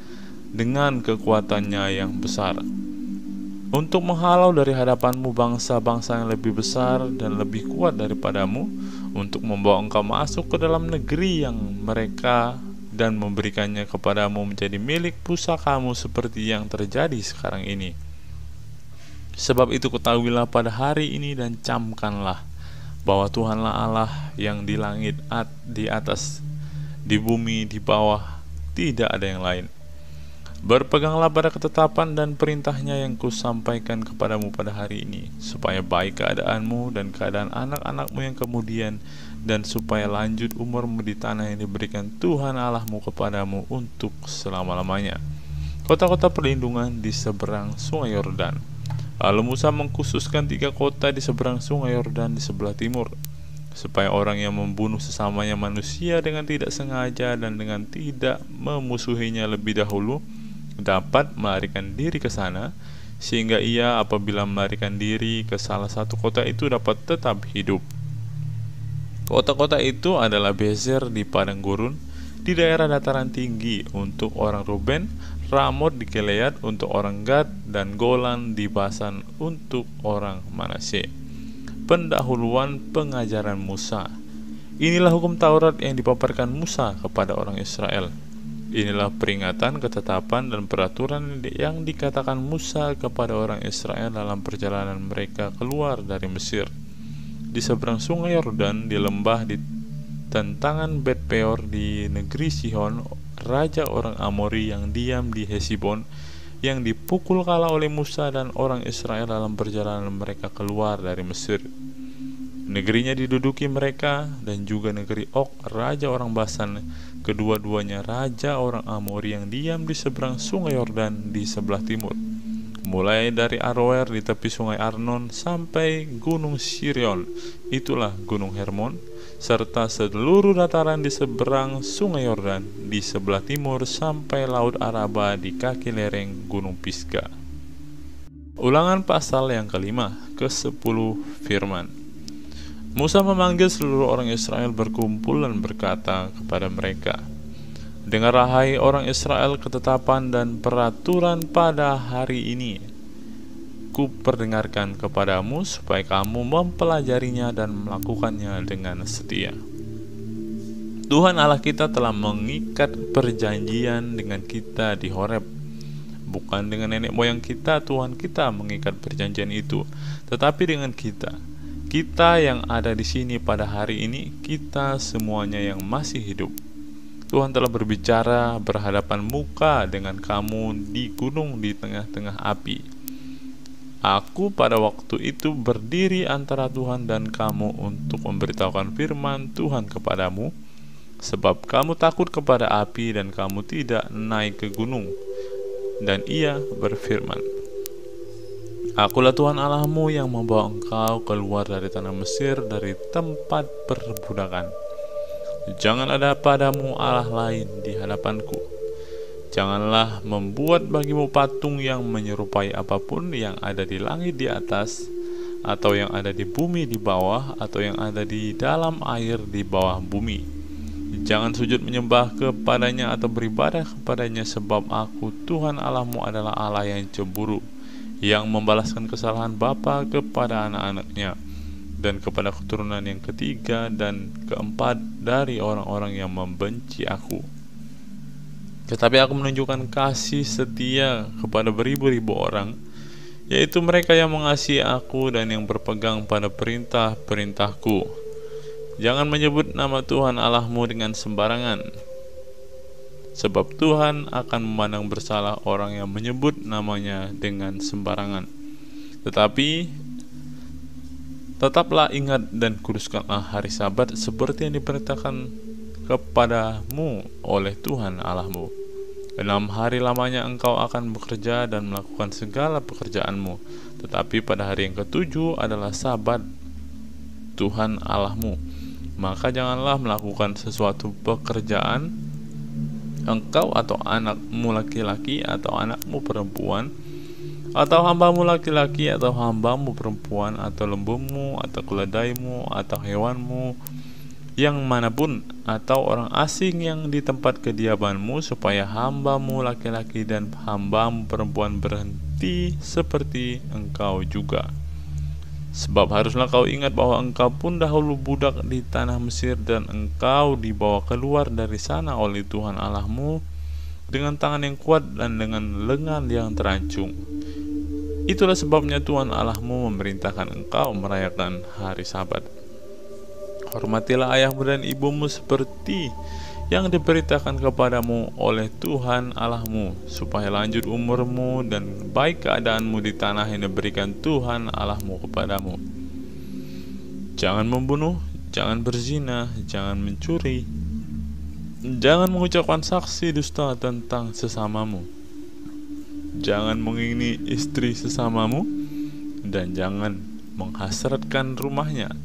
dengan kekuatannya yang besar, untuk menghalau dari hadapanmu bangsa-bangsa yang lebih besar dan lebih kuat daripadamu, untuk membawa engkau masuk ke dalam negeri yang mereka dan memberikannya kepadamu menjadi milik pusakamu seperti yang terjadi sekarang ini. Sebab itu ketahuilah pada hari ini dan camkanlah bahwa Tuhanlah Allah yang di langit, di atas, di bumi, di bawah, tidak ada yang lain. Berpeganglah pada ketetapan dan perintahnya yang kusampaikan kepadamu pada hari ini, supaya baik keadaanmu dan keadaan anak-anakmu yang kemudian, dan supaya lanjut umurmu di tanah yang diberikan Tuhan Allahmu kepadamu untuk selama-lamanya. Kota-kota perlindungan di seberang sungai Yordan. Lalu Musa mengkhususkan 3 kota di seberang sungai Yordan di sebelah timur, supaya orang yang membunuh sesamanya manusia dengan tidak sengaja dan dengan tidak memusuhinya lebih dahulu dapat melarikan diri ke sana, sehingga ia apabila melarikan diri ke salah satu kota itu dapat tetap hidup. Kota-kota itu adalah Bezer di padang gurun di daerah dataran tinggi untuk orang Ruben, Ramot di Gilead untuk orang Gad, dan Golan di Basan untuk orang Manasye. Pendahuluan pengajaran Musa. Inilah hukum Taurat yang dipaparkan Musa kepada orang Israel. Inilah peringatan, ketetapan, dan peraturan yang dikatakan Musa kepada orang Israel dalam perjalanan mereka keluar dari Mesir. Di seberang sungai Yordan, di lembah di tentangan Bet Peor, di negeri Sihon, raja orang Amori yang diam di Hesibon, yang dipukul kalah oleh Musa dan orang Israel dalam perjalanan mereka keluar dari Mesir. Negerinya diduduki mereka, dan juga negeri Og, raja orang Basan, kedua-duanya raja orang Amori yang diam di seberang sungai Yordan di sebelah timur, mulai dari Aroer di tepi sungai Arnon sampai gunung Sirion, itulah gunung Hermon, serta seluruh dataran di seberang sungai Yordan di sebelah timur sampai laut Araba di kaki lereng gunung Pisga. Ulangan pasal yang ke-5 ke-10 firman. Musa memanggil seluruh orang Israel berkumpul dan berkata kepada mereka, "Dengarlah hai orang Israel ketetapan dan peraturan pada hari ini. Kuperdengarkan kepadamu supaya kamu mempelajarinya dan melakukannya dengan setia. Tuhan Allah kita telah mengikat perjanjian dengan kita di Horeb. Bukan dengan nenek moyang kita Tuhan kita mengikat perjanjian itu, tetapi dengan kita yang ada di sini pada hari ini, kita semuanya yang masih hidup. Tuhan telah berbicara berhadapan muka dengan kamu di gunung di tengah-tengah api. Aku pada waktu itu berdiri antara Tuhan dan kamu untuk memberitahukan firman Tuhan kepadamu, sebab kamu takut kepada api dan kamu tidak naik ke gunung." Dan Ia berfirman, "Akulah Tuhan Allahmu yang membawa engkau keluar dari tanah Mesir, dari tempat perbudakan. Jangan ada padamu Allah lain di hadapanku. Janganlah membuat bagimu patung yang menyerupai apapun yang ada di langit di atas, atau yang ada di bumi di bawah, atau yang ada di dalam air di bawah bumi. Jangan sujud menyembah kepadanya atau beribadah kepadanya, sebab aku Tuhan Allahmu adalah Allah yang cemburu, yang membalaskan kesalahan bapa kepada anak-anaknya dan kepada keturunan yang ketiga dan keempat dari orang-orang yang membenci aku. Tetapi aku menunjukkan kasih setia kepada beribu-ribu orang, yaitu mereka yang mengasihi aku dan yang berpegang pada perintah-perintahku. Jangan menyebut nama Tuhan Allahmu dengan sembarangan, sebab Tuhan akan memandang bersalah orang yang menyebut namanya dengan sembarangan. Tetapi tetaplah ingat dan kuduskanlah hari Sabat seperti yang diperintahkan kepadamu oleh Tuhan Allahmu. 6 hari lamanya engkau akan bekerja dan melakukan segala pekerjaanmu, tetapi pada hari yang ke-7 adalah Sabat Tuhan Allahmu. Maka janganlah melakukan sesuatu pekerjaan, engkau atau anakmu laki-laki atau anakmu perempuan, atau hambamu laki-laki atau hambamu perempuan, atau lembumu atau keledaimu atau hewanmu yang manapun, atau orang asing yang di tempat kediamanmu, supaya hambamu laki-laki dan hambamu perempuan berhenti seperti engkau juga. Sebab haruslah kau ingat bahwa engkau pun dahulu budak di tanah Mesir, dan engkau dibawa keluar dari sana oleh Tuhan Allahmu dengan tangan yang kuat dan dengan lengan yang terancung. Itulah sebabnya Tuhan Allahmu memerintahkan engkau merayakan hari Sabat. Hormatilah ayahmu dan ibumu seperti yang diperintahkan kepadamu oleh Tuhan Allahmu, supaya lanjut umurmu dan baik keadaanmu di tanah yang diberikan Tuhan Allahmu kepadamu. Jangan membunuh, jangan berzina, jangan mencuri, jangan mengucapkan saksi dusta tentang sesamamu, jangan mengingini istri sesamamu, dan jangan menghasratkan rumahnya,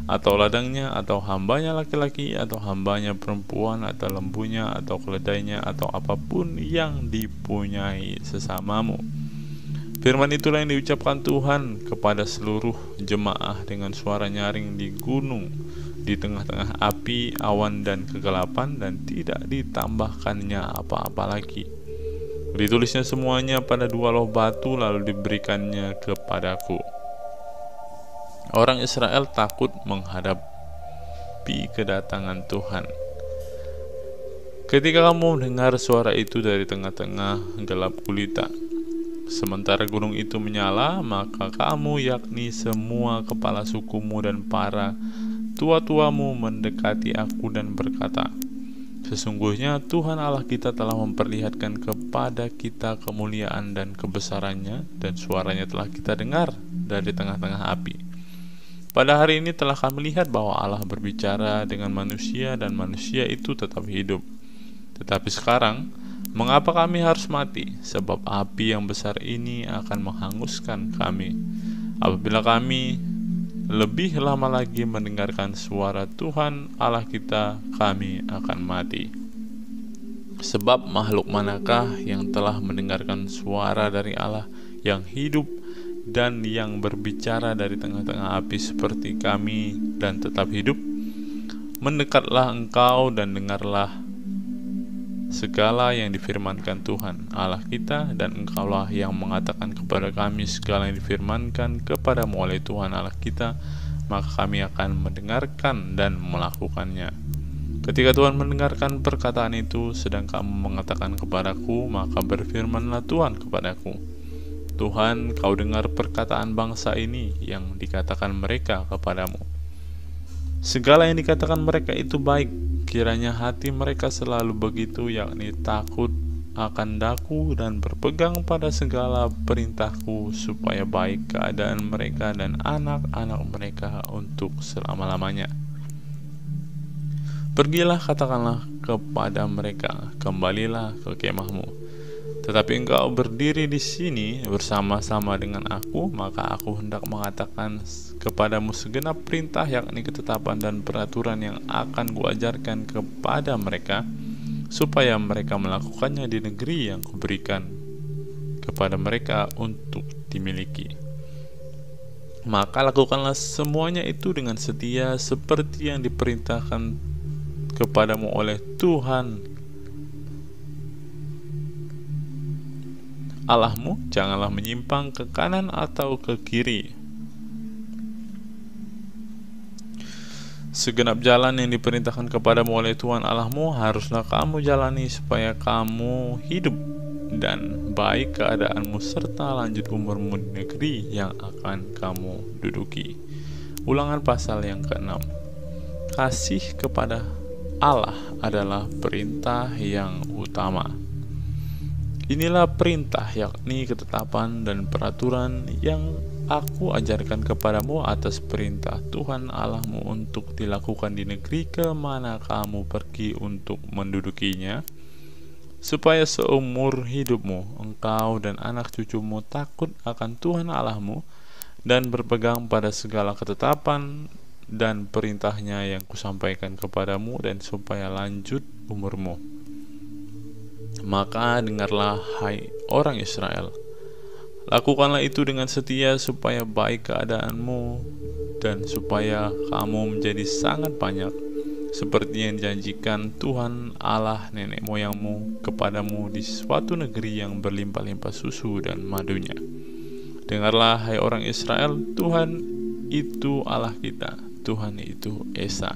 atau ladangnya, atau hambanya laki-laki, atau hambanya perempuan, atau lembunya, atau keledainya, atau apapun yang dipunyai sesamamu. Firman itulah yang diucapkan Tuhan kepada seluruh jemaah dengan suara nyaring di gunung, di tengah-tengah api, awan, dan kegelapan, dan tidak ditambahkannya apa-apa lagi. Ditulisnya semuanya pada 2 loh batu, lalu diberikannya kepadaku. Orang Israel takut menghadapi kedatangan Tuhan. Ketika kamu mendengar suara itu dari tengah-tengah gelap gulita, sementara gunung itu menyala, maka kamu, yakni semua kepala sukumu dan para tua-tuamu, mendekati aku dan berkata, sesungguhnya Tuhan Allah kita telah memperlihatkan kepada kita kemuliaan dan kebesarannya, dan suaranya telah kita dengar dari tengah-tengah api. Pada hari ini telah kami lihat bahwa Allah berbicara dengan manusia, dan manusia itu tetap hidup. Tetapi sekarang, mengapa kami harus mati? Sebab api yang besar ini akan menghanguskan kami. Apabila kami lebih lama lagi mendengarkan suara Tuhan Allah kita, kami akan mati. Sebab makhluk manakah yang telah mendengarkan suara dari Allah yang hidup dan yang berbicara dari tengah-tengah api seperti kami dan tetap hidup? Mendekatlah engkau dan dengarlah segala yang difirmankan Tuhan Allah kita, dan engkaulah yang mengatakan kepada kami segala yang difirmankan kepadamu oleh Tuhan Allah kita, maka kami akan mendengarkan dan melakukannya. Ketika Tuhan mendengarkan perkataan itu, sedang kamu mengatakan kepadaku, maka berfirmanlah Tuhan kepadaku, Tuhan, kau dengar perkataan bangsa ini yang dikatakan mereka kepadamu. Segala yang dikatakan mereka itu baik, kiranya hati mereka selalu begitu, yakni takut akan daku dan berpegang pada segala perintahku, supaya baik keadaan mereka dan anak-anak mereka untuk selama-lamanya. Pergilah, katakanlah kepada mereka, kembalilah ke kemahmu. Tetapi engkau berdiri di sini bersama-sama dengan aku, maka aku hendak mengatakan kepadamu segenap perintah, yakni ketetapan dan peraturan yang akan kuajarkan kepada mereka, supaya mereka melakukannya di negeri yang kuberikan kepada mereka untuk dimiliki. Maka lakukanlah semuanya itu dengan setia, seperti yang diperintahkan kepadamu oleh Tuhan Allahmu. Janganlah menyimpang ke kanan atau ke kiri, Segenap jalan yang diperintahkan kepadamu oleh Tuhan Allahmu haruslah kamu jalani supaya kamu hidup dan baik keadaanmu serta lanjut umurmu di negeri yang akan kamu duduki. Ulangan pasal yang ke-6. Kasih kepada Allah adalah perintah yang utama. Inilah perintah, yakni ketetapan dan peraturan yang aku ajarkan kepadamu atas perintah Tuhan Allahmu untuk dilakukan di negeri kemana kamu pergi untuk mendudukinya, supaya seumur hidupmu engkau dan anak cucumu takut akan Tuhan Allahmu dan berpegang pada segala ketetapan dan perintahnya yang kusampaikan kepadamu, dan supaya lanjut umurmu. Maka dengarlah, hai orang Israel, lakukanlah itu dengan setia supaya baik keadaanmu dan supaya kamu menjadi sangat banyak, seperti yang dijanjikan Tuhan Allah nenek moyangmu kepadamu di suatu negeri yang berlimpah-limpah susu dan madunya. Dengarlah, hai orang Israel, Tuhan itu Allah kita, Tuhan itu Esa.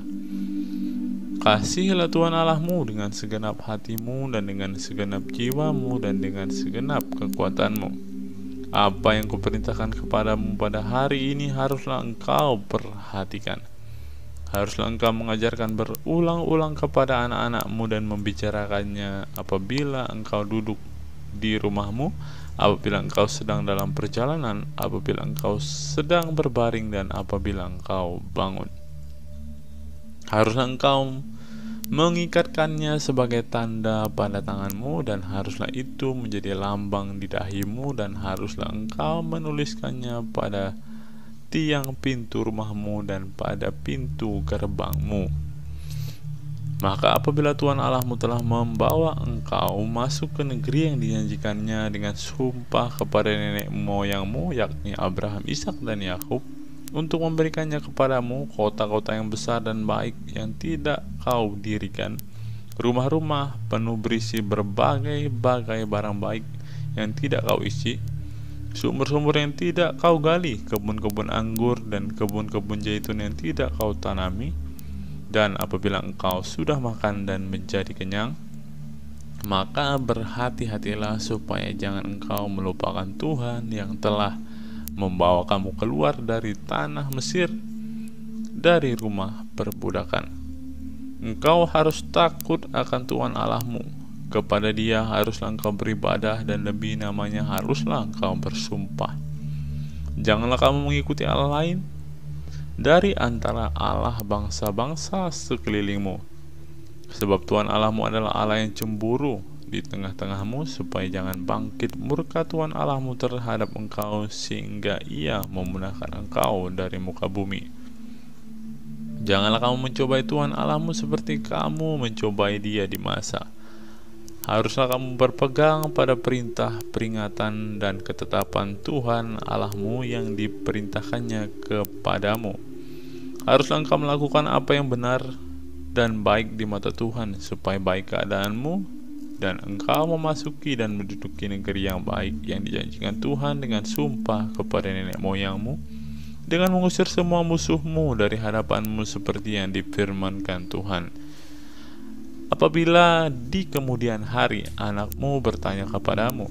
Kasihilah Tuhan Allahmu dengan segenap hatimu dan dengan segenap jiwamu dan dengan segenap kekuatanmu. Apa yang kuperintahkan kepadamu pada hari ini haruslah engkau perhatikan. Haruslah engkau mengajarkan berulang-ulang kepada anak-anakmu dan membicarakannya apabila engkau duduk di rumahmu, apabila engkau sedang dalam perjalanan, apabila engkau sedang berbaring, dan apabila engkau bangun. Haruslah engkau mengikatkannya sebagai tanda pada tanganmu, dan haruslah itu menjadi lambang di dahimu, dan haruslah engkau menuliskannya pada tiang pintu rumahmu dan pada pintu gerbangmu. Maka apabila Tuhan Allahmu telah membawa engkau masuk ke negeri yang dijanjikannya dengan sumpah kepada nenek moyangmu, yakni Abraham, Ishak, dan Yakub, untuk memberikannya kepadamu kota-kota yang besar dan baik yang tidak kau dirikan, rumah-rumah penuh berisi berbagai-bagai barang baik yang tidak kau isi, sumur-sumur yang tidak kau gali, kebun-kebun anggur dan kebun-kebun zaitun yang tidak kau tanami. Dan apabila engkau sudah makan dan menjadi kenyang, maka berhati-hatilah supaya jangan engkau melupakan Tuhan yang telah membawa kamu keluar dari tanah Mesir, dari rumah perbudakan. Engkau harus takut akan Tuhan Allahmu. Kepada Dia haruslah engkau beribadah, dan demi namanya haruslah engkau bersumpah. Janganlah kamu mengikuti Allah lain dari antara Allah bangsa-bangsa sekelilingmu, sebab Tuhan Allahmu adalah Allah yang cemburu di tengah-tengahmu, supaya jangan bangkit murka Tuhan Allahmu terhadap engkau sehingga Ia memunahkan engkau dari muka bumi. Janganlah kamu mencobai Tuhan Allahmu seperti kamu mencobai Dia di masa. Haruslah kamu berpegang pada perintah, peringatan, dan ketetapan Tuhan Allahmu yang diperintahkannya kepadamu. Haruslah engkau melakukan apa yang benar dan baik di mata Tuhan, supaya baik keadaanmu dan engkau memasuki dan menduduki negeri yang baik yang dijanjikan Tuhan dengan sumpah kepada nenek moyangmu, dengan mengusir semua musuhmu dari hadapanmu seperti yang difirmankan Tuhan. Apabila di kemudian hari anakmu bertanya kepadamu,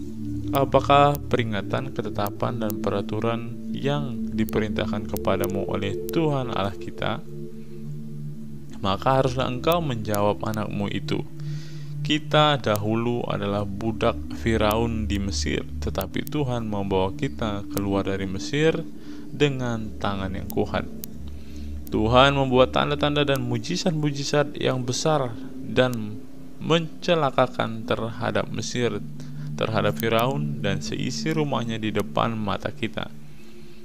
apakah peringatan, ketetapan, dan peraturan yang diperintahkan kepadamu oleh Tuhan Allah kita, maka haruslah engkau menjawab anakmu itu, kita dahulu adalah budak Firaun di Mesir, tetapi Tuhan membawa kita keluar dari Mesir dengan tangan yang kuat. Tuhan membuat tanda-tanda dan mujizat-mujizat yang besar dan mencelakakan terhadap Mesir, terhadap Firaun dan seisi rumahnya di depan mata kita.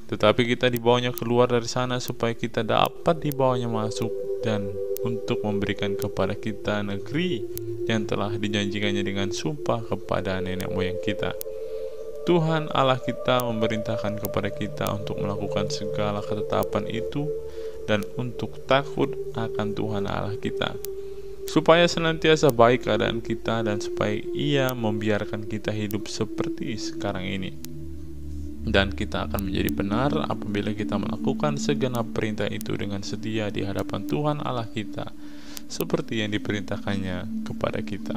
Tetapi kita dibawanya keluar dari sana supaya kita dapat dibawanya masuk dan untuk memberikan kepada kita negeri yang telah dijanjikannya dengan sumpah kepada nenek moyang kita. Tuhan Allah kita memerintahkan kepada kita untuk melakukan segala ketetapan itu dan untuk takut akan Tuhan Allah kita, supaya senantiasa baik keadaan kita dan supaya Ia membiarkan kita hidup seperti sekarang ini. Dan kita akan menjadi benar apabila kita melakukan segenap perintah itu dengan setia di hadapan Tuhan Allah kita, seperti yang diperintahkannya kepada kita.